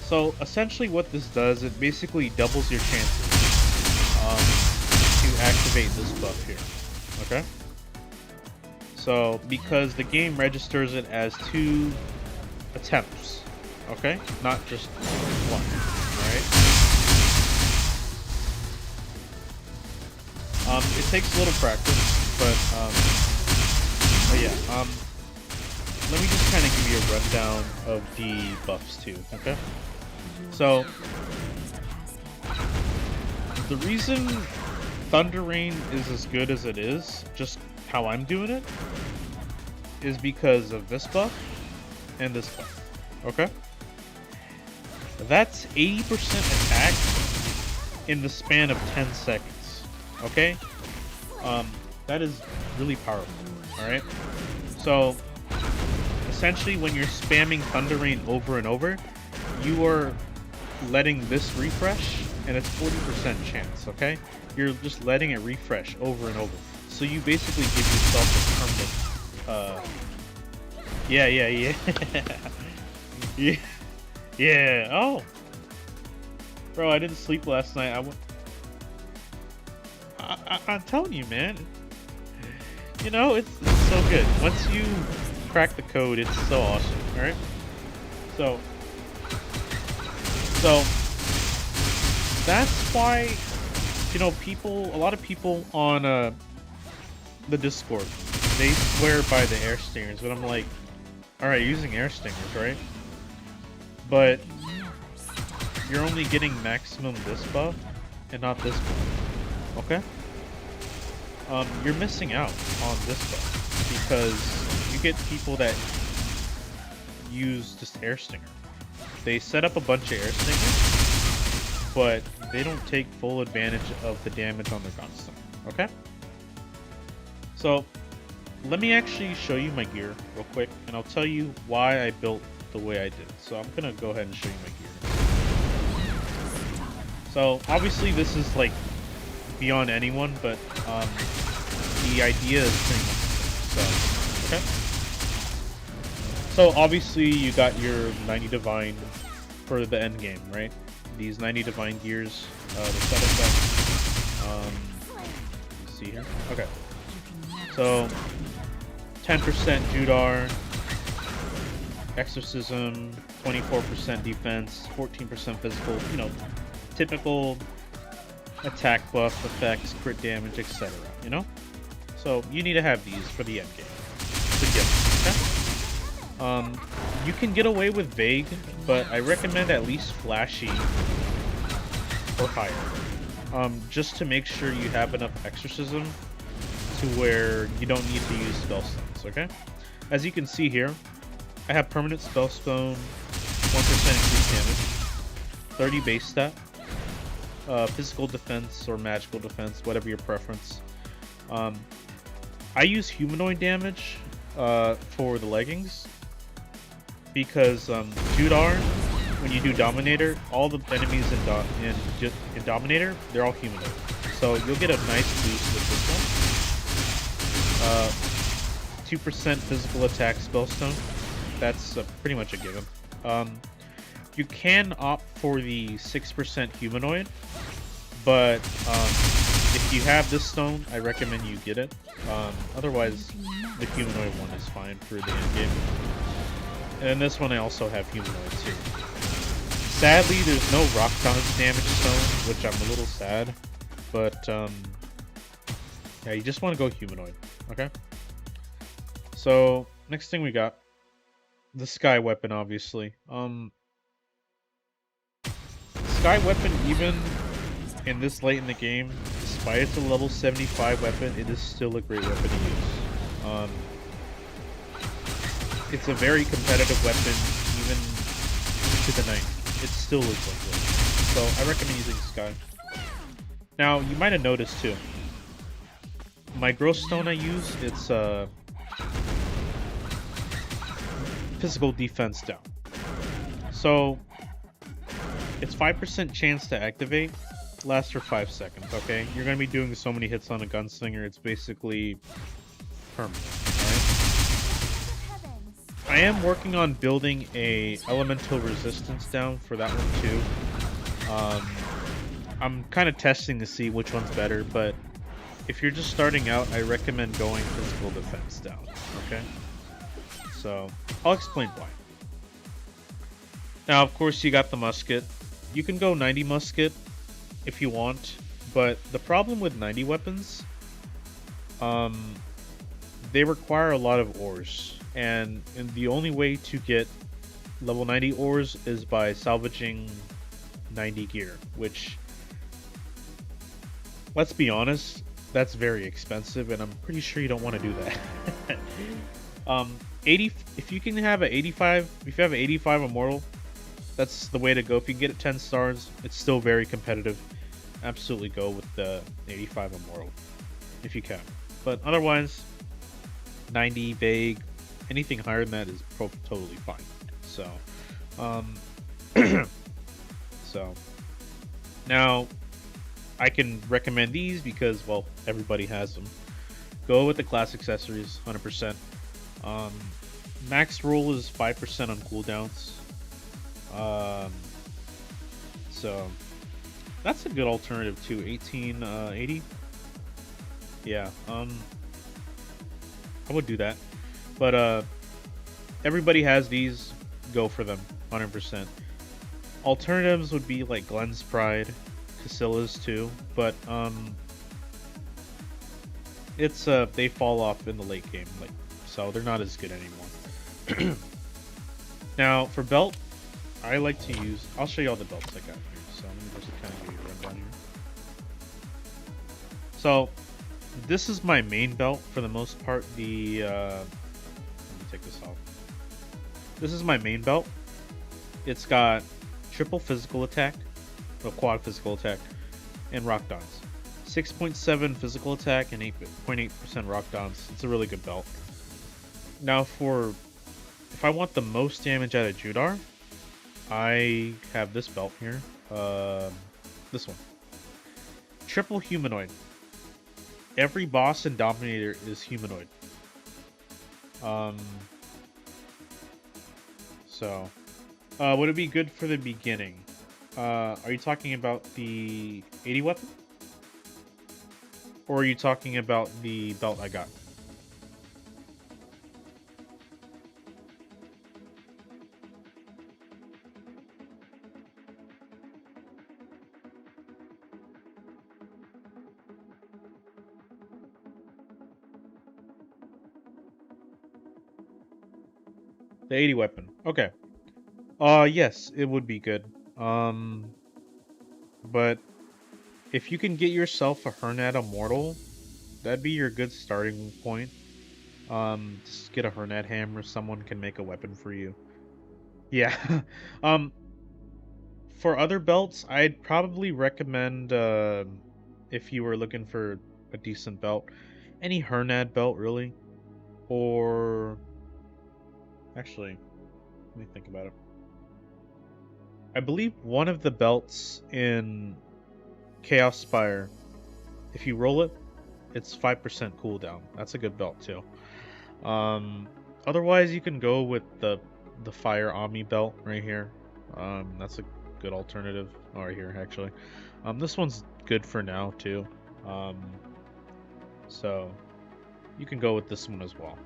So essentially, what this does, it basically doubles your chances to activate this buff here. Okay. So because the game registers it as 2 attempts, okay, not just 1. All right. It takes a little practice, but yeah. Let me just kind of give you a rundown of the buffs too, okay? So the reason Thunder Rain is as good as it is, just how I'm doing it, is because of this buff and this buff, okay? That's 80% attack in the span of 10 seconds, okay? That is really powerful, alright? So, essentially when you're spamming Thunder Rain over and over, you are letting this refresh, and it's 40% chance, okay? You're just letting it refresh over and over. So you basically give yourself a permanent, yeah. Yeah, oh! Bro, I didn't sleep last night, I'm telling you, man. You know, it's so good. Once you crack the code, it's so awesome, alright? So that's why, you know, a lot of people on the Discord, they swear by the Air Stingers, but I'm like, alright, you're using Air Stingers, right? But you're only getting maximum this buff and not this buff, okay? You're missing out on this buff because you get people that use just Air Stinger. They set up a bunch of Air Stingers, but they don't take full advantage of the damage on their gunslinger, okay? So, let me actually show you my gear real quick, and I'll tell you why I built the way I did. So I'm gonna go ahead and show you my gear. So obviously this is like beyond anyone, but the idea is pretty much the same. So okay. So obviously you got your 90 divine for the end game, right? These 90 divine gears, the set effect. Let's see here. Okay. So 10% Judar, Exorcism, 24% defense, 14% physical, you know, typical attack buff effects, crit damage, etc. You know? So you need to have these for the end game. Okay? You can get away with vague, but I recommend at least flashy or higher. Just to make sure you have enough exorcism to where you don't need to use spell stones, okay? As you can see here, I have permanent spell stone, 1% increased damage, 30 base stat, physical defense or magical defense, whatever your preference. I use humanoid damage for the leggings because Judar, when you do Dominator, all the enemies in Dominator, they're all humanoid. So you'll get a nice boost with this one. 2% physical attack spellstone. That's pretty much a given. You can opt for the 6% humanoid, but if you have this stone, I recommend you get it. Otherwise, the humanoid one is fine for the end game. And this one I also have humanoid too. Sadly, there's no rock damage stone, which I'm a little sad. But yeah, you just want to go humanoid, okay? So next thing we got the sky weapon, obviously. Sky weapon, even in this late in the game, despite it's a level 75 weapon, it is still a great weapon to use. It's a very competitive weapon, even to the 90. It still looks like it. So I recommend using Sky. Now, you might have noticed too. My growth stone I use, it's physical defense down. So it's 5% chance to activate, lasts for 5 seconds, okay? You're gonna be doing so many hits on a gunslinger, it's basically permanent, right? I am working on building a elemental resistance down for that one too. I'm kind of testing to see which one's better, but if you're just starting out, I recommend going physical defense down, okay? So, I'll explain why. Now, of course, you got the musket. You can go 90 musket if you want, but the problem with 90 weapons, they require a lot of ores. And the only way to get level 90 ores is by salvaging 90 gear, which, let's be honest, that's very expensive, and I'm pretty sure you don't want to do that. 80, if you can have an 85, if you have an 85 immortal, that's the way to go. If you can get it 10 stars, it's still very competitive. Absolutely go with the 85 immortal if you can. But otherwise, 90 vague, anything higher than that is totally fine. So, so now I can recommend these because, well, everybody has them. Go with the class accessories, 100%. Max roll is 5% on cooldowns. So that's a good alternative to 1880. Yeah, I would do that. But everybody has these, go for them, 100%. Alternatives would be like Glenn's Pride, Casillas too, but it's they fall off in the late game, like, so they're not as good anymore. Now for belt, I like to use, I'll show you all the belts I got here, so let me just kind of give you a rundown here. So this is my main belt for the most part. The let me take this off. This is my main belt. It's got triple physical attack, or quad physical attack, and rock dons. 6.7 physical attack and 8.8% rock dons. It's a really good belt. Now if I want the most damage out of Judar, I have this belt here. This one. Triple humanoid. Every boss in Dominator is humanoid. So, would it be good for the beginning? Are you talking about the 80 weapon? Or are you talking about the belt I got? The 80 weapon. Okay. Yes, it would be good. But if you can get yourself a Hernat Immortal, that'd be your good starting point. Just get a Hernat hammer, someone can make a weapon for you. Yeah. For other belts, I'd probably recommend, if you were looking for a decent belt, any Hernat belt, really. Or... Actually, let me think about it. I believe one of the belts in Chaos Spire, if you roll it, it's 5% cooldown. That's a good belt too. Otherwise, you can go with the Fire Ami belt right here. That's a good alternative. Oh, right here actually. This one's good for now too. So you can go with this one as well.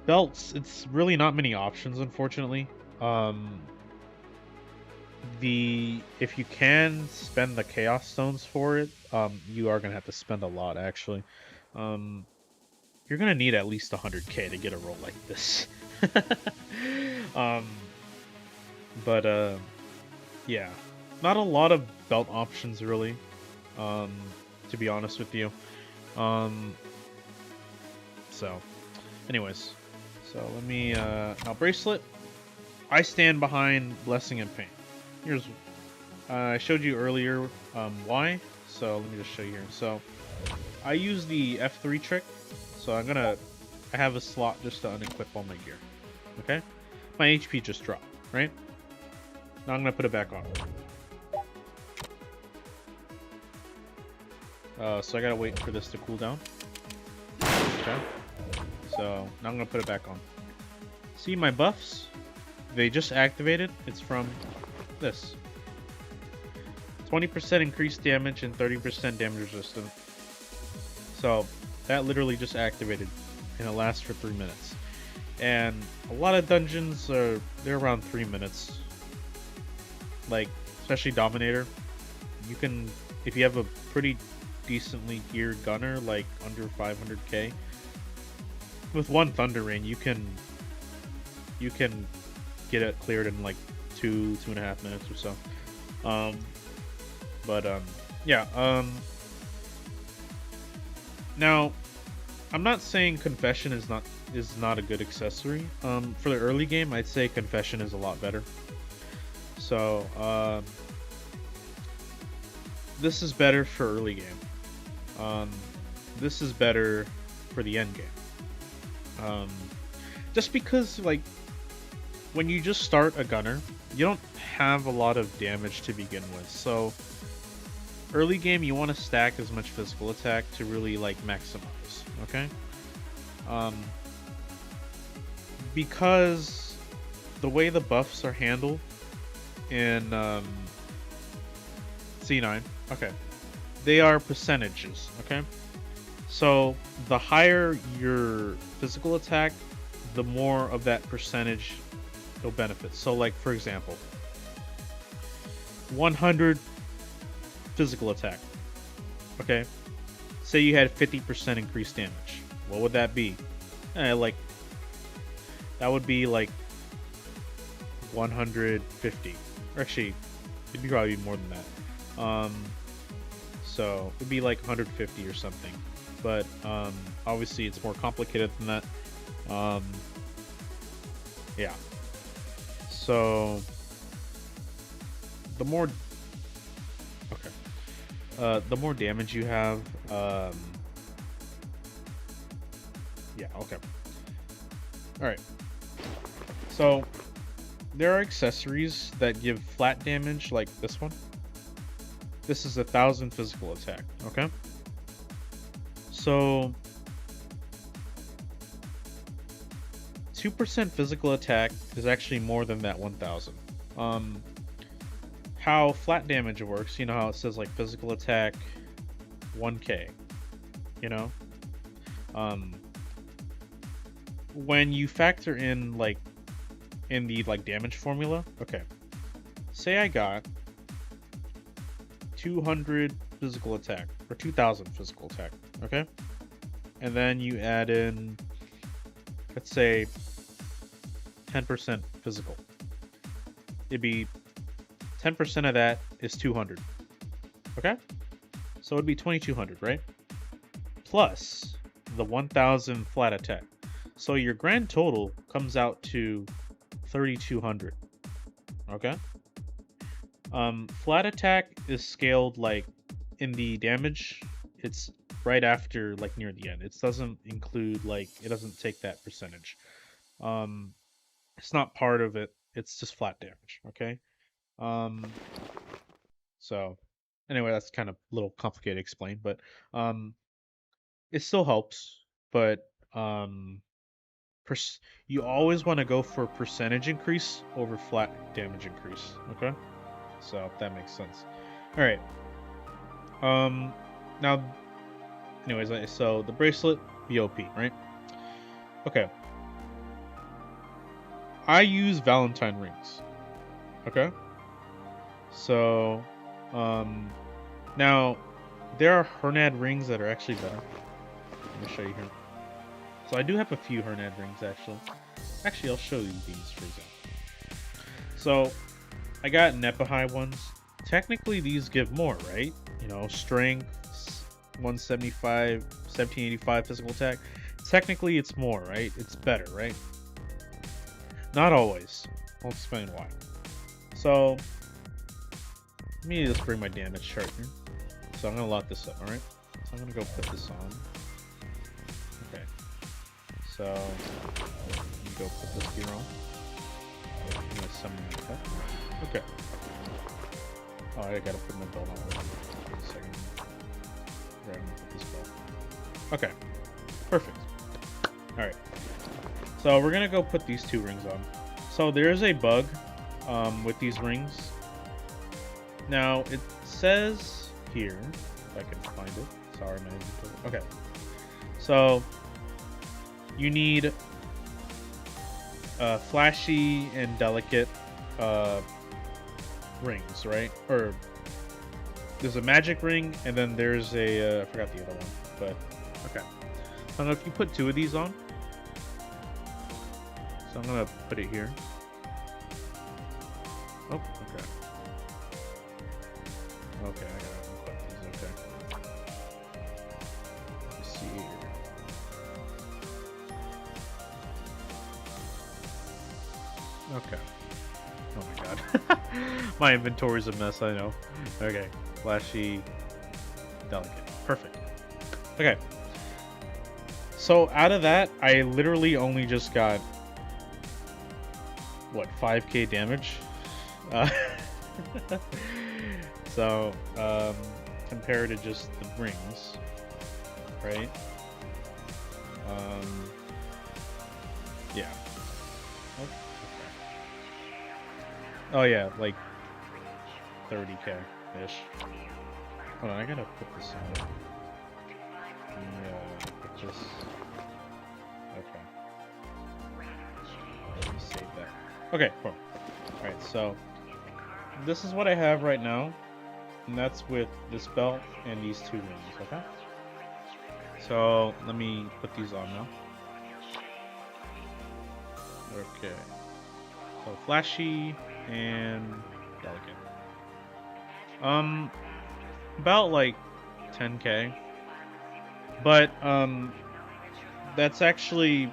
Belts, it's really not many options, unfortunately. If you can spend the Chaos Stones for it, you are gonna have to spend a lot actually. You're gonna need at least 100k to get a roll like this. Yeah, not a lot of belt options really. To be honest with you. So, anyways, so let me now bracelet. I stand behind Blessing and Pain. Here's I showed you earlier why, so let me just show you here. So I use the F3 trick, so I have a slot just to unequip all my gear. Okay, my HP just dropped, right? Now I'm gonna put it back on. So I gotta wait for this to cool down. Okay, so now I'm gonna put it back on. See my buffs? They just activated. It's from this. 20% increased damage and 30% damage resistance. So that literally just activated and it lasts for 3 minutes. And a lot of dungeons they're around 3 minutes. Like, especially Dominator. You can, if you have a pretty decently geared gunner, like under 500k, with one Thunder Rain, you can get it cleared in like 2.5 minutes or so. Now I'm not saying Confession is not a good accessory. For the early game, I'd say Confession is a lot better. So this is better for early game. This is better for the end game. Just because, like, when you just start a gunner, you don't have a lot of damage to begin with. So early game, you want to stack as much physical attack to really like maximize. Okay. Because the way the buffs are handled in C9, okay, they are percentages. Okay. So the higher your physical attack, the more of that percentage it'll benefit. So, like, for example, 100 physical attack. Okay, say you had 50% increased damage. What would that be? Like, that would be like 150. Or actually, it'd be probably more than that. So it'd be like 150 or something. But obviously, it's more complicated than that. Yeah. So the more damage you have, yeah, okay. Alright. So there are accessories that give flat damage, like this one. This is 1,000 physical attack. Okay. So 2% physical attack is actually more than that 1,000. How flat damage works, you know how it says like physical attack 1k, you know? When you factor in like in the like damage formula, okay. Say I got 200 physical attack or 2,000 physical attack, okay? And then you add in, let's say 10% physical. It'd be 10% of that is 200. Okay? So it'd be 2,200, right? Plus the 1,000 flat attack. So your grand total comes out to 3,200. Okay? Flat attack is scaled like in the damage. It's right after, like near the end. It doesn't include like, it doesn't take that percentage. It's not part of it. It's just flat damage. Okay. So anyway, that's kind of a little complicated to explain, but it still helps. But you always want to go for percentage increase over flat damage increase. Okay. So if that makes sense. All right. Now, anyways, so the bracelet, BOP, right? Okay. I use Valentine rings. Okay. So, now there are Hernad rings that are actually better. Let me show you here. So I do have a few Hernad rings actually. Actually, I'll show you these for example. So I got Nepahai ones. Technically, these give more, right? You know, strength, 175, 1785 physical attack. Technically, it's more, right? It's better, right? Not always. I'll explain why. So, let me just bring my damage chart here. So I'm going to lock this up, alright? So I'm going to go put this on. Okay. So, let me go put this here on. I'm going to summon that. Okay. Oh, I got to put my belt on. Wait a second. Right, I'm going to put this belt. Okay. Perfect. Alright. So we're going to go put these two rings on. So there's a bug with these rings. Now, it says here, if I can find it. Sorry, my inventory. Okay. So, you need flashy and delicate rings, right? Or there's a magic ring, and then there's a I forgot the other one, but okay. So if you put two of these on, so I'm gonna put it here. Oh, okay. Okay, I gotta put these. Okay. Let's see here. Okay. Oh my god. My inventory's a mess, I know. Okay. Flashy. Delicate. Perfect. Okay. So out of that, I literally only just got what, 5k damage? So, compared to just the rings, right? Yeah. Oh, okay. Oh yeah, like 30k-ish. Hold on, I gotta put this on. Yeah, put this. Okay. Let me save that. Okay, cool. Alright, so this is what I have right now. And that's with this belt and these two rings, okay? So let me put these on now. Okay. So flashy and delicate. About like 10k. But that's actually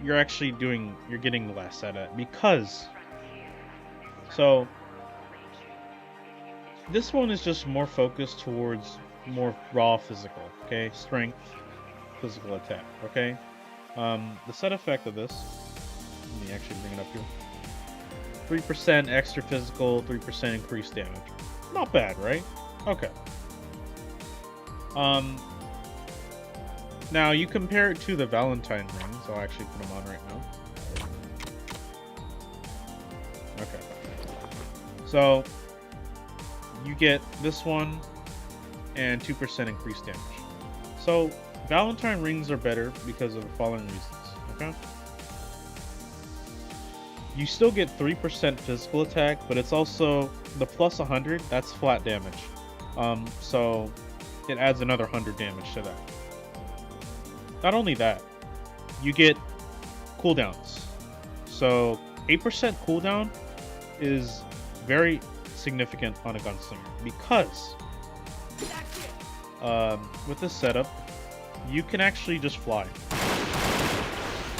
you're getting less at it because so this one is just more focused towards more raw physical, okay? Strength, physical attack, okay? The set effect of this, let me actually bring it up here. 3% extra physical, 3% increased damage. Not bad, right? Okay. Now you compare it to the Valentine rings. I'll actually put them on right now. Okay. So you get this one and 2% increased damage. So Valentine rings are better because of the following reasons. Okay. You still get 3% physical attack, but it's also the plus 100. That's flat damage. So it adds another 100 damage to that. Not only that, you get cooldowns. So 8% cooldown is very significant on a gunslinger because with this setup, you can actually just fly.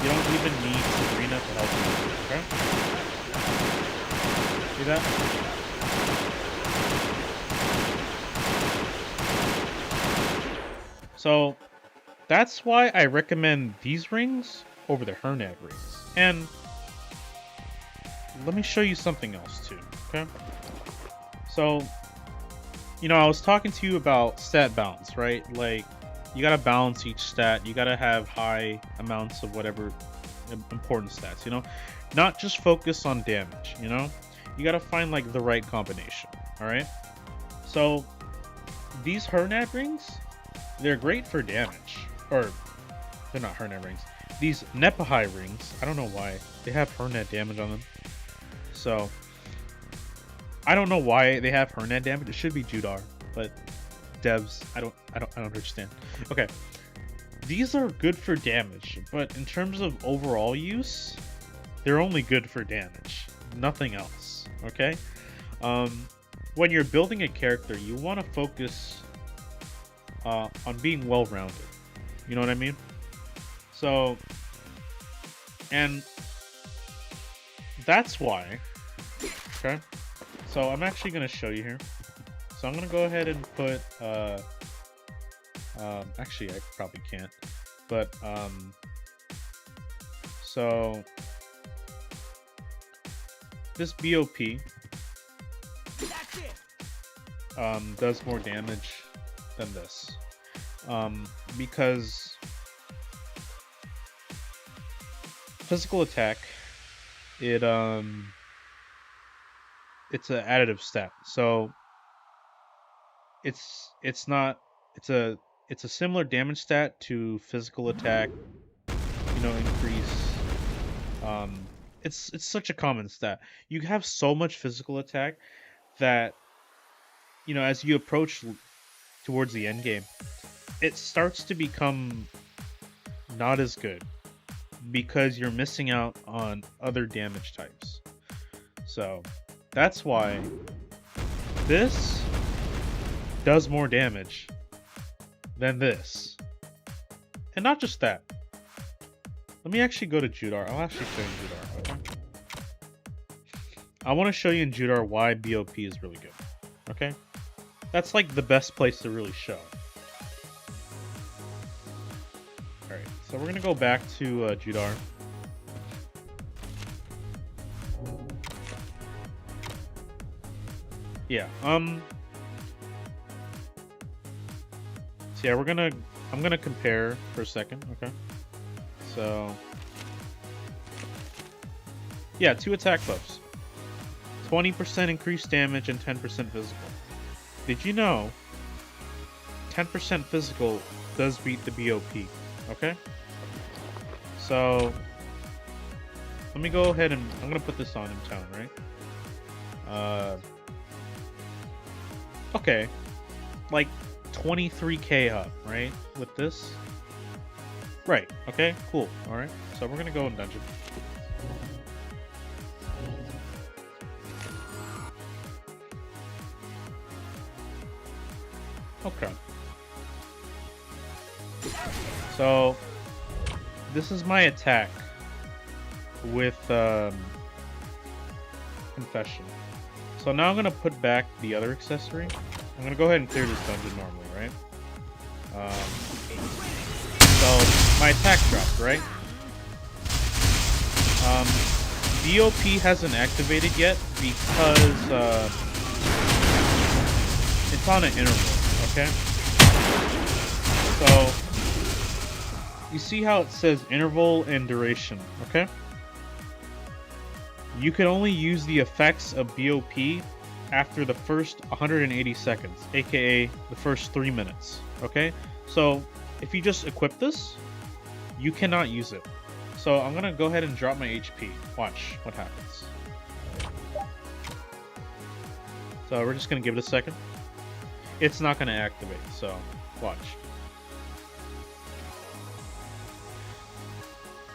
You don't even need Sabrina to help you. Okay? See that? So that's why I recommend these rings over the Hernad rings. And let me show you something else too, okay? So, you know, I was talking to you about stat balance, right? Like, you gotta balance each stat. You gotta have high amounts of whatever important stats, you know? Not just focus on damage, you know? You gotta find, like, the right combination, alright? So, these Hernad rings, they're great for damage. Or, they're not Hernad rings. These Nepahai rings, I don't know why. They have Hernad damage on them. So, I don't know why they have Hernad damage. It should be Judar, but devs, I don't understand. Okay, these are good for damage, but in terms of overall use, they're only good for damage, nothing else. Okay, when you're building a character, you want to focus on being well-rounded. You know what I mean? So, and that's why. Okay, so I'm actually going to show you here. So I'm going to go ahead and put, actually I probably can't, but, so this BOP, does more damage than this, because physical attack, it's an additive stat. So it's a similar damage stat to physical attack, you know, increase. It's such a common stat. You have so much physical attack that, you know, as you approach towards the end game, it starts to become not as good because you're missing out on other damage types. So that's why this does more damage than this. And not just that. Let me actually go to Judar. I'll actually show you Judar, okay? I want to show you in Judar why BOP is really good, okay? That's like the best place to really show. Alright, so we're going to go back to Judar. Yeah, so yeah, I'm gonna compare for a second, okay? So, yeah, 2 attack buffs. 20% increased damage and 10% physical. Did you know 10% physical does beat the BOP, okay? So, let me go ahead and I'm gonna put this on in town, right? Okay, like 23k up, right? With this, right? Okay, cool. All right, so we're gonna go in dungeon. Okay. So this is my attack with confession. So now I'm gonna put back the other accessory. I'm gonna go ahead and clear this dungeon normally, right? So my attack dropped, right? BOP hasn't activated yet because It's on an interval, okay? So, you see how it says interval and duration, okay? You can only use the effects of BOP after the first 180 seconds, aka the first 3 minutes, okay? So, if you just equip this, you cannot use it. So, I'm gonna go ahead and drop my HP. Watch what happens. So, we're just gonna give it a second. It's not gonna activate, so watch.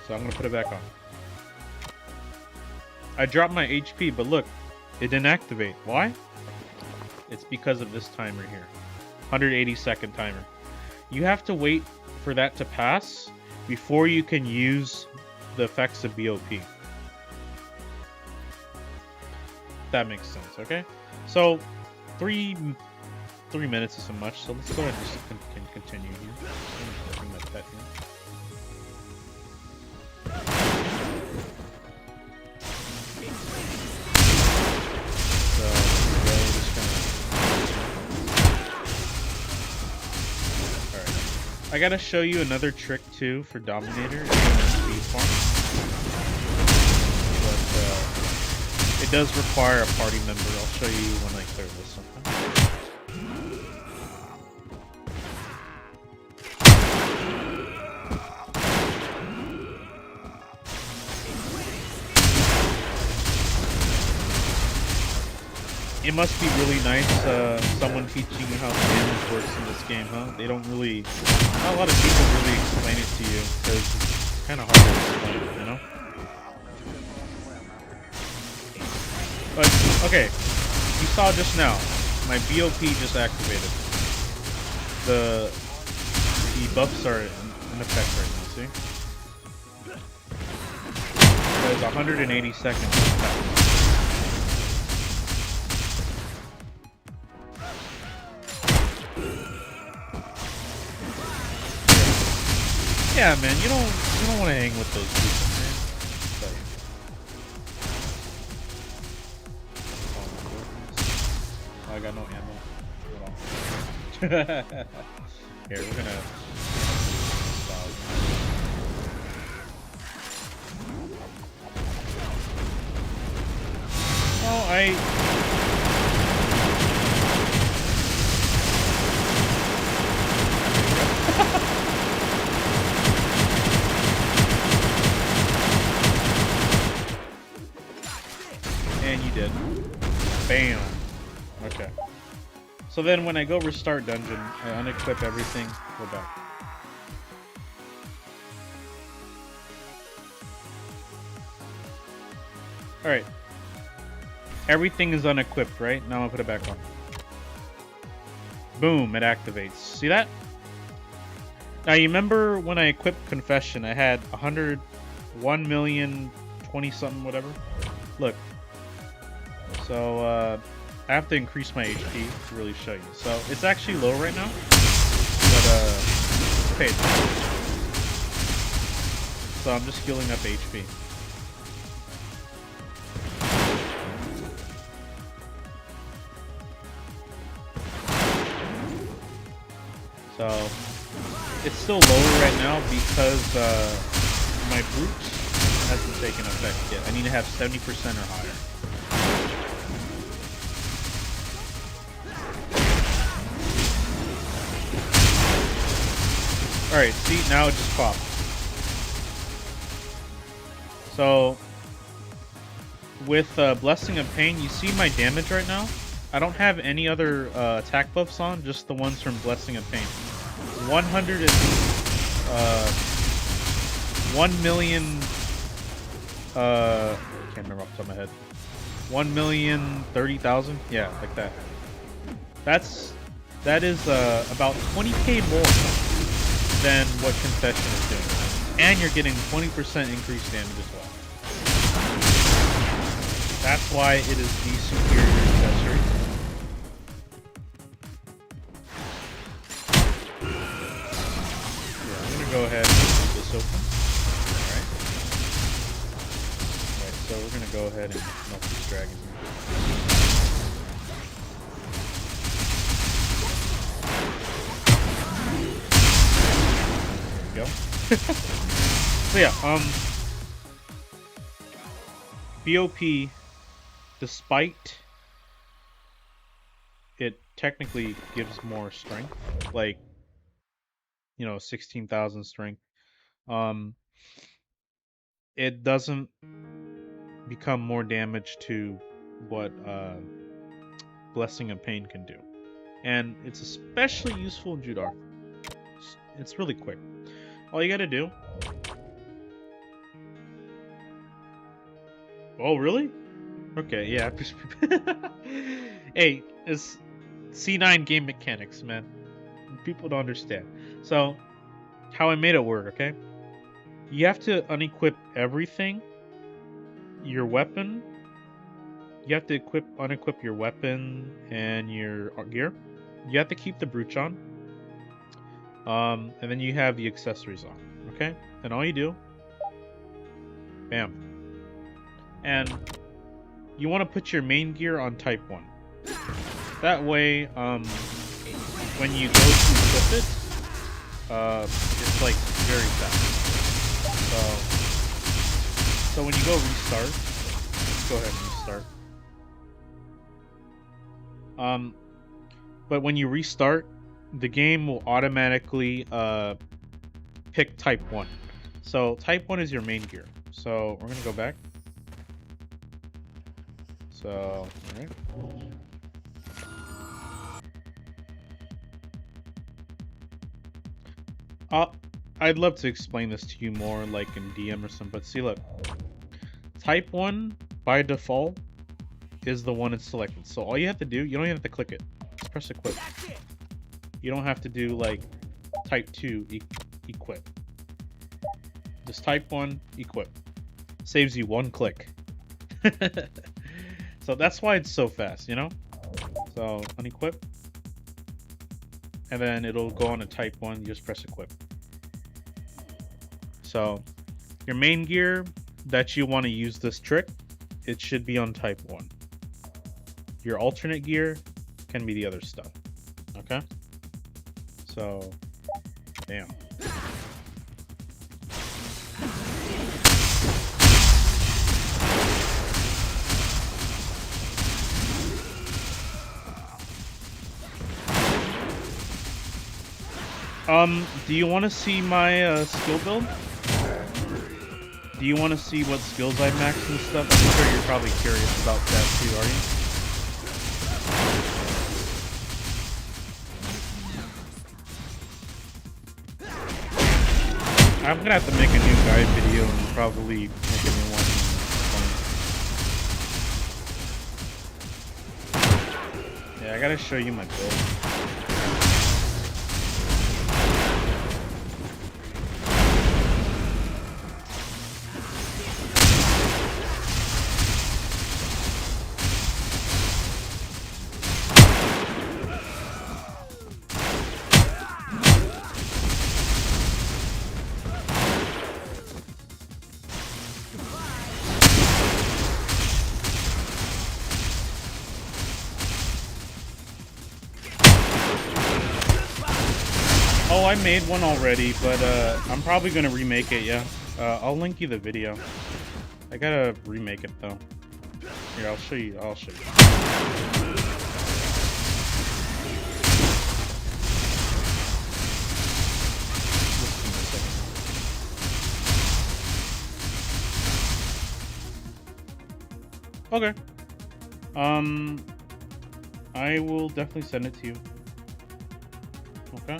So I'm gonna put it back on. I dropped my HP, but look, it didn't activate. Why? It's because of this timer here. 180-second timer. You have to wait for that to pass before you can use the effects of BOP. That makes sense, okay? So, 3 minutes isn't much, so let's go ahead and just continue here. I'm gonna bring my pet here. So, we're just gonna... Alright. I gotta show you another trick too for Dominator if you want to speed farm. But it does require a party member. I'll show you when I clear this, okay? It must be really nice, someone teaching you how the damage works in this game, huh? They don't really... Not a lot of people really explain it to you, because it's kind of hard to explain, you know? But, okay. You saw just now, my BOP just activated. The buffs are in effect right now, see? There's 180 seconds. Yeah, man, you don't want to hang with those people, man. Oh, I got no ammo. Here, we're gonna. Oh, And you did. Bam. Okay. So then when I go restart dungeon, I unequip everything, go back. Alright. Everything is unequipped, right? Now I'll put it back on. Boom, it activates. See that? Now you remember when I equipped Confession, I had 1,020,000 something, whatever? Look. So, I have to increase my HP to really show you. So, it's actually low right now. But, okay. So, I'm just healing up HP. So, it's still lower right now because, my brute hasn't taken effect yet. I need to have 70% or higher. Alright, see, now it just popped. So, with Blessing of Pain, you see my damage right now? I don't have any other attack buffs on, just the ones from Blessing of Pain. 100 is 1 million. I can't remember off the top of my head. 1,030,000. Yeah, like that. That is about 20k more than what Confession is doing, and you're getting 20% increased damage as well. That's why it is the superior accessory. I'm gonna go ahead and leave this open. Alright, so we're gonna go ahead and melt this dragon here. So yeah, BOP, despite it technically gives more strength, like, you know, 16,000 strength, it doesn't become more damage to what Blessing of Pain can do. And it's especially useful in Judar. It's really quick. All you gotta do... Oh, really? Okay, yeah. Hey, it's C9 game mechanics, man. People don't understand. So, how I made it work, okay? You have to unequip everything. Your weapon. You have to unequip your weapon and your gear. You have to keep the brooch on. And then you have the accessories on, okay? And all you do, bam. And you want to put your main gear on type 1. That way, when you go to equip it, it's like very fast. So when you go restart, go ahead and restart. But when you restart, the game will automatically pick type 1. So type 1 is your main gear. So we're gonna go back. So, alright. I'd love to explain this to you more, like in DM or something, but see, look. Type 1, by default, is the one it's selected. So all you have to do, you don't even have to click it. Just press equip. You don't have to do, like, type 2, equip. Just type 1, equip. Saves you one click. So that's why it's so fast, you know? So, unequip. And then it'll go on to type 1, you just press equip. So, your main gear that you want to use this trick, it should be on type 1. Your alternate gear can be the other stuff. Okay? So, bam. Do you want to see my skill build? Do you want to see what skills I maxed and stuff? I'm sure you're probably curious about that too, are you? I'm gonna have to make a new guide video and probably make a new one. Yeah, I gotta show you my build. Oh, I made one already, but I'm probably gonna remake it, yeah. I'll link you the video. I gotta remake it though. Here, I'll show you. Okay. I will definitely send it to you. Okay.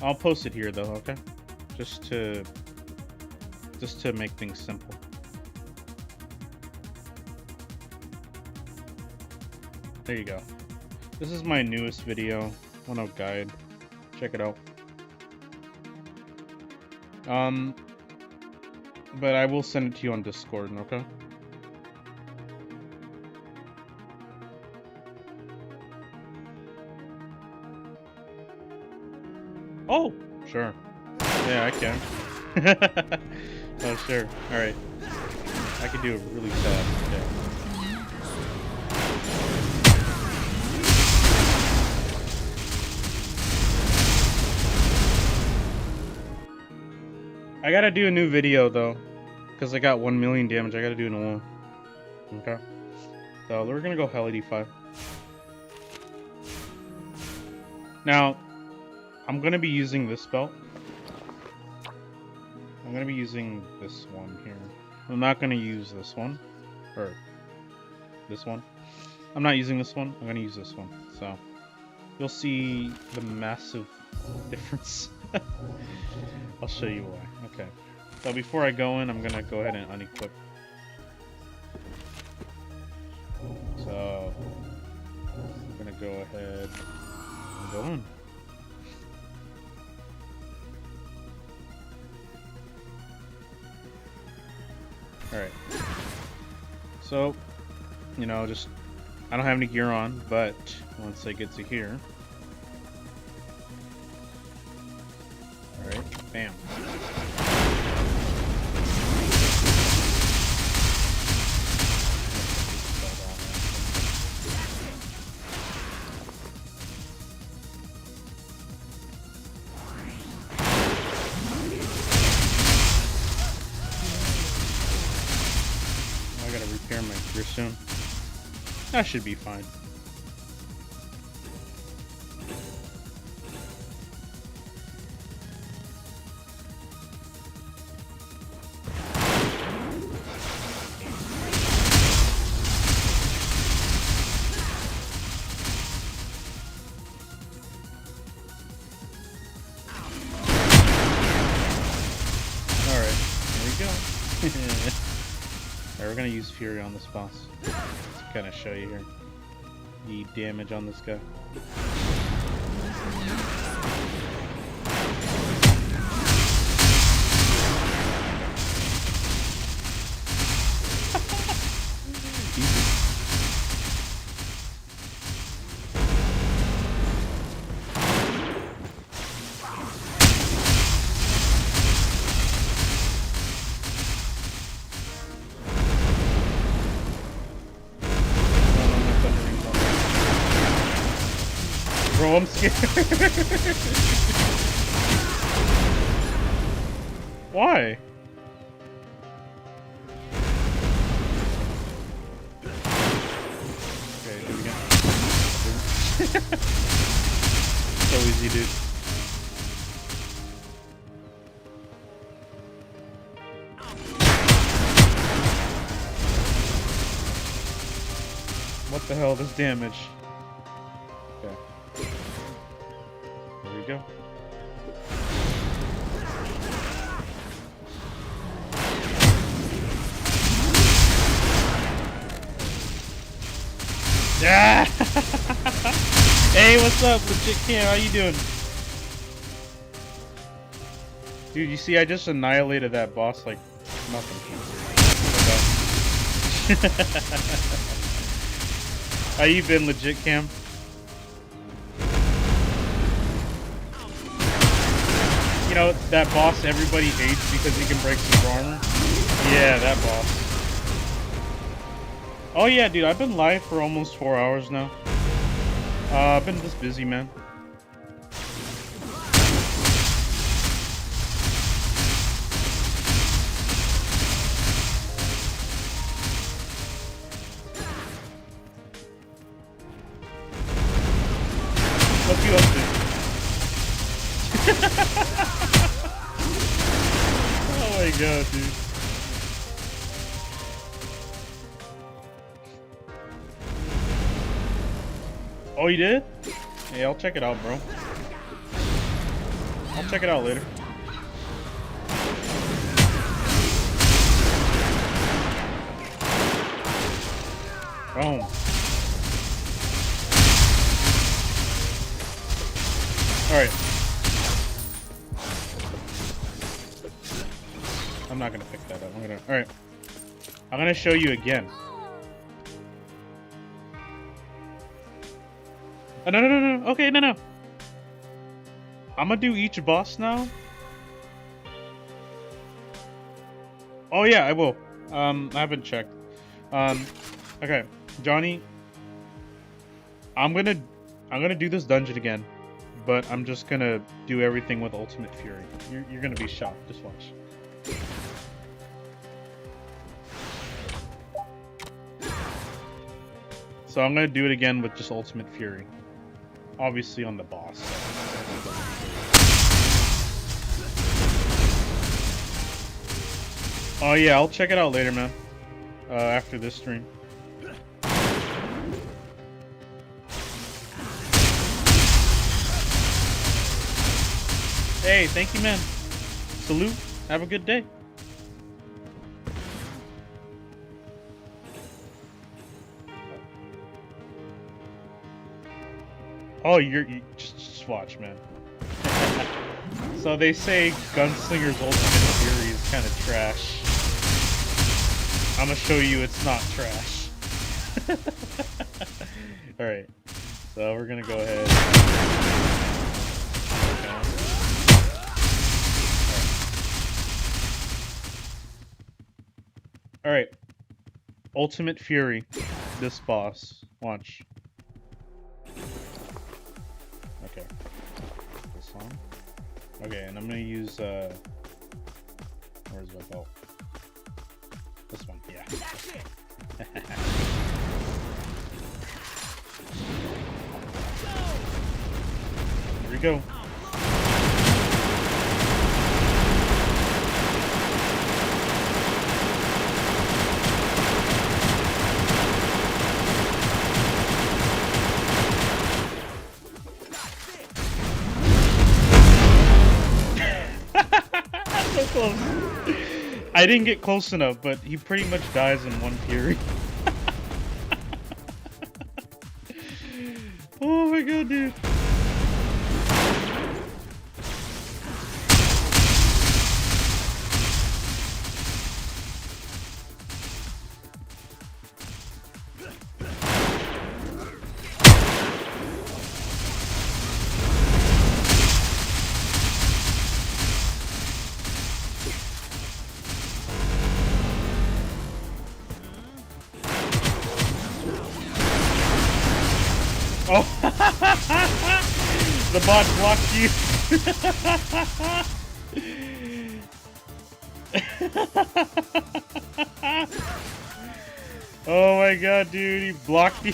I'll post it here though, okay? Just to make things simple. There you go. This is my newest video, 1.0 guide. Check it out. But I will send it to you on Discord, okay? Oh, sure. Yeah, I can. Oh, sure. Alright. I can do it really fast. Yeah. I gotta do a new video though, because I got 1 million damage. I gotta do a new one. Okay. So we're gonna go Hell 85. Now, I'm gonna be using this belt. I'm gonna be using this one here. I'm not gonna use this one, or this one. I'm not using this one. I'm gonna use this one. So you'll see the massive difference. I'll show you why. Okay. So before I go in, I'm gonna go ahead and unequip. So I'm gonna go ahead and go in. Alright. So, you know, just I don't have any gear on, but once I get to here. Alright, bam. I gotta repair my gear soon. That should be fine. Alright, there we go. Alright, we're gonna use Fury on this boss. Just kind of show you here the damage on this guy. Bro, I'm scared. Why? Okay, do it again. So easy, dude. What the hell, this damage? Okay. There we go. Yeah! Hey, what's up, Legit Cam? How you doing? Dude, you see, I just annihilated that boss like nothing. How you been, Legit Cam? You know, that boss everybody hates because he can break some armor? Yeah, that boss. Oh yeah, dude, I've been live for almost 4 hours now. I've been this busy, man. What you up to? Oh my god, dude. Oh, you did? Hey, I'll check it out, bro. I'll check it out later. Boom. Alright. I'm not gonna pick that up. Alright. I'm gonna show you again. Oh, no. Okay, no. I'm gonna do each boss now. Oh yeah, I will. I haven't checked. Okay, Johnny. I'm gonna do this dungeon again, but I'm just gonna do everything with Ultimate Fury. You're gonna be shocked. Just watch. So I'm gonna do it again with just Ultimate Fury. Obviously on the boss. Oh yeah, I'll check it out later, man. After this stream. Hey, thank you, man. Salute. Have a good day. Oh, you just watch, man. So they say Gunslinger's Ultimate Fury is kind of trash. I'm gonna show you it's not trash. Alright. So we're gonna go ahead. Alright. Ultimate Fury. This boss. Watch. Okay. This one. Okay, and I'm gonna use where's my belt? This one, yeah. Here we go. So close. I didn't get close enough, but he pretty much dies in one fury. Oh my god, dude. Oh, the bot blocked you. Oh my god, dude, he blocked you.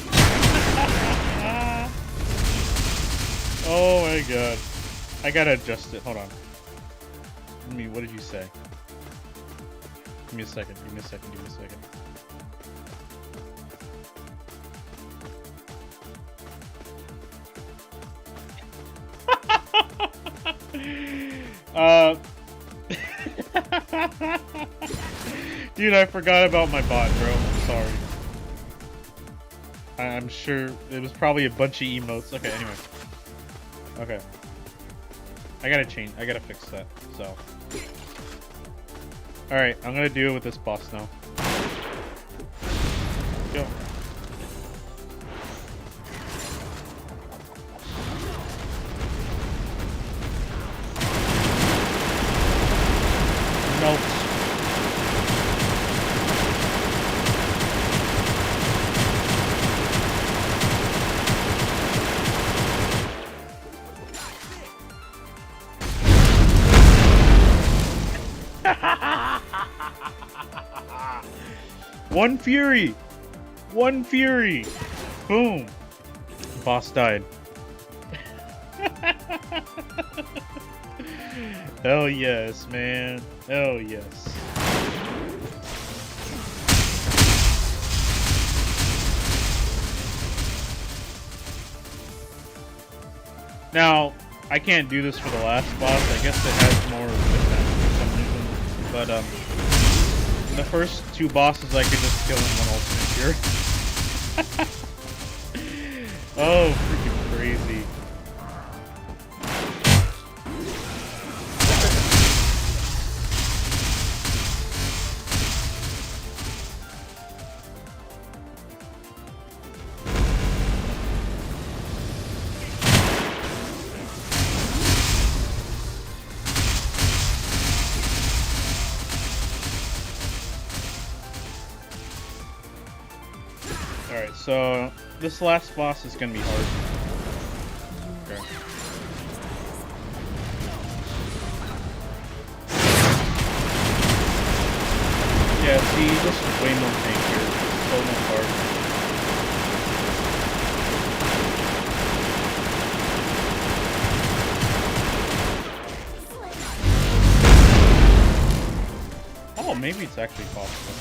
Oh my god. I gotta adjust it. Hold on. What did you say? Give me a second. Give me a second. Give me a second. Dude, I forgot about my bot, bro. I'm sorry. I'm sure it was probably a bunch of emotes. Okay, anyway. Okay. I gotta change. I gotta fix that. So. Alright, I'm gonna do it with this boss now. Go. Melt. One fury! One fury! Boom! Boss died. Hell yes, man. Hell yes. Now, I can't do this for the last boss. I guess it has more defense for some reason. But, the first two bosses I could just kill in one ultimate fury. Oh, freaking crazy. Alright, so this last boss is gonna be hard. Okay. see, this is way more tankier. So much harder. Oh, maybe it's actually possible.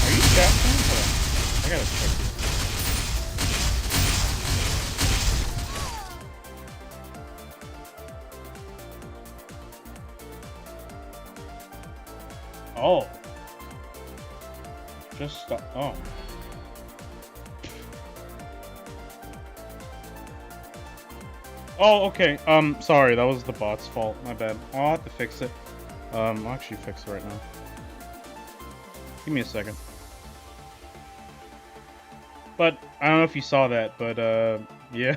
Are you chatting? Hold on. I gotta check this. Oh. Just stop. Oh. Oh, okay. Sorry, that was the bot's fault. My bad. I'll have to fix it. I'll actually fix it right now. Give me a second. But I don't know if you saw that, but yeah.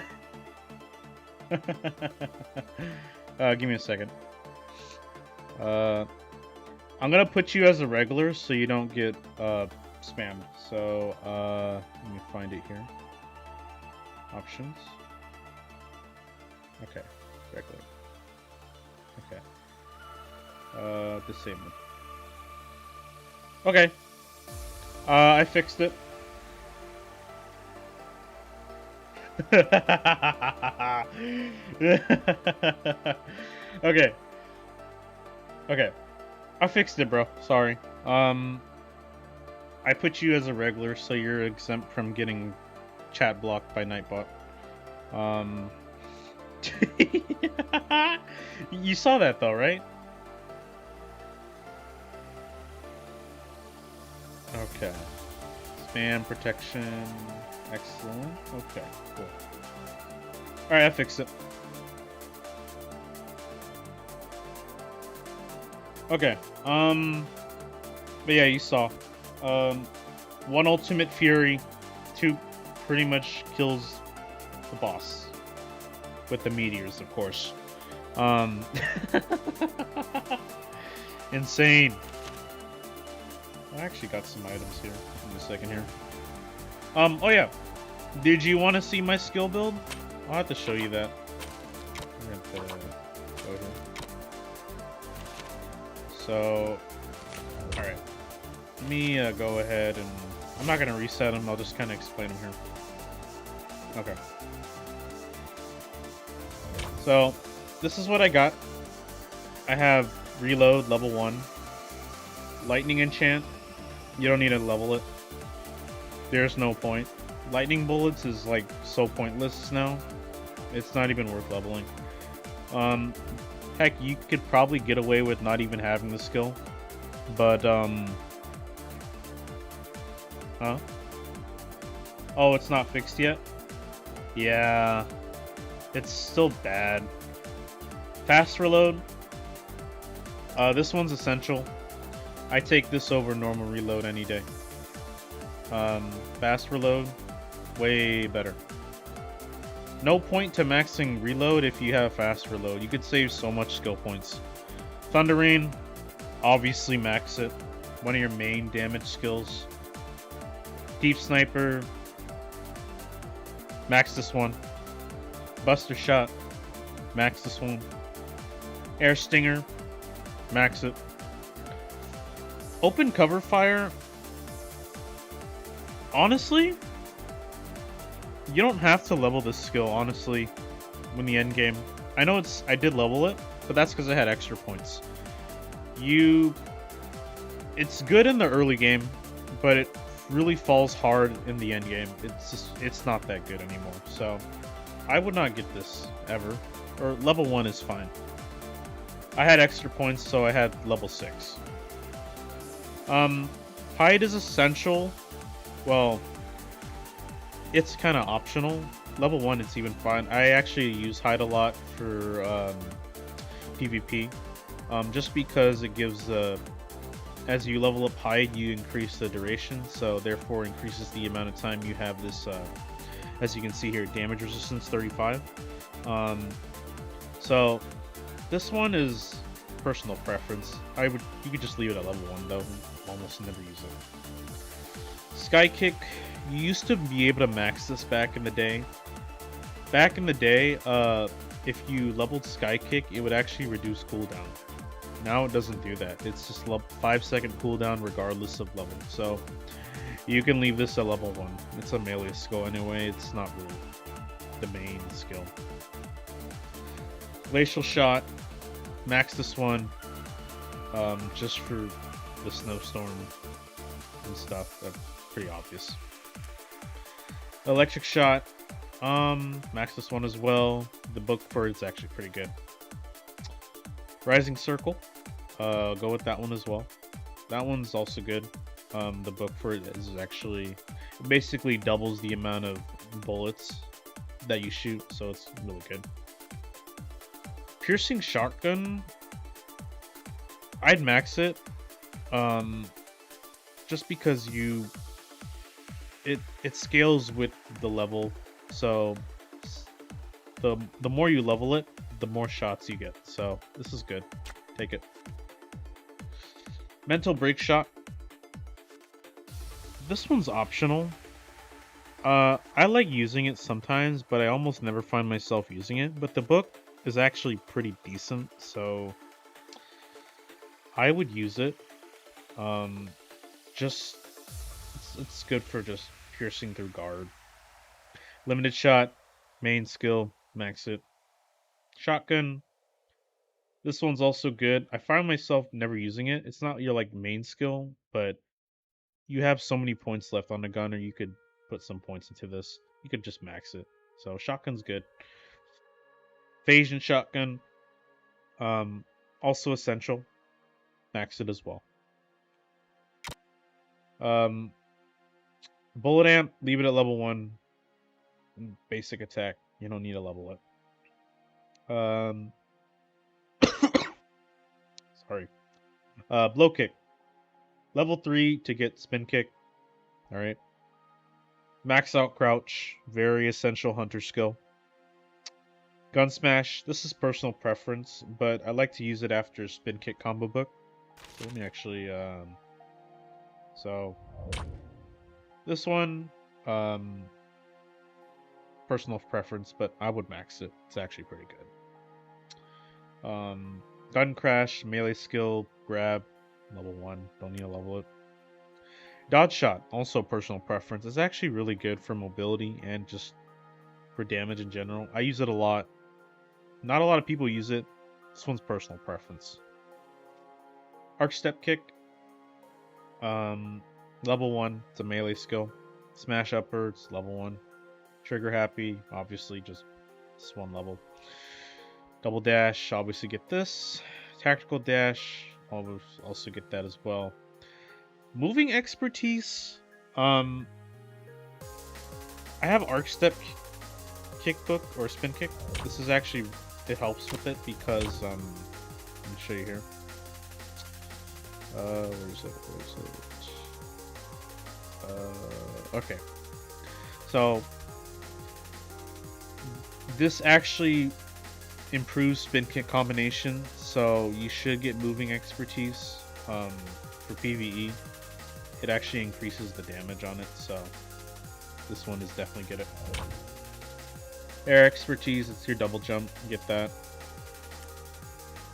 Give me a second. I'm gonna put you as a regular so you don't get spammed. So let me find it here. Options. Okay, regular. Okay. Disabled. Okay. I fixed it. Okay. Okay. I fixed it, bro. Sorry. I put you as a regular so you're exempt from getting chat blocked by Nightbot. You saw that though, right? Okay. Spam protection. Excellent. Okay, cool. Alright, I fixed it. Okay. But yeah, you saw. 1 Ultimate Fury, 2 pretty much kills the boss. With the meteors, of course. Insane. I actually got some items here. Give me a second here. Oh yeah. Did you want to see my skill build? I'll have to show you that. I'm gonna go here. So, alright. Let me go ahead and... I'm not gonna reset them, I'll just kind of explain them here. Okay. So, this is what I got. I have Reload, level 1. Lightning Enchant. You don't need to level it. There's no point. Lightning Bullets is like so pointless now. It's not even worth leveling. Heck, you could probably get away with not even having the skill. But, huh? Oh, it's not fixed yet? Yeah. It's still bad. Fast reload. This one's essential. I take this over normal reload any day. Fast reload, way better. No point to maxing reload if you have fast reload. You could save so much skill points. Thunder Rain, obviously max it. One of your main damage skills. Deep Sniper, max this one. Buster Shot, max this one. Air Stinger, max it. Open Cover Fire, honestly, you don't have to level this skill, honestly, in the end game. I know I did level it, but that's because I had extra points. It's good in the early game, but it really falls hard in the end game. It's not that good anymore, so I would not get this ever. Or level 1 is fine. I had extra points, so I had level 6. Hide is essential. Well, it's kind of optional. Level 1, it's even fine. I actually use Hide a lot for PvP. Just because it gives, as you level up Hide, you increase the duration, so therefore increases the amount of time you have this, as you can see here, damage resistance 35. So this one is personal preference. You could just leave it at level 1 though. Almost never use it. Sky Kick, you used to be able to max this back in the day. Back in the day, if you leveled Sky Kick, it would actually reduce cooldown. Now it doesn't do that. It's just 5-second cooldown regardless of level. So you can leave this at level 1. It's a melee skill anyway. It's not really the main skill. Glacial Shot. Max this one. Just for the snowstorm and stuff. That's pretty obvious. Electric Shot. Max this one as well. The book for it's actually pretty good. Rising Circle. Go with that one as well. That one's also good. The book for it is actually it basically doubles the amount of bullets that you shoot, so it's really good. Piercing Shotgun. I'd max it. Just because it scales with the level, so the more you level it, the more shots you get. So this is good. Take it. Mental Break Shot. This one's optional. I like using it sometimes, but I almost never find myself using it. But the book is actually pretty decent, so I would use it. Just it's good for just piercing through guard. Limited Shot, main skill, max it. Shotgun. This one's also good. I find myself never using it. It's not your like main skill, but you have so many points left on the gun, or you could put some points into this. You could just max it. So shotgun's good. Phasian Shotgun. Also essential. Max it as well. Bullet Amp, leave it at level 1. Basic attack. You don't need to level it. Sorry. Blow Kick. Level 3 to get Spin Kick. Alright. Max out Crouch. Very essential hunter skill. Gun Smash. This is personal preference, but I like to use it after Spin Kick combo book. So let me actually... So... This one... Personal preference, but I would max it. It's actually pretty good. Gun Crash. Melee skill. Grab. Level 1. Don't need to level it. Dodge Shot, also personal preference. It's actually really good for mobility and just for damage in general. I use it a lot. Not a lot of people use it. This one's personal preference. Arc Step Kick. Level 1. It's a melee skill. Smash Upper. It's level 1. Trigger Happy. Obviously, just this one level. Double Dash. Obviously get this. Tactical Dash. Also get that as well. Moving Expertise. I have Arc Step Kick book or Spin Kick. This is actually, it helps with it because let me show you here. Where is it? Okay. So this actually improves Spin Kick combination, so you should get Moving Expertise for PvE. It actually increases the damage on it, so this one is definitely good. Air Expertise, it's your double jump, get that.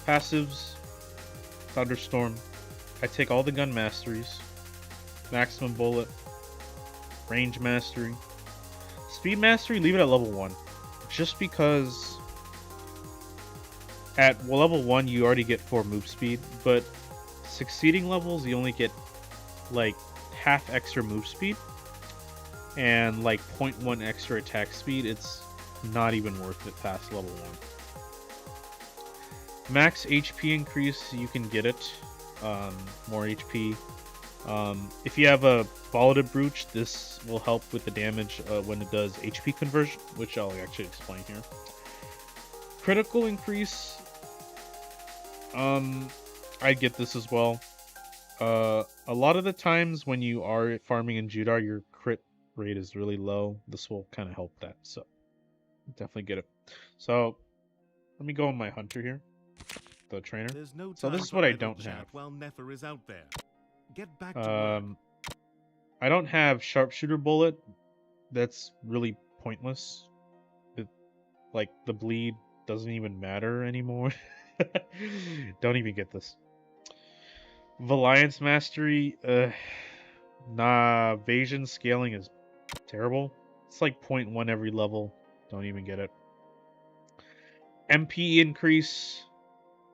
Passives, Thunderstorm. I take all the gun masteries. Maximum Bullet. Range Mastery. Speed Mastery, leave it at level 1. Just because at level 1 you already get 4 move speed, but succeeding levels you only get like half extra move speed and like 0.1 extra attack speed. It's not even worth it past level 1. Max HP increase, you can get it. More HP. If you have a Volatile Brooch, this will help with the damage when it does HP conversion, which I'll actually explain here. Critical increase, I get this as well. A lot of the times when you are farming in Judar, your crit rate is really low. This will kind of help that, so definitely get it. So let me go on my hunter here, the trainer. So this is what I don't have. While Nefer is out there. Get back to work. I don't have Sharpshooter Bullet. That's really pointless. Like the bleed doesn't even matter anymore. Don't even get this. Valiance Mastery, nah, Evasion scaling is terrible. It's like 0.1 every level. Don't even get it. MP increase,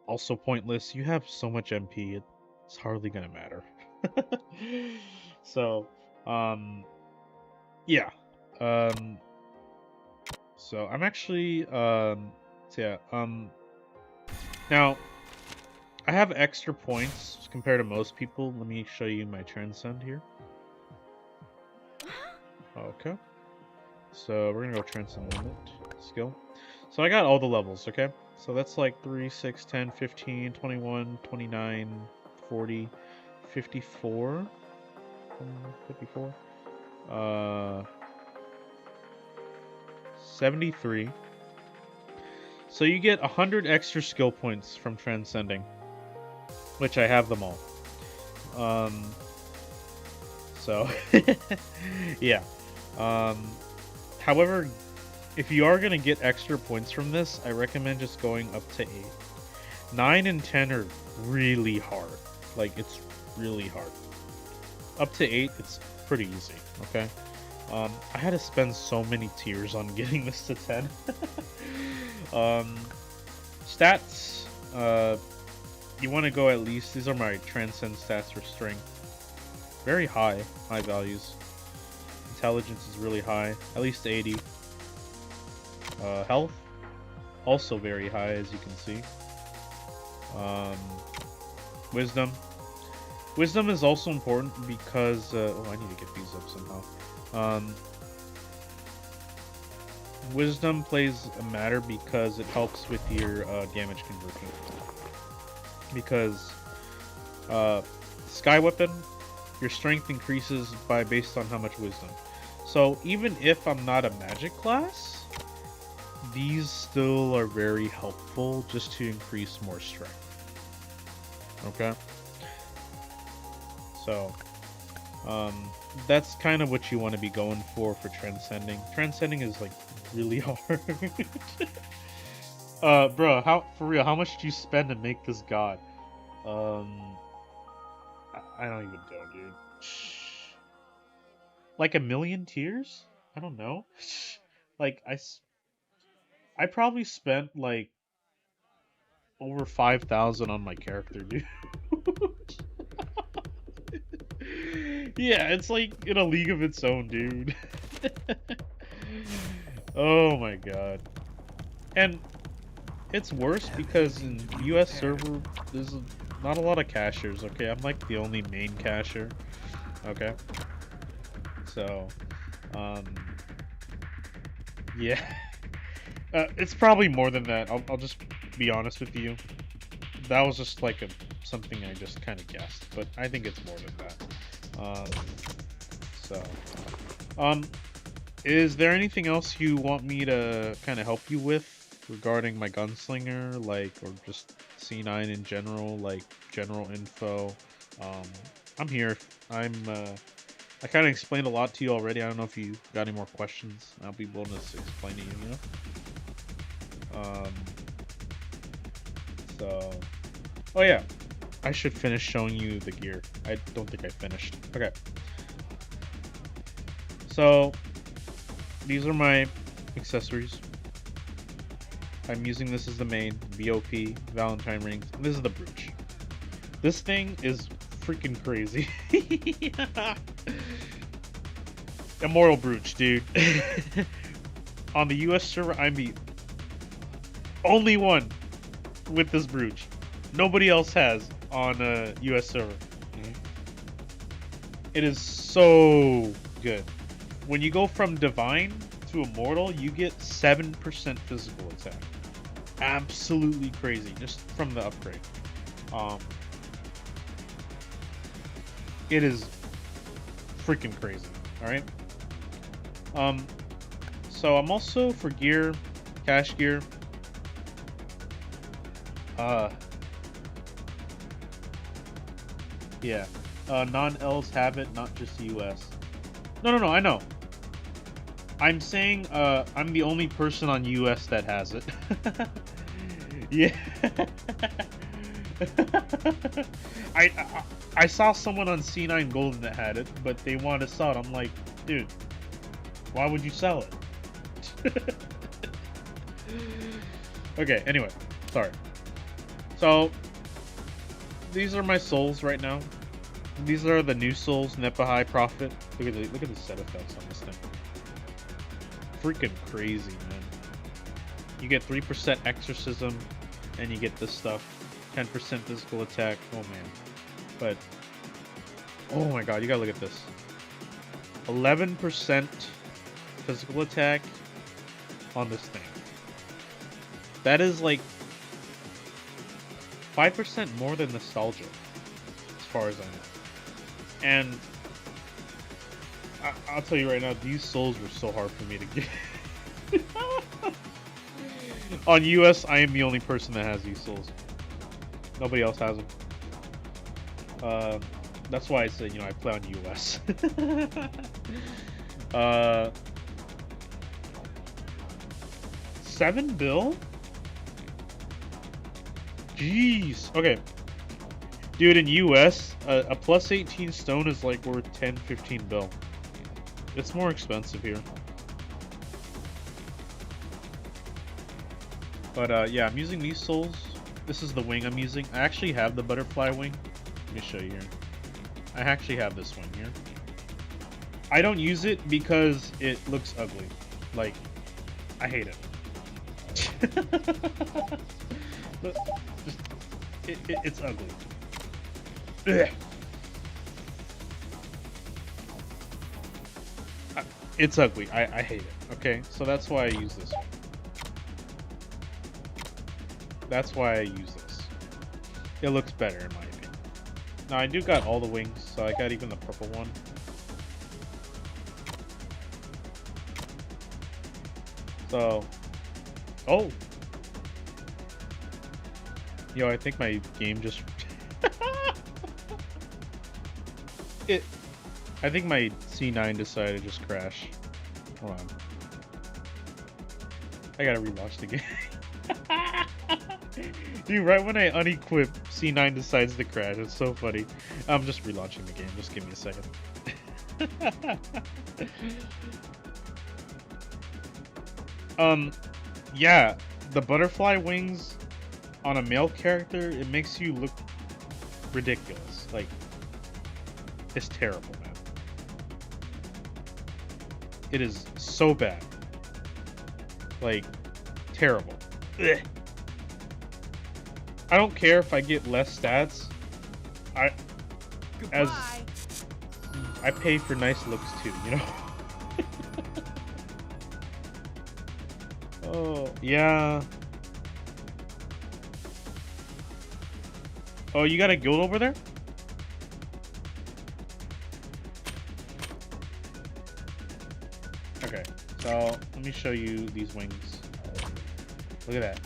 also pointless. You have so much MP, it's hardly gonna matter. So, yeah. So I'm actually, now, I have extra points compared to most people. Let me show you my Transcend here. Okay. So we're gonna go Transcend Limit skill. So I got all the levels, okay? So that's like 3, 6, 10, 15, 21, 29, 40, 54. 54. 73. So you get 100 extra skill points from Transcending, which I have them all. So, yeah. However, if you are going to get extra points from this, I recommend just going up to 8. 9 and 10 are really hard. Like, it's really hard. Up to 8, it's pretty easy, okay? I had to spend so many tears on getting this to 10. Stats, you want to go at least, these are my Transcend stats for strength. Very high values. Intelligence is really high, at least 80. Health, also very high, as you can see. Wisdom. Wisdom is also important because, oh, I need to get these up somehow. Wisdom plays a matter because it helps with your damage conversion. Because Sky Weapon, your strength increases based on how much wisdom. So even if I'm not a magic class, these still are very helpful just to increase more strength. Okay? So, that's kind of what you want to be going for Transcending. Transcending is like really hard. Bro, for real, how much did you spend to make this god? I don't even know, dude. Like 1,000,000 tears? I don't know. Like, I probably spent like over 5,000 on my character, dude. Yeah, it's like in a league of its own, dude. Oh my god. And it's worse because in US server, there's not a lot of cachers, okay? I'm like the only main cacher, okay? So, yeah. It's probably more than that. I'll just be honest with you. That was just like something I just kind of guessed, but I think it's more than that. Is there anything else you want me to kind of help you with regarding my gunslinger, like, or just C9 in general, like general info? I'm here. I kind of explained a lot to you already. I don't know if you got any more questions. I'll be willing to explain to you, you know? Oh yeah, I should finish showing you the gear. I don't think I finished. Okay. So, these are my accessories. I'm using this as the main, VOP, Valentine rings, and this is the brooch. This thing is freaking crazy. Immortal brooch, dude. On the US server, I'm the only one with this brooch. Nobody else has on a US server. It is so good. When you go from Divine to Immortal, you get 7% physical attack. Absolutely crazy, just from the upgrade. It is freaking crazy, alright? So I'm also, for gear, cash gear, yeah, non-Ls have it, not just US. No, I know. I'm saying I'm the only person on US that has it. Yeah. I saw someone on C9 Golden that had it, but they wanted to sell it. I'm like, dude, why would you sell it? Okay, anyway, sorry. So these are my souls right now. These are the new souls, NEPA High Profit. Look at the set effects on this thing. Freaking crazy, man. You get 3% exorcism, and you get this stuff. 10% physical attack. Oh man. But oh my god, you gotta look at this. 11% physical attack on this thing. That is like 5% more than nostalgia, as far as I know. And I'll tell you right now, these souls were so hard for me to get. On US, I am the only person that has these souls. Nobody else has them. That's why I said, you know, I play on US. 7 bill? Jeez. Okay. Dude, in US, a plus 18 stone is like worth 10, 15 bill. It's more expensive here. But yeah, I'm using these souls. This is the wing I'm using. I actually have the butterfly wing. Let me show you here. I actually have this one here. I don't use it because it looks ugly. Like, I hate it. It's ugly. Ugh. It's ugly. I hate it. Okay, so that's why I use this one. That's why I use this. It looks better in my opinion. Now I do got all the wings, so I got even the purple one. So, oh, yo, I think my game just I think my C9 decided to just crash. Hold on. I gotta relaunch the game. Dude, right when I unequip, C9 decides to crash. It's so funny. I'm just relaunching the game. Just give me a second. Yeah, the butterfly wings on a male character, it makes you look ridiculous. Like, it's terrible, man. It is so bad. Like, terrible. Ugh. I don't care if I get less stats. I pay for nice looks too, you know? Oh, yeah. Oh, you got a guild over there? Okay, so let me show you these wings. Look at that.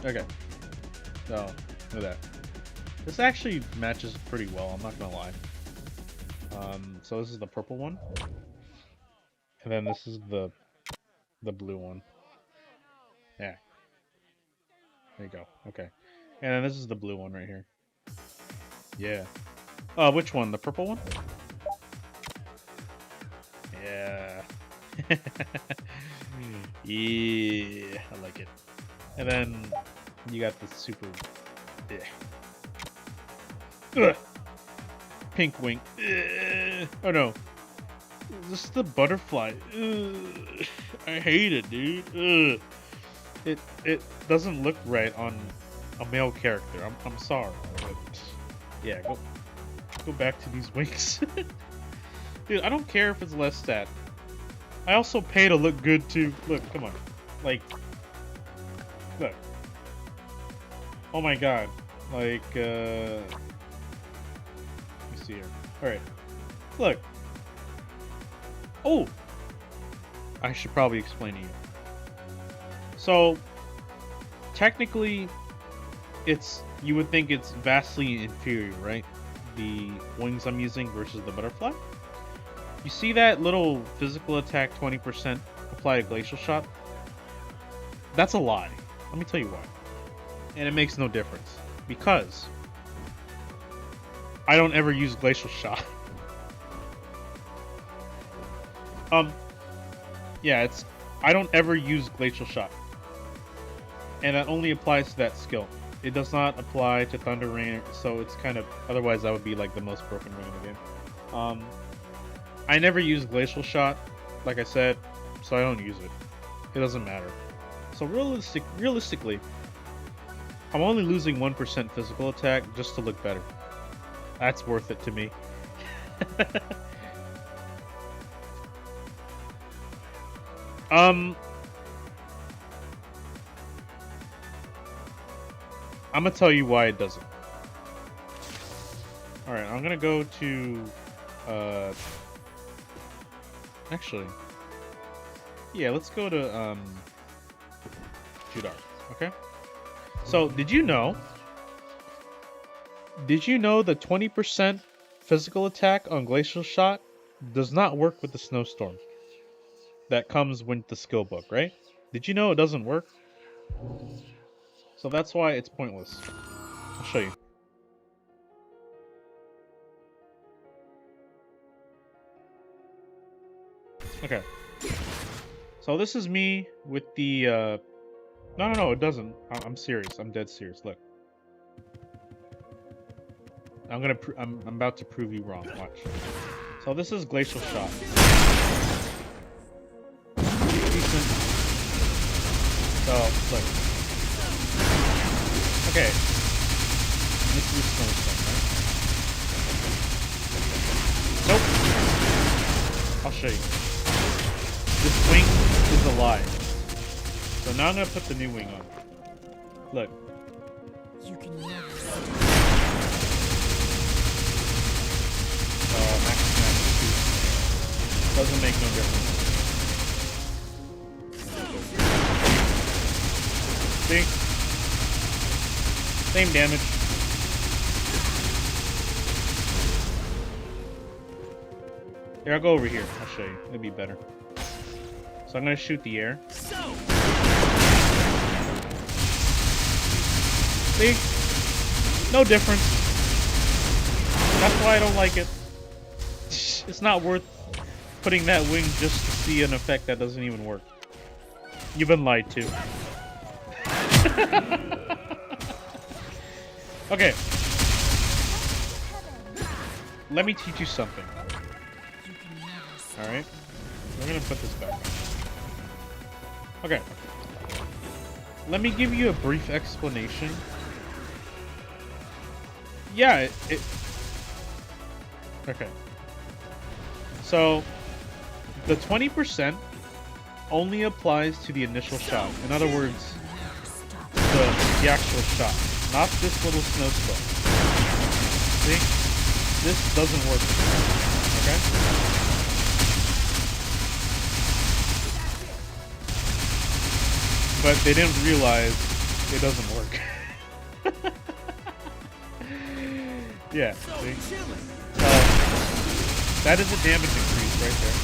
Okay, so look at that. This actually matches pretty well, I'm not gonna lie. So this is the purple one, and then this is the blue one. Yeah, there you go. Okay, and then this is the blue one right here. Yeah. Which one? The purple one? Yeah. Yeah, I like it. And then you got the super pink wing. Oh no. This is the butterfly. I hate it, dude. It doesn't look right on a male character. I'm sorry. But yeah, go back to these wings. Dude, I don't care if it's less stat. I also pay to look good too. Look, come on. Like, look. Oh my god. Like, let me see here. Alright. Look. Oh! I should probably explain to you. So, technically, you would think it's vastly inferior, right? The wings I'm using versus the butterfly. You see that little physical attack 20% apply to glacial shot? That's a lie. Let me tell you why. And it makes no difference because I don't ever use glacial shot. Yeah, I don't ever use glacial shot, and that only applies to that skill. It does not apply to Thunder Rain, so it's kind of, otherwise that would be like the most broken ring in the game. I never use glacial shot, like I said, so I don't use it. It doesn't matter. So realistically, I'm only losing 1% physical attack just to look better. That's worth it to me. I'm gonna tell you why it doesn't. Alright, I'm gonna go to actually, yeah, let's go to Judar. Okay, so did you know the 20% physical attack on glacial shot does not work with the snowstorm that comes with the skill book, right? Did you know it doesn't work? So that's why it's pointless. I'll show you. Okay. So this is me with the no, it doesn't. I'm serious. I'm dead serious. Look. I'm about to prove you wrong. Watch. So this is glacial shot. Decent. So look. Okay. This is snowstorm, right? Nope. I'll show you. This wing is a lie. So now I'm gonna put the new wing on. Look. You can never Max 2. Doesn't make no difference. See? Same damage. Here, I'll go over here. I'll show you. It'll be better. So I'm gonna shoot the air. See? No difference. That's why I don't like it. It's not worth putting that wing just to see an effect that doesn't even work. You've been lied to. Okay. Let me teach you something. Alright? We're gonna put this back on. Okay. Let me give you a brief explanation. Yeah, okay. So, the 20% only applies to the initial shot. In other words, the actual shot. Not this little snowstorm. See? This doesn't work. Okay? But they didn't realize it doesn't work. Yeah, see? That is a damage increase right there.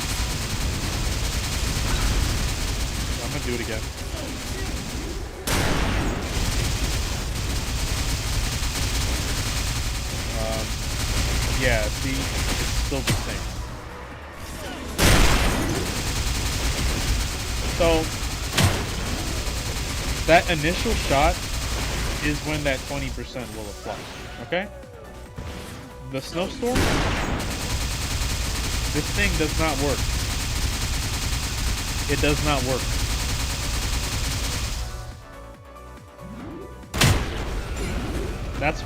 So I'm gonna do it again. Yeah, see, it's still the same. So, that initial shot is when that 20% will apply, okay? The snowstorm, this thing does not work. It does not work. That's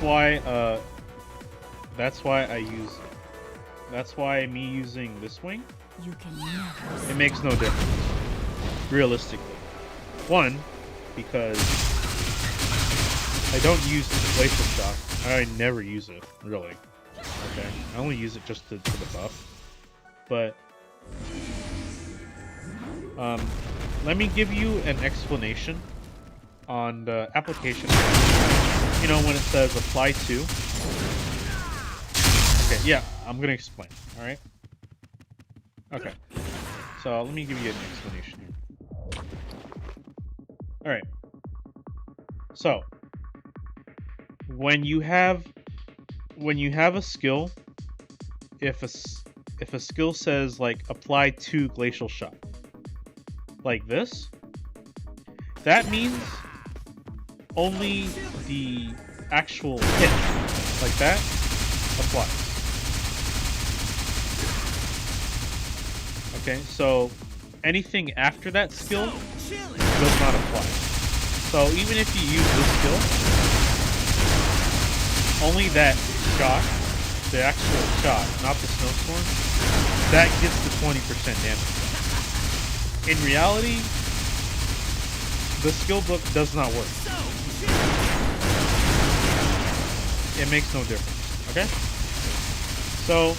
why me using this wing, it makes no difference, realistically. One, because I don't use the glacial shot. I never use it, really. Okay, I only use it just to the buff. But let me give you an explanation on the application. you know, when it says apply to. Okay, yeah, I'm gonna explain. All right. Okay. So let me give you an explanation here. All right. So when you have a skill, if a skill says like apply to glacial shock, like this, that means only the actual hit, like that, applies. Okay, so anything after that skill does not apply. So even if you use this skill, only that shot, the actual shot, not the snowstorm, that gets the 20% damage. In reality, the skill book does not work. It makes no difference. Okay? So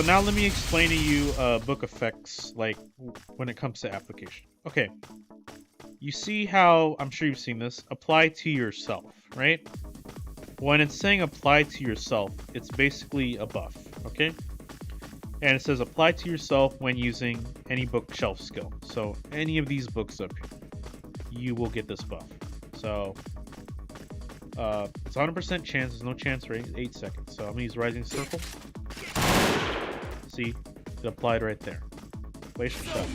now let me explain to you book effects, like when it comes to application. Okay. You see how, I'm sure you've seen this, apply to yourself, right? When it's saying apply to yourself, it's basically a buff, okay? And it says apply to yourself when using any bookshelf skill. So any of these books up here, you will get this buff. So it's 100% chance, there's no chance rate, 8 seconds. So I'm gonna use Rising Circle. See, it applied right there. Glacial Shot.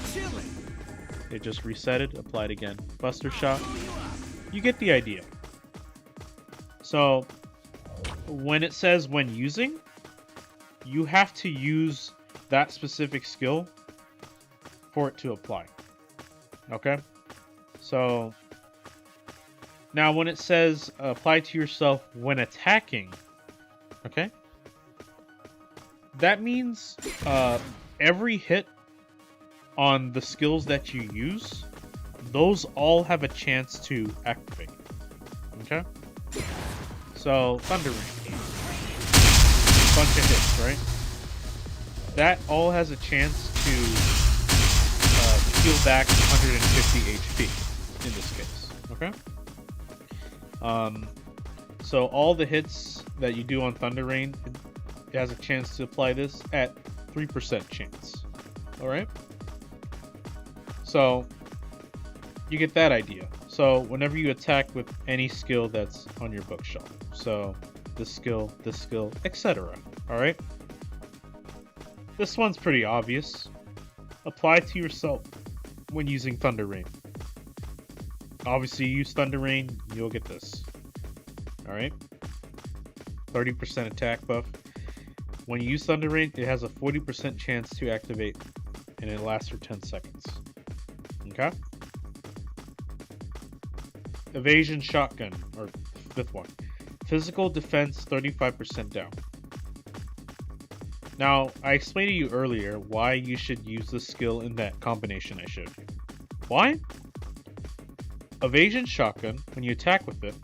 It just reset it, applied again. Buster Shot. You get the idea. So when it says when using, you have to use that specific skill for it to apply. Okay? So now when it says apply to yourself when attacking, okay? That means every hit on the skills that you use, those all have a chance to activate. Okay? So, Thunder Rain. Bunch of hits, right? That all has a chance to heal back 150 HP in this case. Okay? So all the hits that you do on Thunder Rain, it has a chance to apply this at 3% chance. Alright? So you get that idea. So whenever you attack with any skill that's on your bookshelf, so this skill, etc. Alright? This one's pretty obvious. Apply to yourself when using Thunder Rain. Obviously, you use Thunder Rain, you'll get this. Alright? 30% attack buff. When you use Thunder Rain, it has a 40% chance to activate, and it lasts for 10 seconds. Okay? Evasion Shotgun, or fifth one. Physical defense 35% down. Now, I explained to you earlier why you should use this skill in that combination I showed you. Why? Evasion Shotgun, when you attack with it,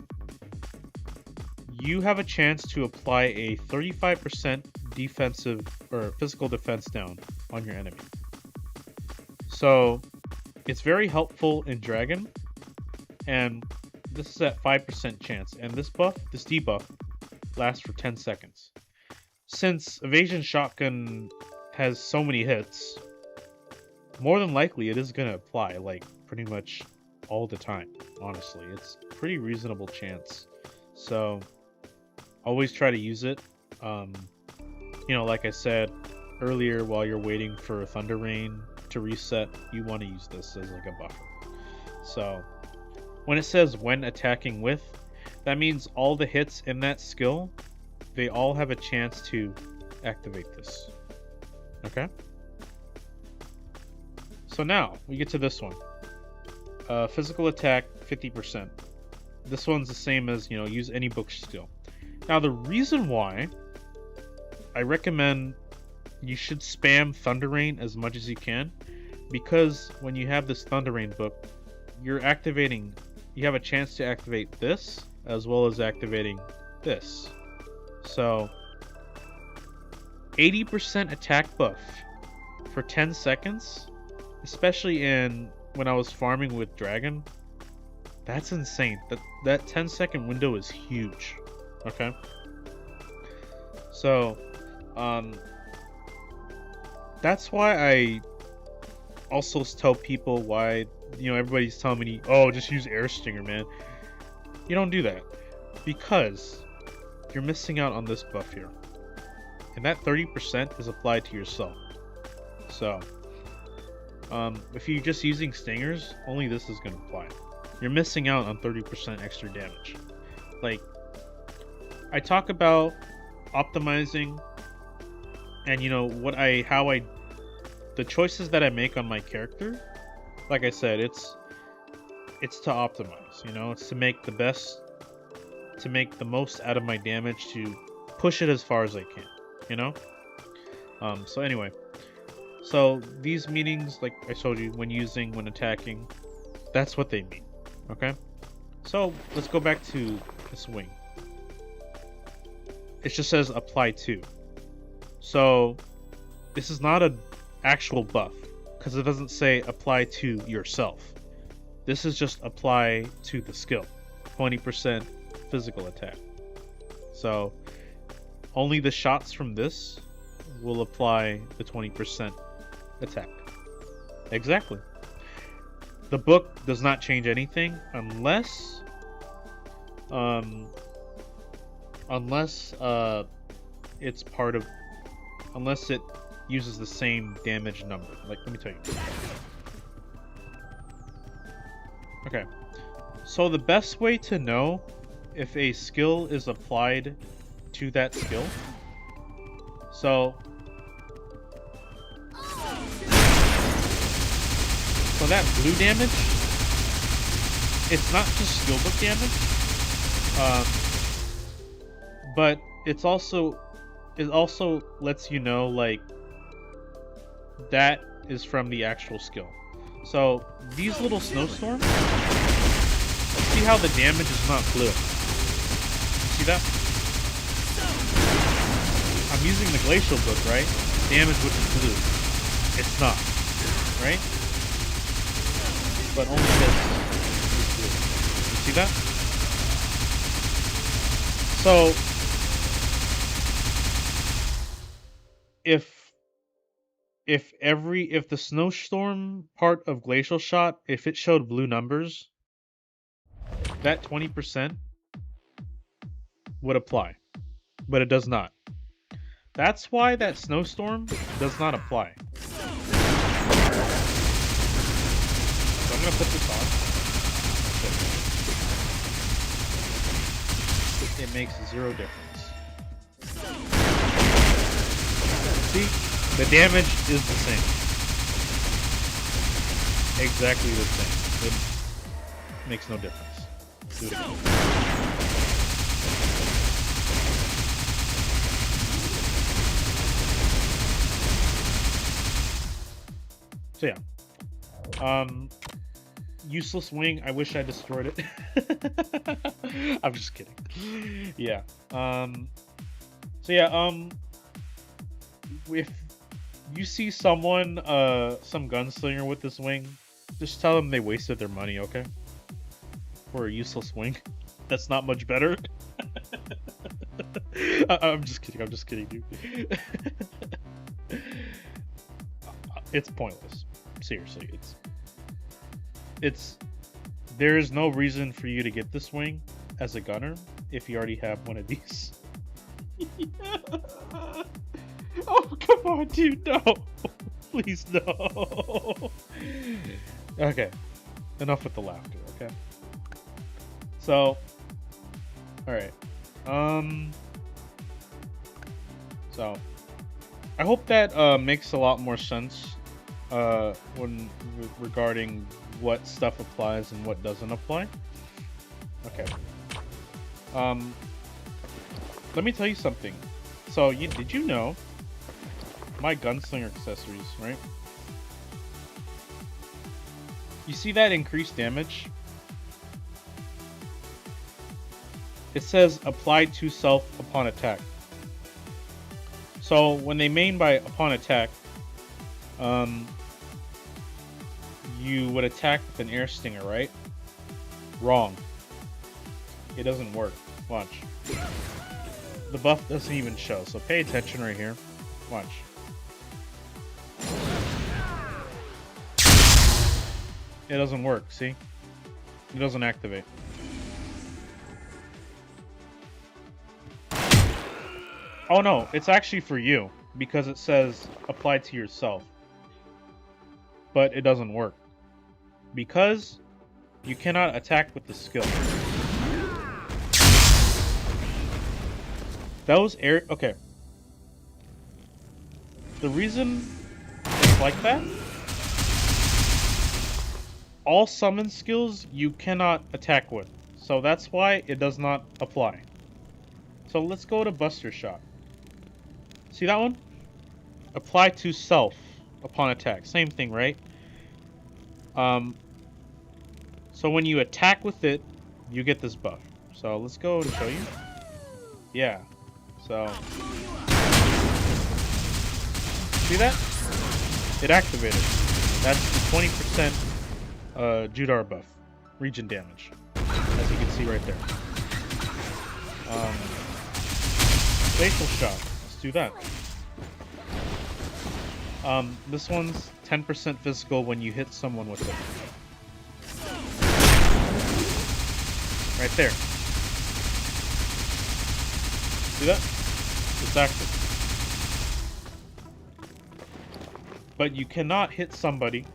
you have a chance to apply a 35% defensive or physical defense down on your enemy. So it's very helpful in Dragon, and this is at 5% chance, and this debuff lasts for 10 seconds. Since Evasion Shotgun has so many hits, more than likely it is going to apply like pretty much all the time. Honestly, it's a pretty reasonable chance. So always try to use it. You know, like I said earlier, while you're waiting for Thunder Rain to reset, you want to use this as like a buffer. So when it says when attacking with, that means all the hits in that skill, they all have a chance to activate this. Okay? So now we get to this one. Physical attack 50%. This one's the same as, you know, use any book skill. Now the reason why I recommend you should spam Thunder Rain as much as you can, because when you have this Thunder Rain book, you have a chance to activate this as well as activating this. So 80% attack buff for 10 seconds, especially when I was farming with Dragon, That's insane. That 10-second window is huge. Okay. So, that's why I also tell people why, everybody's telling me, oh, just use Air Stinger, man. You don't do that because you're missing out on this buff here, and that 30% is applied to yourself. So, if you're just using stingers, only this is going to apply. You're missing out on 30% extra damage. Like, I talk about optimizing, and the choices that I make on my character. Like I said, it's to optimize. It's to make the most out of my damage, to push it as far as I can. So anyway, so these meanings, like I told you, when attacking, that's what they mean. Okay, so let's go back to this wing. It just says apply to. So this is not an actual buff, because it doesn't say apply to yourself. This is just apply to the skill. 20% physical attack. So only the shots from this will apply the 20% attack. Exactly. The book does not change anything unless it's part of, unless it uses the same damage number. Like, let me tell you. Okay, so the best way to know if a skill is applied to that skill, so that blue damage, it's not just skill book damage, but it also lets you know, like, that is from the actual skill. So these little snowstorms, see how the damage is not blue? See that? I'm using the glacial book, right? Damage which is blue. It's not, right? But only this is blue. You see that? So if the snowstorm part of glacial shot, if it showed blue numbers, that 20% would apply, but it does not. That's why that snowstorm does not apply. So I'm gonna put this on. It makes zero difference. See? The damage is the same. Exactly the same. It makes no difference. Do it again. So yeah. Useless wing. I wish I destroyed it. I'm just kidding. Yeah. So yeah, if you see someone, some gunslinger with this wing, just tell them they wasted their money, okay? For a useless wing. That's not much better. I'm just kidding, dude. It's pointless. Seriously, there is no reason for you to get this wing as a gunner if you already have one of these. Oh, come on, dude, no. Please, no. Okay, enough with the laughter, okay? So, alright. So, I hope that makes a lot more sense regarding what stuff applies and what doesn't apply. Okay. Let me tell you something. So, did you know my gunslinger accessories, right? You see that increased damage? It says applied to self upon attack. So when they main by upon attack, you would attack with an air stinger, right? Wrong. It doesn't work. Watch. The buff doesn't even show, so pay attention right here. Watch. It doesn't work, see? It doesn't activate. Oh no, it's actually for you, because it says apply to yourself. But it doesn't work. Because you cannot attack with the skill. Those air... Okay. The reason it's like that... All summon skills you cannot attack with. So that's why it does not apply. So let's go to Buster Shot. See that one? Apply to self upon attack. Same thing, right? So when you attack with it, you get this buff. So let's go and show you. Yeah. So see that? It activated. That's the 20% Judar buff. Region damage. As you can see right there. Facial shot. Let's do that. This one's 10% physical when you hit someone with it. Right there. See that? It's active. But you cannot hit somebody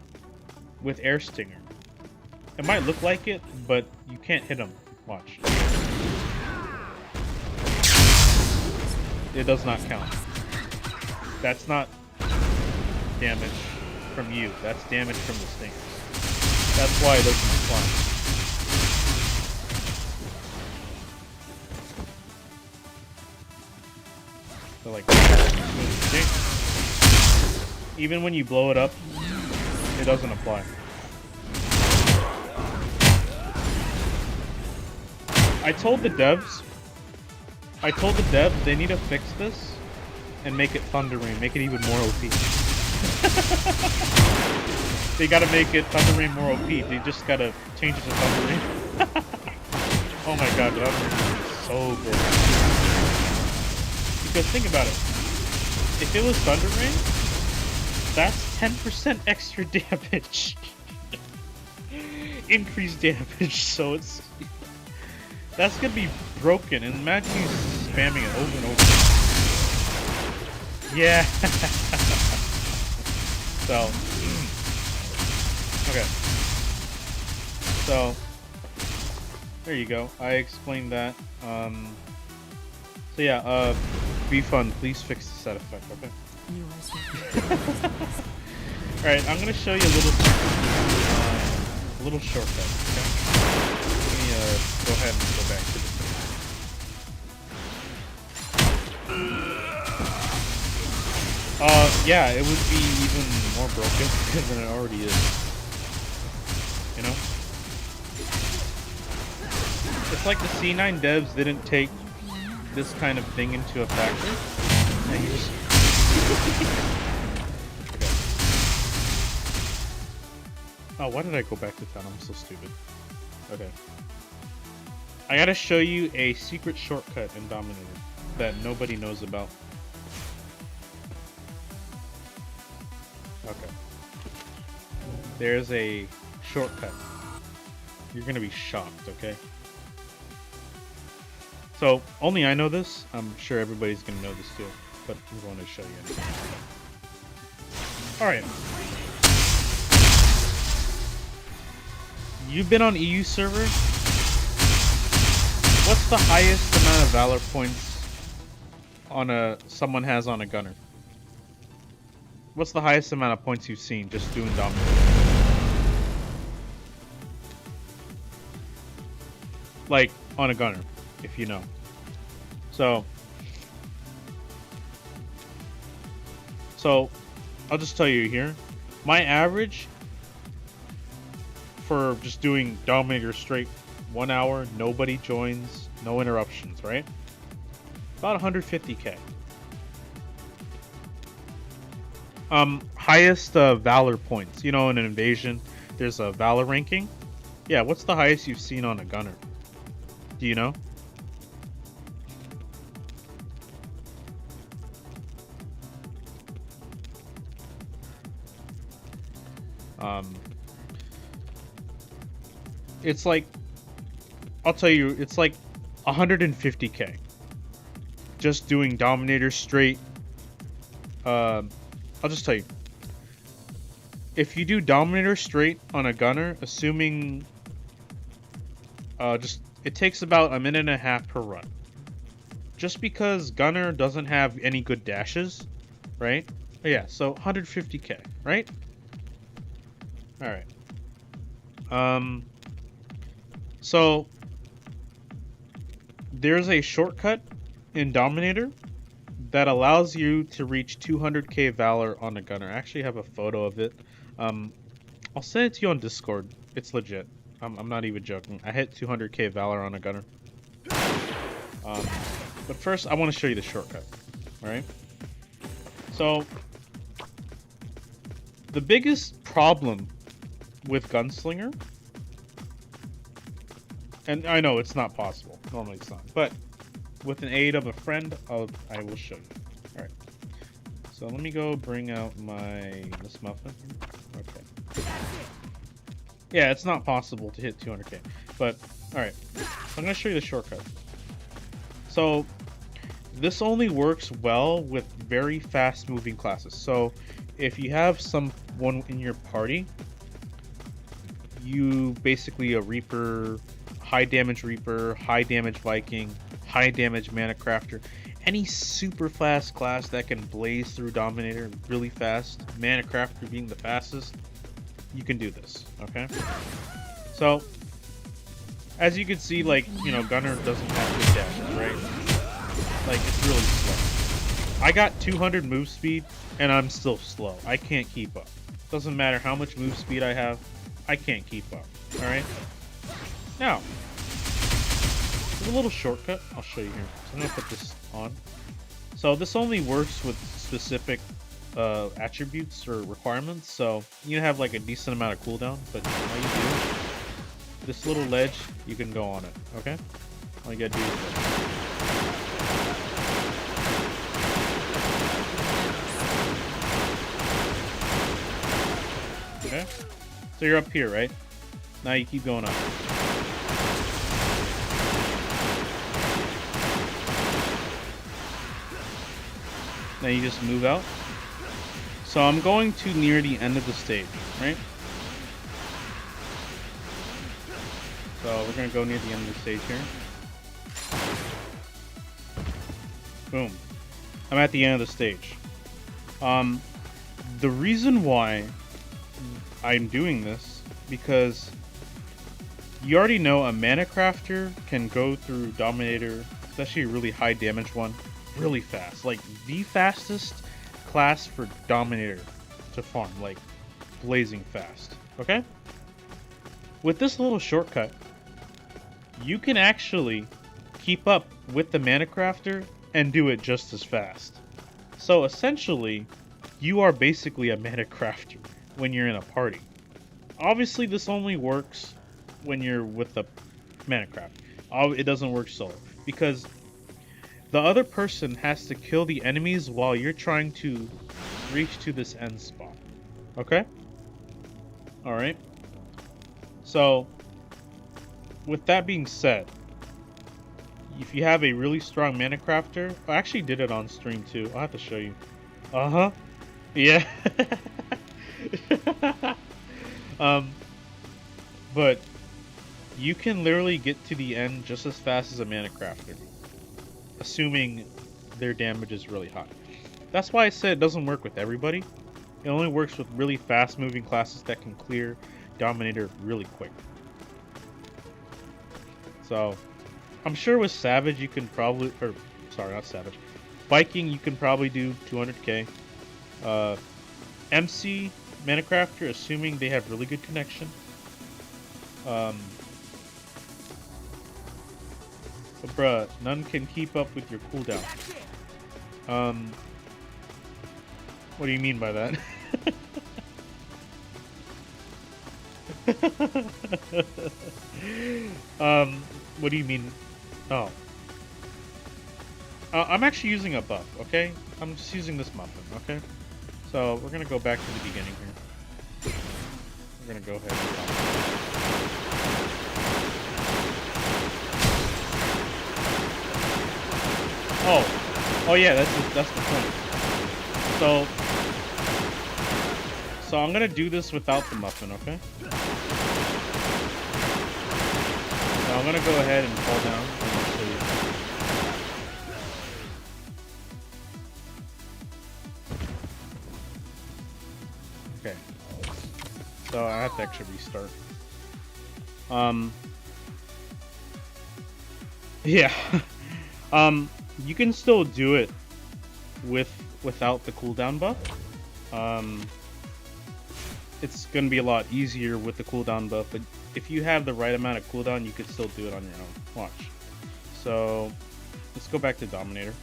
with Air Stinger. It might look like it, but you can't hit them. Watch. It does not count. That's not damage from you. That's damage from the stingers. That's why it doesn't apply. So like, even when you blow it up, it doesn't apply. I told the devs they need to fix this and make it Thunder Rain, make it even more OP. They gotta make it Thunder Rain more OP. They just gotta change it to Thunder Rain. Oh my god, Thunder Rain is so good. Because think about it. If it was Thunder Rain, that's 10% extra damage. Increased damage, so it's... That's gonna be broken, and imagine you spamming it over and over. Yeah. So, okay. So, there you go. I explained that. So yeah, be fun. Please fix the set effect, okay? Alright, I'm gonna show you a little shortcut, okay? Let me go ahead and go back to the yeah, it would be even more broken than it already is. You know? It's like the C9 devs didn't take this kind of thing into a factor. And you just... Okay. Oh, why did I go back to town? I'm so stupid. Okay. I gotta show you a secret shortcut in Dominator that nobody knows about. Okay. There's a shortcut. You're gonna be shocked, okay? So, only I know this. I'm sure everybody's gonna know this too, but I'm going to show you anyway. Alright. You've been on EU server? What's the highest amount of Valor points on someone has on a gunner? What's the highest amount of points you've seen just doing Dominator? Like, on a gunner, if you know. So, I'll just tell you here. My average for just doing Dominator straight 1 hour, nobody joins, no interruptions, right? About 150k. Highest Valor points. You know, in an invasion, there's a Valor ranking. Yeah, what's the highest you've seen on a gunner? Do you know? It's like, I'll tell you, it's like 150k. Just doing Dominator straight. I'll just tell you. If you do Dominator straight on a gunner, assuming it takes about a minute and a half per run. Just because gunner doesn't have any good dashes, right? Yeah, so 150k, right? All right. So there's a shortcut in Dominator that allows you to reach 200k Valor on a gunner. I actually have a photo of it. I'll send it to you on Discord. It's legit. I'm not even joking. I hit 200k Valor on a gunner. But first, I want to show you the shortcut. All right. So the biggest problem with Gunslinger, and I know it's not possible. Normally it's not, but with an aid of a friend, I will show you. All right. So let me go bring out this muffin. Okay. Yeah, it's not possible to hit 200k, but all right. So I'm gonna show you the shortcut. So this only works well with very fast-moving classes. So if you have someone in your party, you basically a Reaper, high damage Reaper, high damage Viking, high damage Mana Crafter, any super fast class that can blaze through Dominator really fast, Mana Crafter being the fastest, you can do this, okay? So, as you can see, like, you know, Gunner doesn't have good dashes, right? Like, it's really slow. I got 200 move speed, and I'm still slow. I can't keep up. Doesn't matter how much move speed I have, I can't keep up, alright? Now, there's a little shortcut. I'll show you here. So I'm going to put this on. So this only works with specific attributes or requirements. So you have like a decent amount of cooldown, but all you do, this little ledge, you can go on it, okay? All you gotta do is okay? So you're up here, right? Now you keep going up. Now you just move out. So I'm going to near the end of the stage, right? So we're gonna go near the end of the stage here. Boom. I'm at the end of the stage. The reason why I'm doing this, because you already know a Mana Crafter can go through Dominator, especially a really high damage one, really fast. Like the fastest class for Dominator to farm, like blazing fast, okay? With this little shortcut, you can actually keep up with the Mana Crafter and do it just as fast. So essentially, you are basically a Mana Crafter when you're in a party. Obviously, this only works when you're with the Mana Crafter. It doesn't work solo, because the other person has to kill the enemies while you're trying to reach to this end spot. Okay? Alright. So, with that being said, if you have a really strong Mana Crafter, I actually did it on stream too. I'll have to show you. Uh-huh. Yeah. But you can literally get to the end just as fast as a Mana Crafter, assuming their damage is really high. That's why I said it doesn't work with everybody. It only works with really fast moving classes that can clear Dominator really quick. So I'm sure with Savage you can probably, or sorry, not Savage, Viking you can probably do 200k. MC Mana Crafter, assuming they have really good connection. But bruh, none can keep up with your cooldown. What do you mean by that? What do you mean? Oh. I'm actually using a buff, okay? I'm just using this muffin, okay? So, we're gonna go back to the beginning here. We're gonna go ahead and Oh yeah, that's the point. So I'm gonna do this without the muffin, okay? So I'm gonna go ahead and fall down and I'll show you. Okay. So I have to actually restart. Yeah. You can still do it without the cooldown buff. It's gonna be a lot easier with the cooldown buff, but if you have the right amount of cooldown, you could still do it on your own. Watch. So let's go back to Dominator.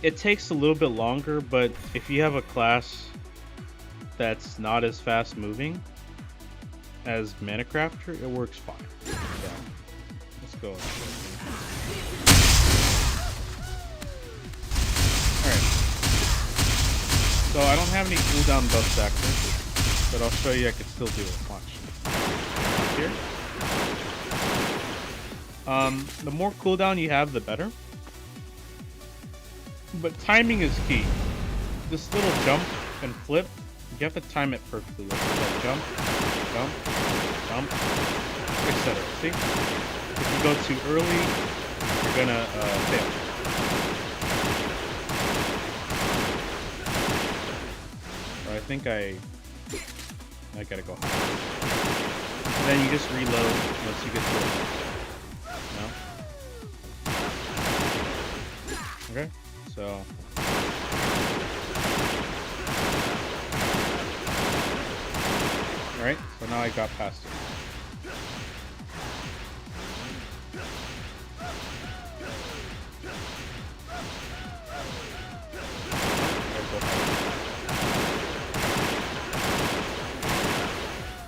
It takes a little bit longer, but if you have a class that's not as fast moving as Manacrafter, it works fine. So, let's go. Alright. So I don't have any cooldown buffs active, but I'll show you I can still do it. Watch. Here. The more cooldown you have, the better. But timing is key. This little jump and flip, you have to time it perfectly. Like jump, jump, jump, etc. See? If you go too early, you're gonna fail. Or I think I gotta go higher. And then you just reload once you get to it. No? Okay. So alright, so now I got past it.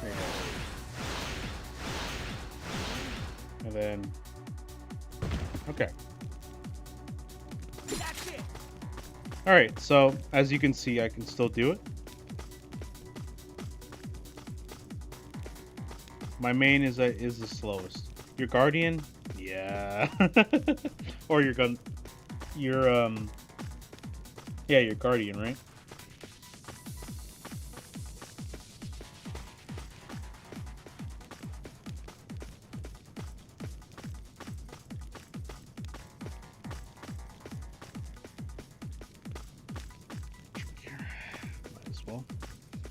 There you go. And then okay. Alright, so as you can see, I can still do it. My main is the slowest. Your Guardian? Yeah. Or your gun. Your yeah, your Guardian, right?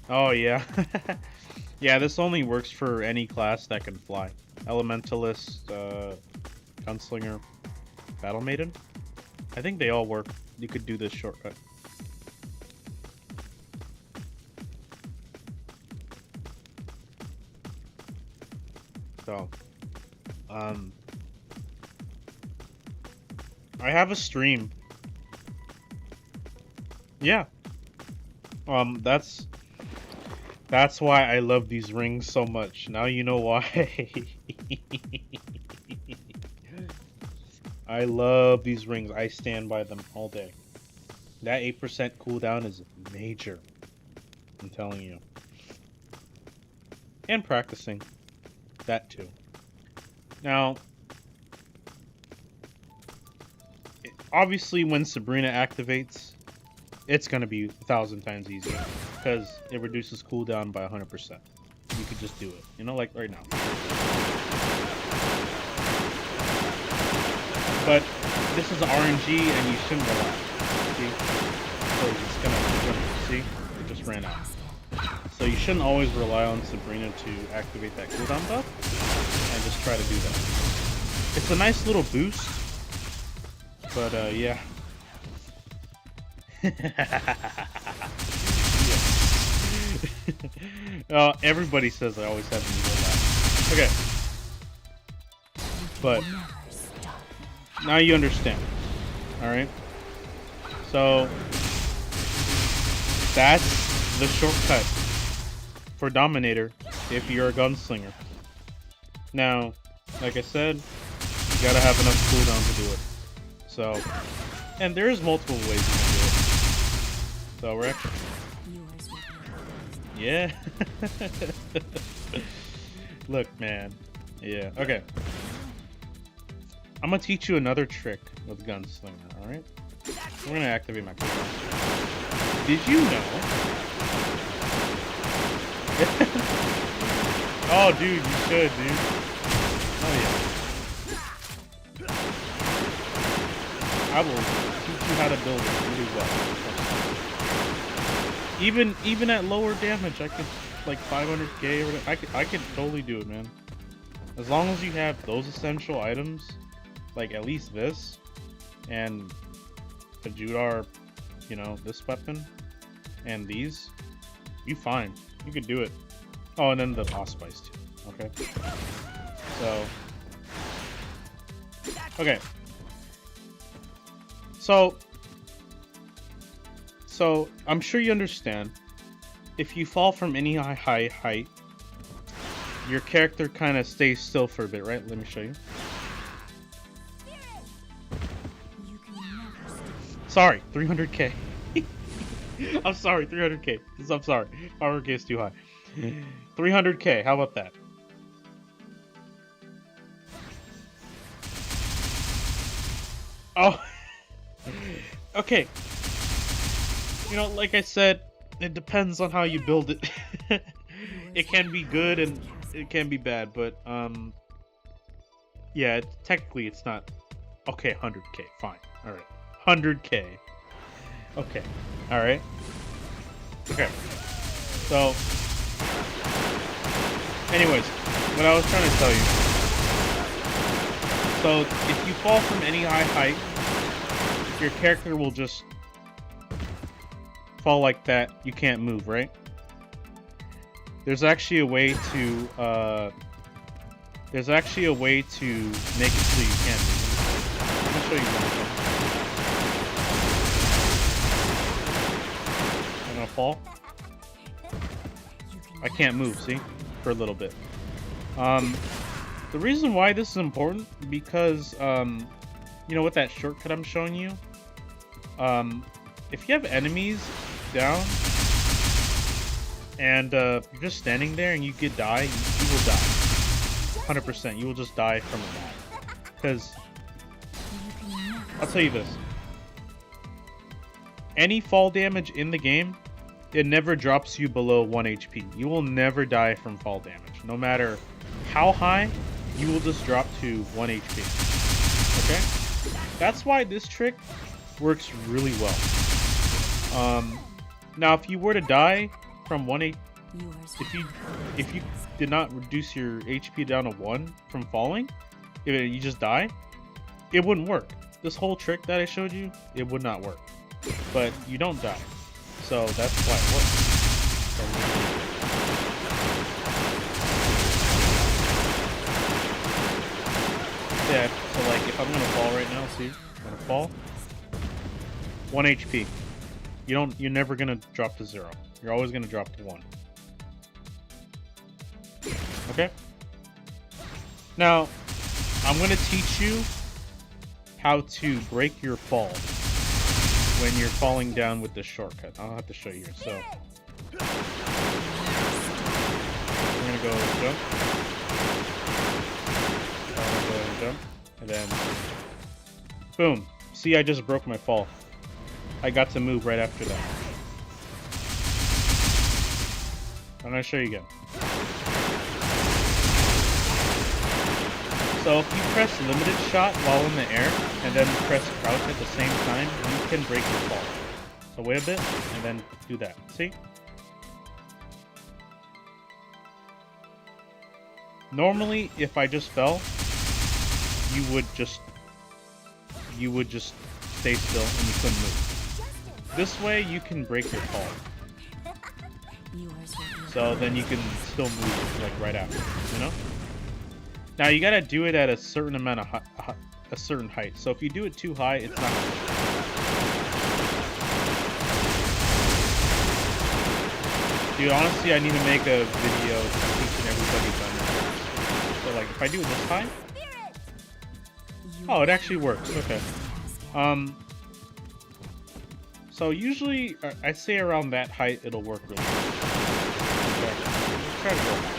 Oh yeah. Yeah, this only works for any class that can fly. Elementalist, Gunslinger, Battle Maiden. I think they all work. You could do this shortcut. So, I have a stream. Yeah. That's why I love these rings so much. Now you know why. I love these rings. I stand by them all day. That 8% cooldown is major. I'm telling you. And practicing. That too. Now, obviously when Sabrina activates, it's going to be 1,000 times easier. Because it reduces cooldown by 100%. You could just do it. You know, like right now. But this is RNG and you shouldn't rely. See? So it's gonna see? It just ran out. So you shouldn't always rely on Sabrina to activate that cooldown buff. And just try to do that. It's a nice little boost. But yeah. Everybody says I always have an evil laugh. Okay. But now you understand. Alright? So that's the shortcut for Dominator if you're a gunslinger. Now, like I said, you gotta have enough cooldown to do it. So, and there's multiple ways you can do it. So we're actually, yeah. Look, man. Yeah. Okay. I'm gonna teach you another trick with gunslinger. All right. We're gonna activate my camera. Did you know? Oh, dude, you should, dude. Oh yeah. I will teach you how to build it really well. Even at lower damage, I could like 500k or whatever. I could totally do it, man. As long as you have those essential items, like at least this, and the Judar, you know, this weapon, and these, you fine. You could do it. Oh, and then the boss spice too. Okay. Okay. So I'm sure you understand. If you fall from any high height, your character kind of stays still for a bit, right? Let me show you. Sorry, 300k. I'm sorry, 300k. I'm sorry. 500k is too high. 300k, how about that? Oh. Okay. You know, like I said, it depends on how you build it. It can be good and it can be bad, but yeah, technically it's not. Okay, 100k, fine. All right. 100k. Okay. All right. Okay. So anyways, what I was trying to tell you. So if you fall from any high height, your character will just fall like that. You can't move, right? There's actually a way to make it so you can move. Let me show you one. I'm gonna fall. I can't move, see? For a little bit. The reason why this is important, because you know, with that shortcut I'm showing you, if you have enemies down and you're just standing there and you die, you will die. 100%. You will just die from that. Because I'll tell you this. Any fall damage in the game, it never drops you below 1 HP. You will never die from fall damage. No matter how high, you will just drop to 1 HP. Okay? That's why this trick works really well. Now, if you were to die from 1 HP, if you did not reduce your HP down to 1 from falling, if you just die, it wouldn't work. This whole trick that I showed you, it would not work. But you don't die, so that's why it works. Yeah, so like if I'm gonna fall right now, see, I'm gonna fall. 1 HP. You're never gonna drop to 0. You're always gonna drop to 1. Okay? Now, I'm gonna teach you how to break your fall when you're falling down with this shortcut. I'll have to show you here. So we're gonna go jump. Go and jump. And then boom. See, I just broke my fall. I got to move right after that. I'm gonna show you again. So if you press limited shot while in the air and then press crouch at the same time, you can break your fall. So wait a bit and then do that. See? Normally, if I just fell, you would just stay still and you couldn't move. This way you can break your fall. So then you can still move like right after, you know? Now you gotta do it at a certain amount of a certain height. So if you do it too high, it's not gonna work. Dude, honestly, I need to make a video teaching everybody Thunder. So, like, if I do it this high... Oh, it actually works. Okay. So usually, I'd say around that height, it'll work really well. Okay. Let's try to go high.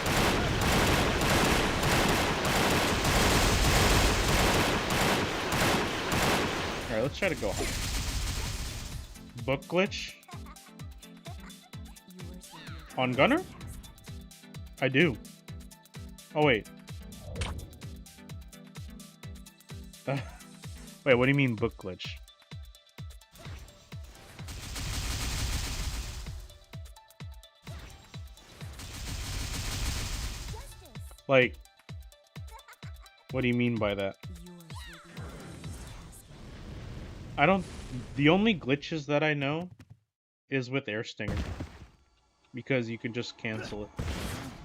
Alright, let's try to go high. Book glitch? On Gunner? I do. Oh, wait. Wait, what do you mean book glitch? Like, what do you mean by that? I don't... The only glitches that I know is with Air Stinger. Because you can just cancel it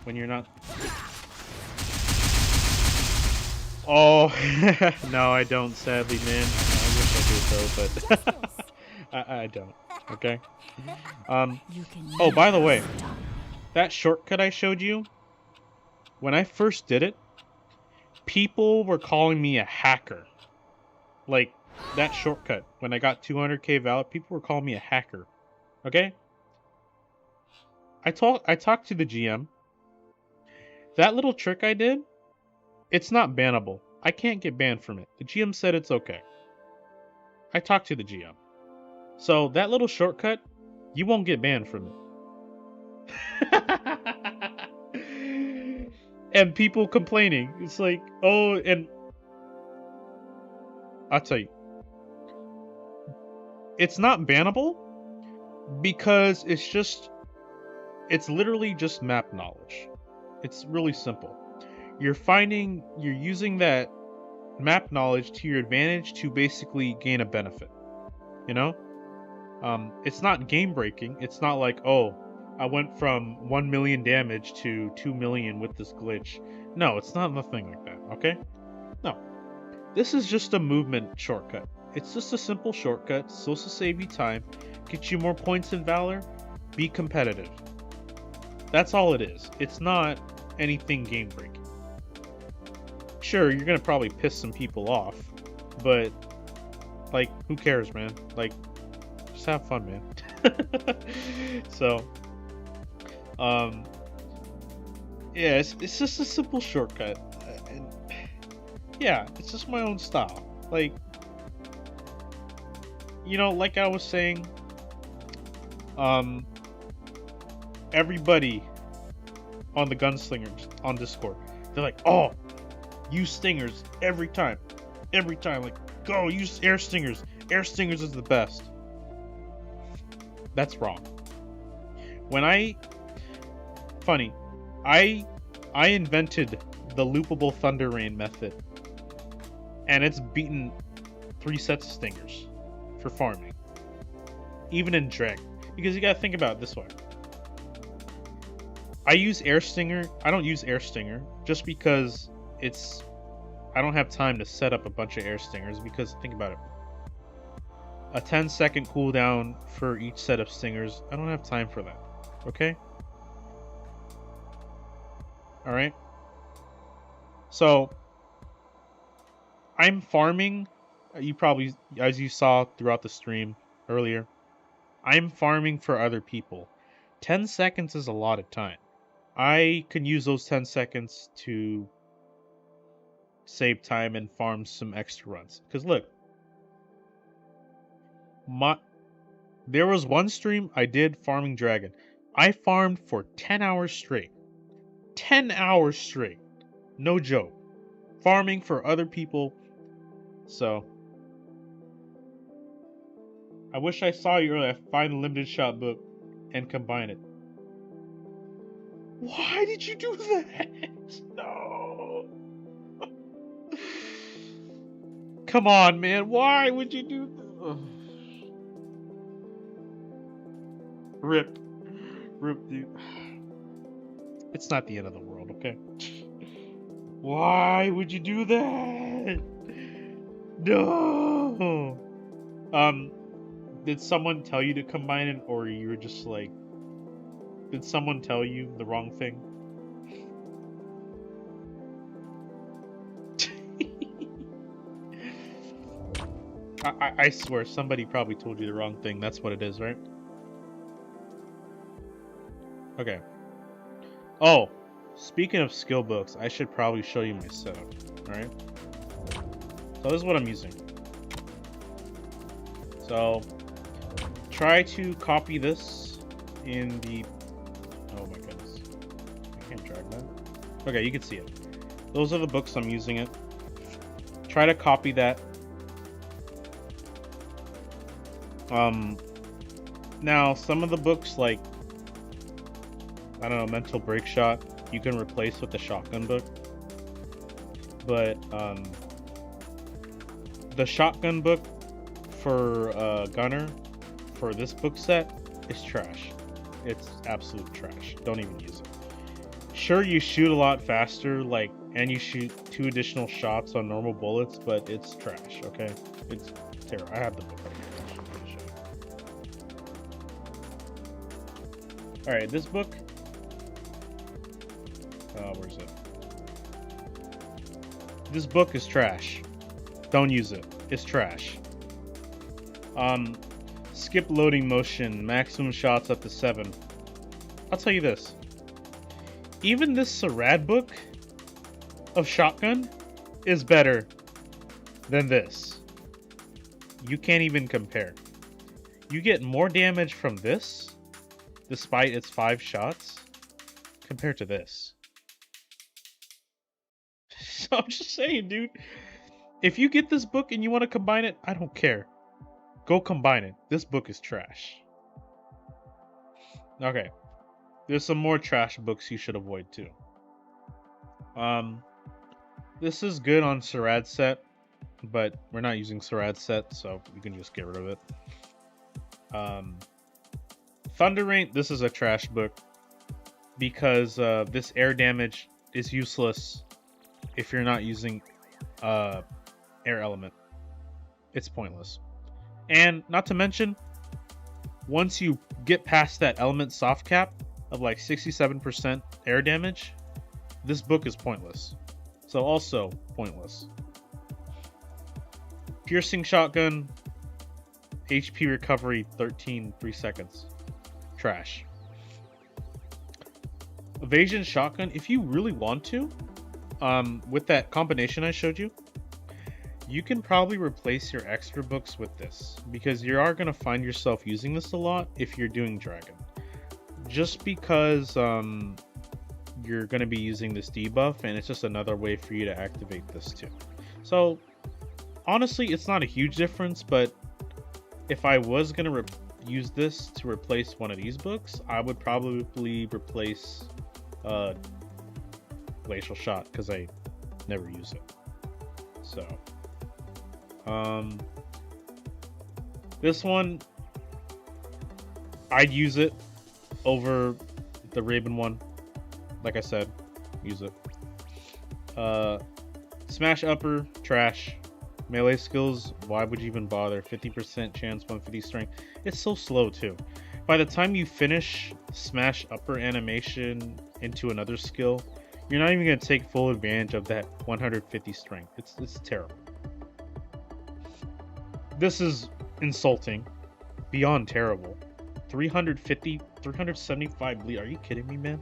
when you're not... Oh, no, I don't, sadly, man. I wish I did, though, but I don't, okay? Oh, by the way, that shortcut I showed you, when I first did it, people were calling me a hacker. Like, that shortcut, when I got 200k valid, people were calling me a hacker, okay? I talked to the GM. That little trick I did, it's not bannable. I can't get banned from it. The GM said it's okay. I talked to the GM. So that little shortcut, you won't get banned from it. And people complaining. It's like, oh, and I'll tell you. It's not bannable because it's literally just map knowledge. It's really simple. You're using that map knowledge to your advantage to basically gain a benefit. You know? It's not game breaking. It's not like, oh, I went from 1 million damage to 2 million with this glitch. No, it's not nothing like that, okay? No. This is just a movement shortcut. It's just a simple shortcut, supposed to save you time, get you more points in Valor, be competitive. That's all it is. It's not anything game breaking. Sure, you're gonna probably piss some people off, but like, who cares, man? Like, just have fun, man. So, yeah, it's just a simple shortcut, and yeah, it's just my own style. Like, you know, like I was saying, everybody on the Gunslingers on Discord, they're like, oh, use stingers every time, like, go use air stingers. Air stingers is the best. That's wrong. I invented the loopable Thunder Rain method, and it's beaten 3 sets of stingers for farming, even in Dragon. Because you gotta think about it this way. I use Air Stinger. I don't use Air Stinger just because I don't have time to set up a bunch of Air Stingers, because think about it. A 10-second cooldown for each set of stingers. I don't have time for that. Okay? Alright? So, I'm farming. You probably, as you saw throughout the stream earlier, I'm farming for other people. 10 seconds is a lot of time. I can use those 10 seconds to save time and farm some extra runs. Because look, there was one stream I did farming Dragon. I farmed for 10 hours straight. 10 hours straight. No joke. Farming for other people. So, I wish I saw you earlier. Find the limited shot book and combine it. Why did you do that? No. Come on, man. Why would you do that? Ugh. Rip, dude. It's not the end of the world, okay? Why would you do that? No. Did someone tell you to combine it, or you were just like, Did someone tell you the wrong thing? I swear somebody probably told you the wrong thing. That's what it is, right? Okay. Oh, speaking of skill books, I should probably show you my setup. Alright? So this is what I'm using. So try to copy this in the... Oh my goodness. I can't drag that. Okay, you can see it. Those are the books I'm using it. Try to copy that. Now some of the books, like, I don't know, Mental Break Shot, you can replace with the shotgun book. But the shotgun book for Gunner for this book set is trash. It's absolute trash. Don't even use it. Sure, you shoot a lot faster, like, and you shoot 2 additional shots on normal bullets, but it's trash. Okay, it's terrible. I have the book right here. All right, this book. Where's it? This book is trash. Don't use it. It's trash. Skip loading motion, maximum shots up to 7. I'll tell you this. Even this Sarad book of shotgun is better than this. You can't even compare. You get more damage from this, despite its 5 shots, compared to this. So I'm just saying, dude. If you get this book and you want to combine it, I don't care. Go combine it. This book is trash. Okay. There's some more trash books you should avoid too. This is good on Sarad set, but we're not using Sarad set, so you can just get rid of it. Thunder Rain, this is a trash book because this air damage is useless if you're not using air element. It's pointless. And not to mention, once you get past that element soft cap of like 67% air damage, this book is pointless. So also pointless. Piercing shotgun, HP recovery 13, 3 seconds. Trash. Evasion shotgun, if you really want to, with that combination I showed you, you can probably replace your extra books with this, because you are going to find yourself using this a lot if you're doing Dragon. Just because you're going to be using this debuff, and it's just another way for you to activate this too. So honestly, it's not a huge difference, but if I was going to use this to replace one of these books, I would probably replace Glacial Shot, because I never use it. So this one, I'd use it over the Raven one. Like I said, use it. Smash Upper, trash. Melee skills, why would you even bother? 50% chance, 150 strength. It's so slow too. By the time you finish Smash Upper animation into another skill, you're not even going to take full advantage of that 150 strength. It's terrible. This is insulting. Beyond terrible. 375 bleed. Are you kidding me, man?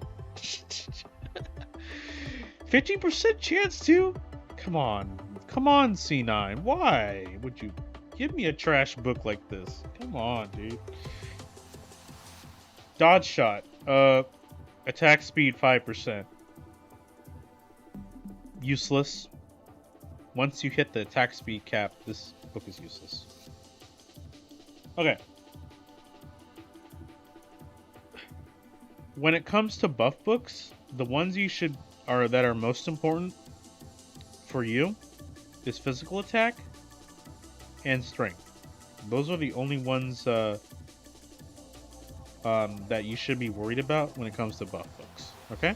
50% chance too? Come on. Come on, C9. Why would you give me a trash book like this? Come on, dude. Dodge shot. Attack speed 5%. Useless. Once you hit the attack speed cap, this book is useless. Okay. When it comes to buff books, the ones that are most important for you is physical attack and strength. Those are the only ones that you should be worried about when it comes to buff books. Okay?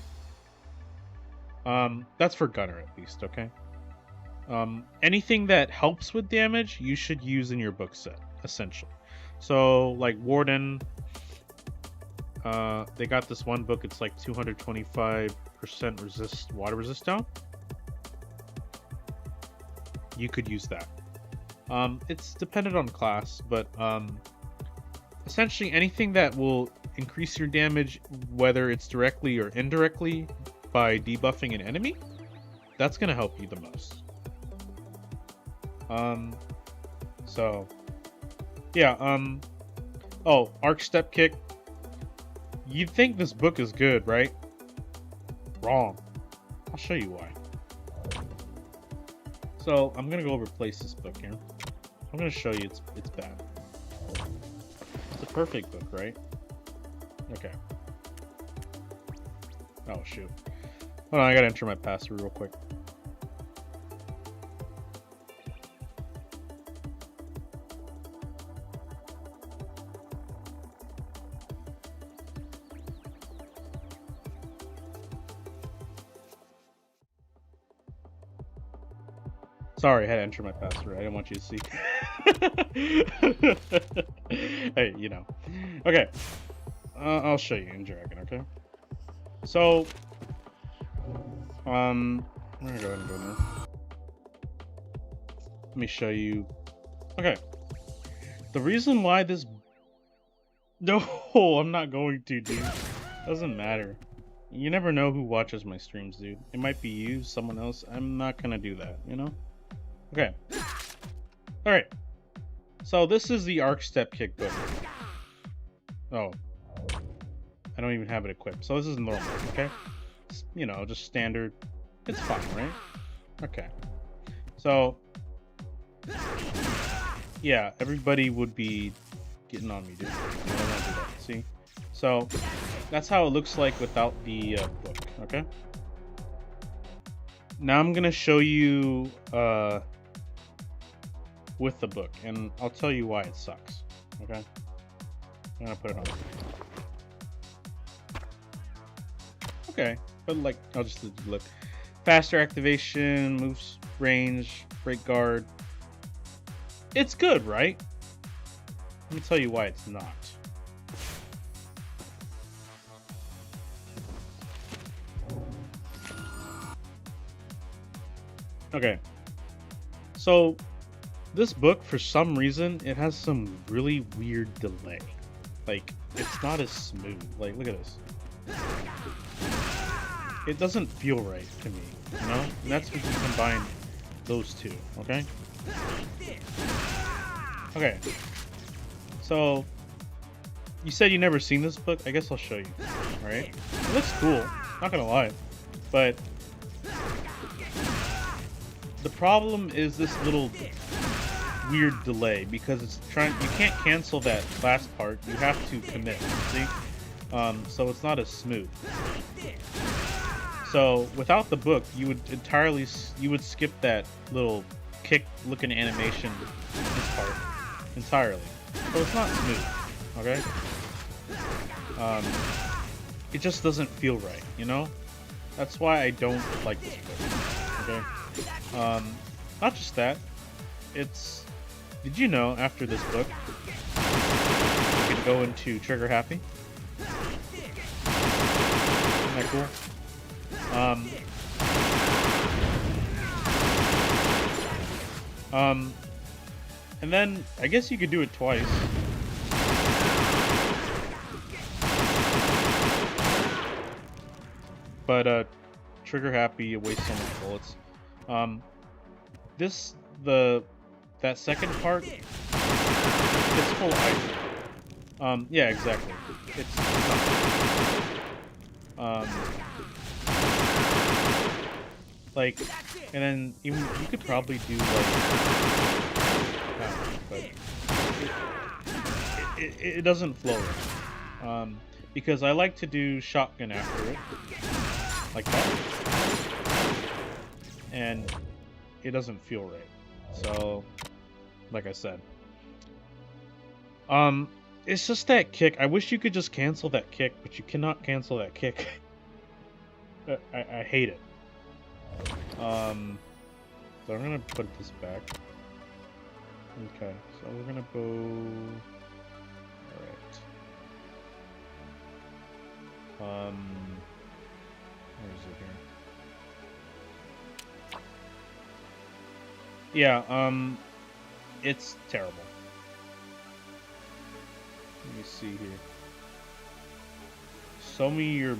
That's for Gunner at least, okay? Anything that helps with damage, you should use in your book set, essentially. So, like Warden, they got this one book. It's like 225% water resist down. You could use that. It's dependent on class, but essentially anything that will increase your damage, whether it's directly or indirectly by debuffing an enemy, that's gonna help you the most. So yeah, oh, arc step kick. You'd think this book is good, right? Wrong. I'll show you why. So I'm gonna go replace this book here. I'm gonna show you it's bad. It's a perfect book, right? Okay. Oh shoot. Hold on, I gotta enter my password real quick. Sorry, I had to enter my password. I didn't want you to see. Hey, you know. Okay. I'll show you in Dragon, okay? So, I'm gonna go ahead and go now. Let me show you. Okay. The reason why this... No, I'm not going to, dude. Doesn't matter. You never know who watches my streams, dude. It might be you, someone else. I'm not gonna do that, you know? Okay. Alright. So this is the arc step kick book. Oh. I don't even have it equipped. So this is normal, okay? It's, you know, just standard. It's fine, right? Okay. So yeah, everybody would be getting on me, dude. I don't want to do that. See? So that's how it looks like without the book, okay? Now I'm gonna show you with the book, and I'll tell you why it sucks. Okay, I'm gonna put it on. Okay, but like I'll just look. Faster activation, moves range, break guard. It's good, right? Let me tell you why it's not. Okay, so this book, for some reason, it has some really weird delay. Like, it's not as smooth. Like, look at this. It doesn't feel right to me, you know? And that's when you combine those two, okay? Okay. So, you said you never seen this book? I guess I'll show you, alright? It looks cool, not gonna lie. But the problem is this little weird delay, because it's you can't cancel that last part. You have to commit, see? So it's not as smooth. So without the book, you would skip that little kick looking animation, this part, entirely. So it's not smooth, okay? It just doesn't feel right, you know? That's why I don't like this book, okay? Not just that, did you know after this book, you can go into trigger happy? Isn't that cool? And then I guess you could do it twice. But trigger happy, you waste so much bullets. That second part, it's full item. Yeah, exactly. It's not. Like, and then even you could probably do like, but it doesn't flow right. Because I like to do shotgun after it, like that, and it doesn't feel right. So, like I said, it's just that kick. I wish you could just cancel that kick, but you cannot cancel that kick. I hate it. So I'm gonna put this back. Okay, so we're gonna go. Alright. Where is it here? Yeah, it's terrible. Let me see here. Show me your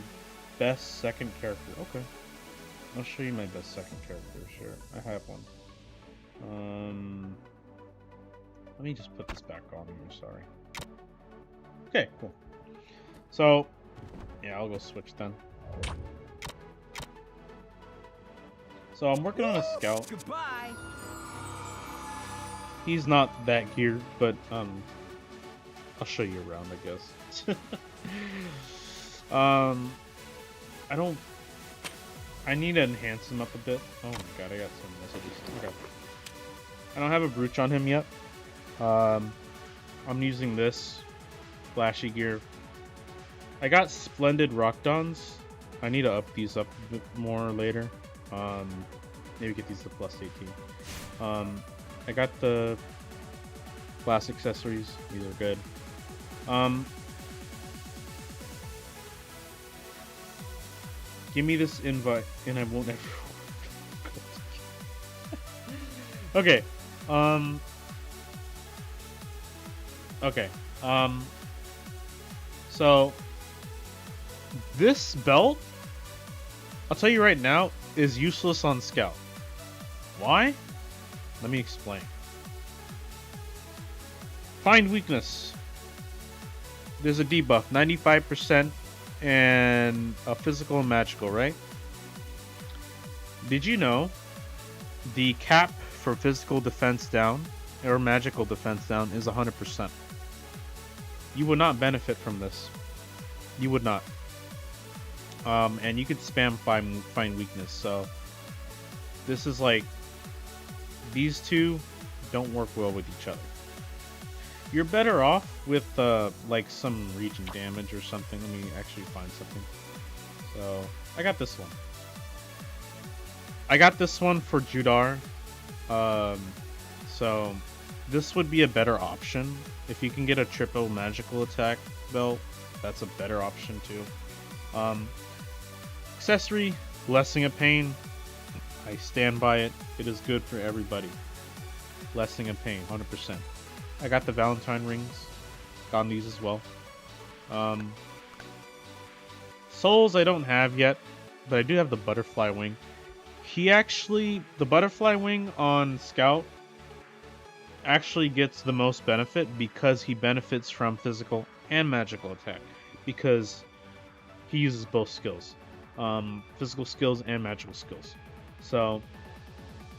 best second character. Okay. I'll show you my best second character, sure. I have one. Let me just put this back on here, sorry. Okay, cool. So, yeah, I'll go switch then. So I'm working on a scout. Goodbye. He's not that geared, but I'll show you around, I guess. I need to enhance him up a bit. Oh my god, I got some messages. Okay. I don't have a brooch on him yet. I'm using this flashy gear. I got splendid rock dons. I need to up these up a bit more later. Maybe get these to plus 18. I got the glass accessories. These are good. Give me this invite, and I won't ever. Okay. Okay. So this belt, I'll tell you right now, is useless on Scout. Why? Let me explain. Find weakness. There's a debuff, 95%, and a physical and magical, right? Did you know the cap for physical defense down or magical defense down is 100%? You would not benefit from this. You would not. And you could spam find weakness. So this is like, these two don't work well with each other. You're better off with like some region damage or something. Let me actually find something. So I got this one. I got this one for Judar. So this would be a better option. If you can get a triple magical attack belt, that's a better option too. Accessory, Blessing of Pain. I stand by it. It is good for everybody. Blessing of Pain, 100%. I got the Valentine rings. Got these as well. Souls I don't have yet, but I do have the butterfly wing. The butterfly wing on Scout actually gets the most benefit because he benefits from physical and magical attack, because he uses both skills, physical skills and magical skills. So,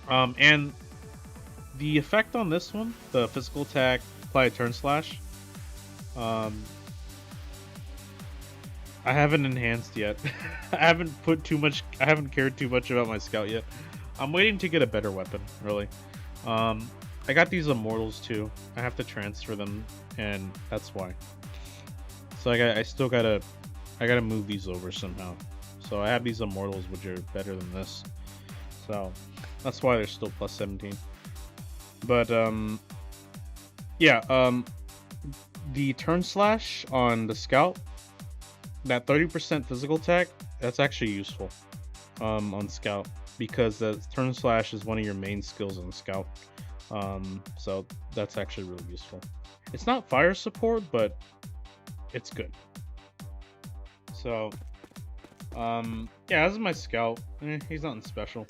and the effect on this one, the physical attack, apply a turn slash, I haven't enhanced yet. I haven't cared too much about my Scout yet. I'm waiting to get a better weapon, really. I got these Immortals too. I have to transfer them, and that's why. So I gotta move these over somehow. So I have these Immortals, which are better than this. So that's why they're still plus 17. But yeah, the turn slash on the Scout, that 30% physical attack, that's actually useful on Scout, because the turn slash is one of your main skills on Scout. So that's actually really useful. It's not fire support, but it's good. So yeah, this is my Scout. He's nothing special.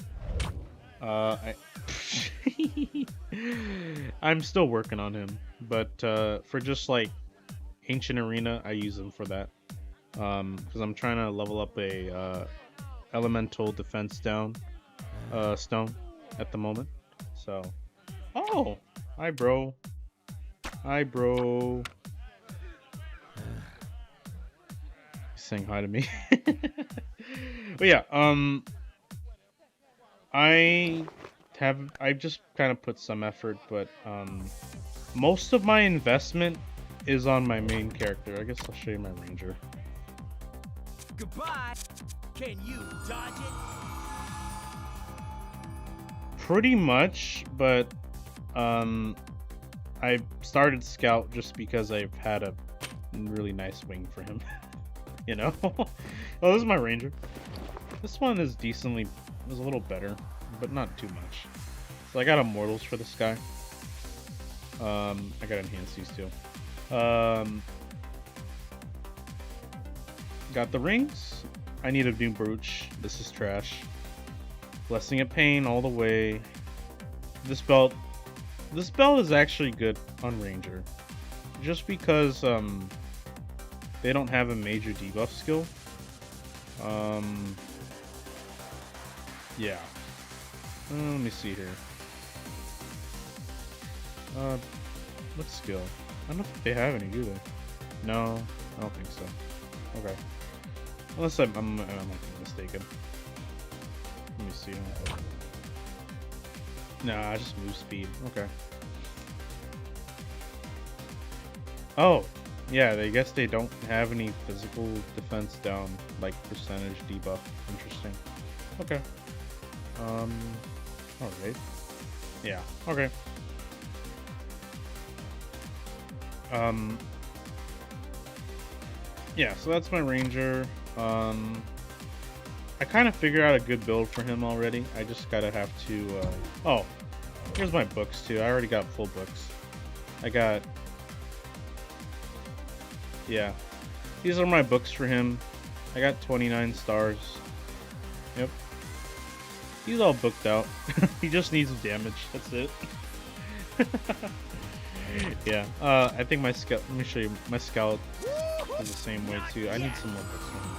I'm still working on him, but for just like Ancient Arena, I use him for that, because I'm trying to level up a elemental defense down stone at the moment. So, oh, hi bro, he's saying hi to me. But yeah, I've just kind of put some effort, but most of my investment is on my main character. I guess I'll show you my ranger. Goodbye. Can you dodge it? Pretty much, but I started Scout just because I've had a really nice wing for him. you know. Oh, this is my Ranger. This one is decently, is a little better, but not too much. So I got Immortals for this guy. I got Enhanced these too. Got the rings. I need a new brooch. This is trash. Blessing of Pain all the way. This belt is actually good on Ranger. Just because they don't have a major debuff skill. Yeah. Let me see here. What skill? I don't know if they have any, do they? No, I don't think so. Okay. Unless I might be mistaken. Let me see. Nah, just move speed. Okay. Oh, yeah, I guess they don't have any physical defense down, like percentage debuff. Interesting. Okay. Alright. Yeah, okay. Yeah, so that's my Ranger. I kind of figured out a good build for him already. I just gotta have to, oh, here's my books too. I already got full books. I got, yeah, these are my books for him. I got 29 stars. Yep. He's all booked out. He just needs damage. That's it. Yeah. I think my scout. Let me show you. My scout is the same way too. I need some more books for him.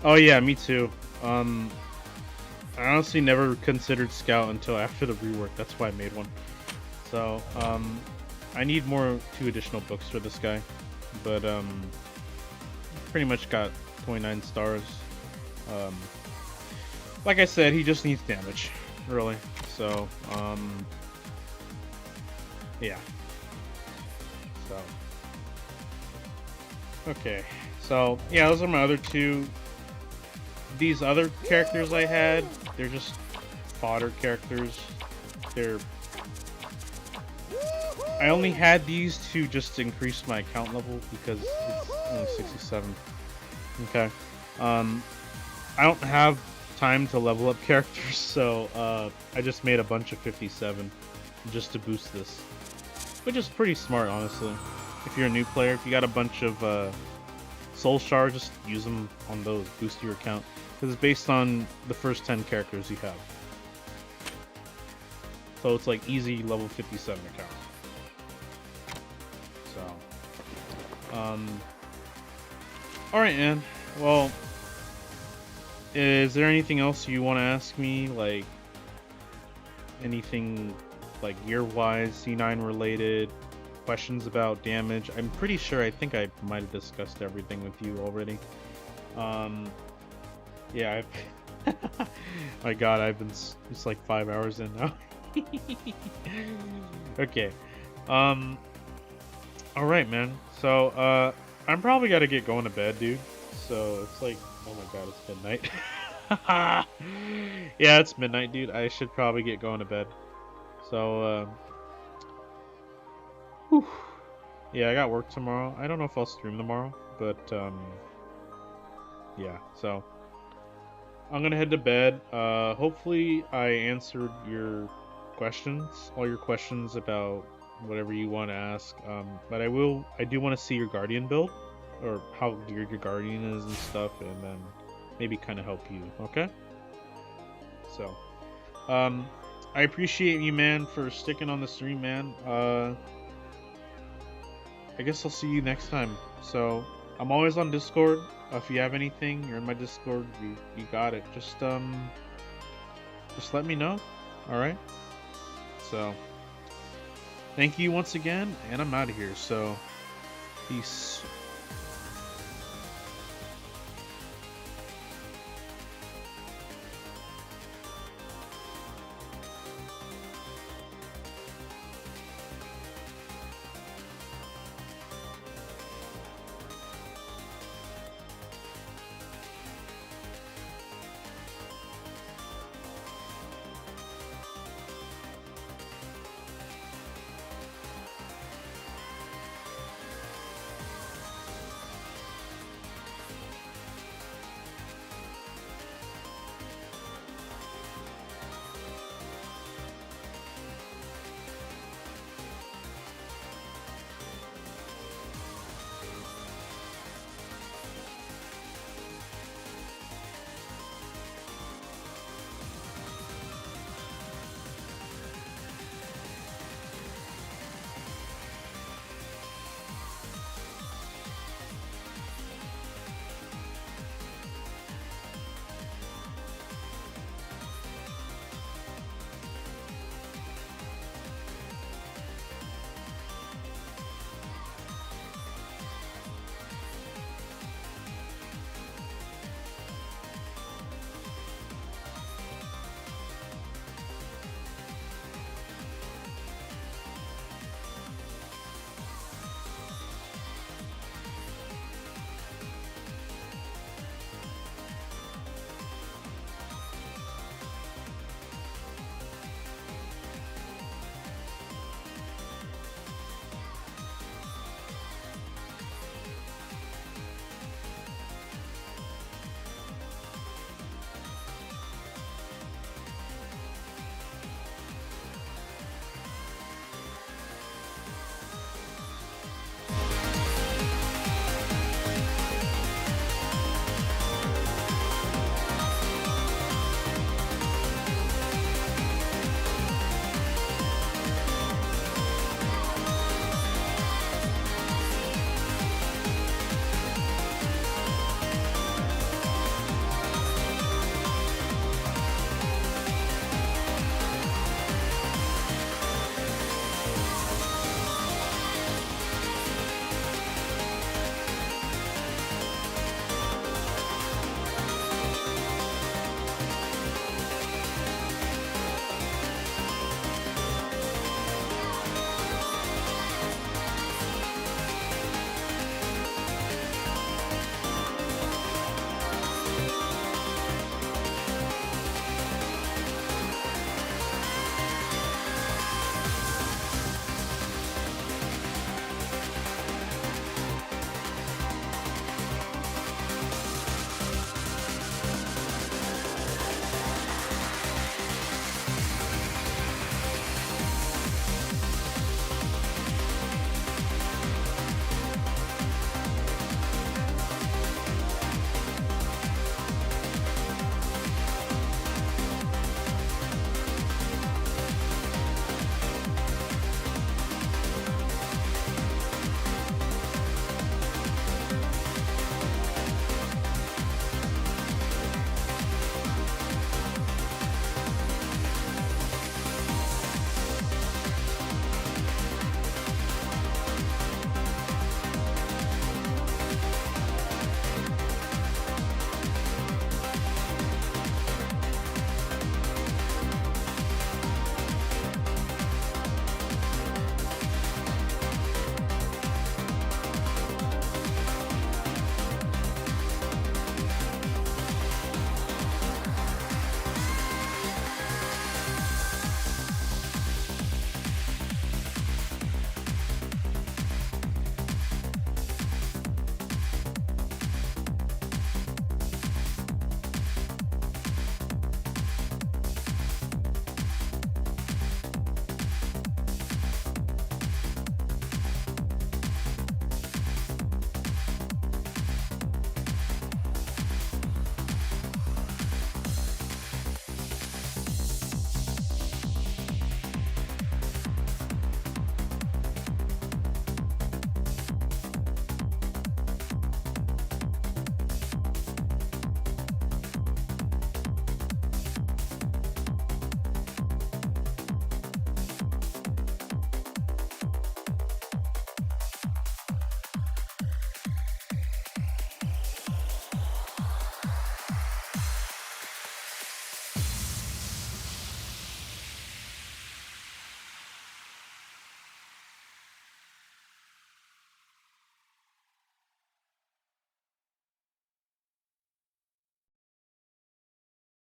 Oh yeah, me too. I honestly never considered scout until after the rework. That's why I made one. So I need two additional books for this guy, but pretty much got 29 stars. Like I said, he just needs damage, really. So yeah. So okay. So yeah, those are my other two. These other characters I had, they're just fodder characters. I only had these two just to increase my account level because it's only 67. Okay. I don't have time to level up characters, so I just made a bunch of 57 just to boost this, which is pretty smart, honestly. If you're a new player, if you got a bunch of soul shards, just use them on those, boost your account, because it's based on the first 10 characters you have. So it's like easy level 57 account. So, all right, man. Well, is there anything else you want to ask me, like anything like gear-wise, C9 related, questions about damage? I'm pretty sure, I think I might have discussed everything with you already. Yeah, my god, I've been, it's like 5 hours in now. Okay. Alright, man. So, I'm probably gotta get going to bed, dude. So, it's like, oh my god, it's midnight. Yeah, it's midnight, dude. I should probably get going to bed. So, whew. Yeah, I got work tomorrow. I don't know if I'll stream tomorrow, but, yeah, so I'm gonna head to bed. Hopefully I answered your questions, all your questions about whatever you want to ask. But I do want to see your Guardian build, or how geared your Guardian is and stuff, and then maybe kind of help you, okay? So, I appreciate you, man, for sticking on the stream, man. I guess I'll see you next time. So, I'm always on Discord. If you have anything, you're in my Discord, you got it. Just let me know, alright? So, thank you once again, and I'm out of here, so, peace.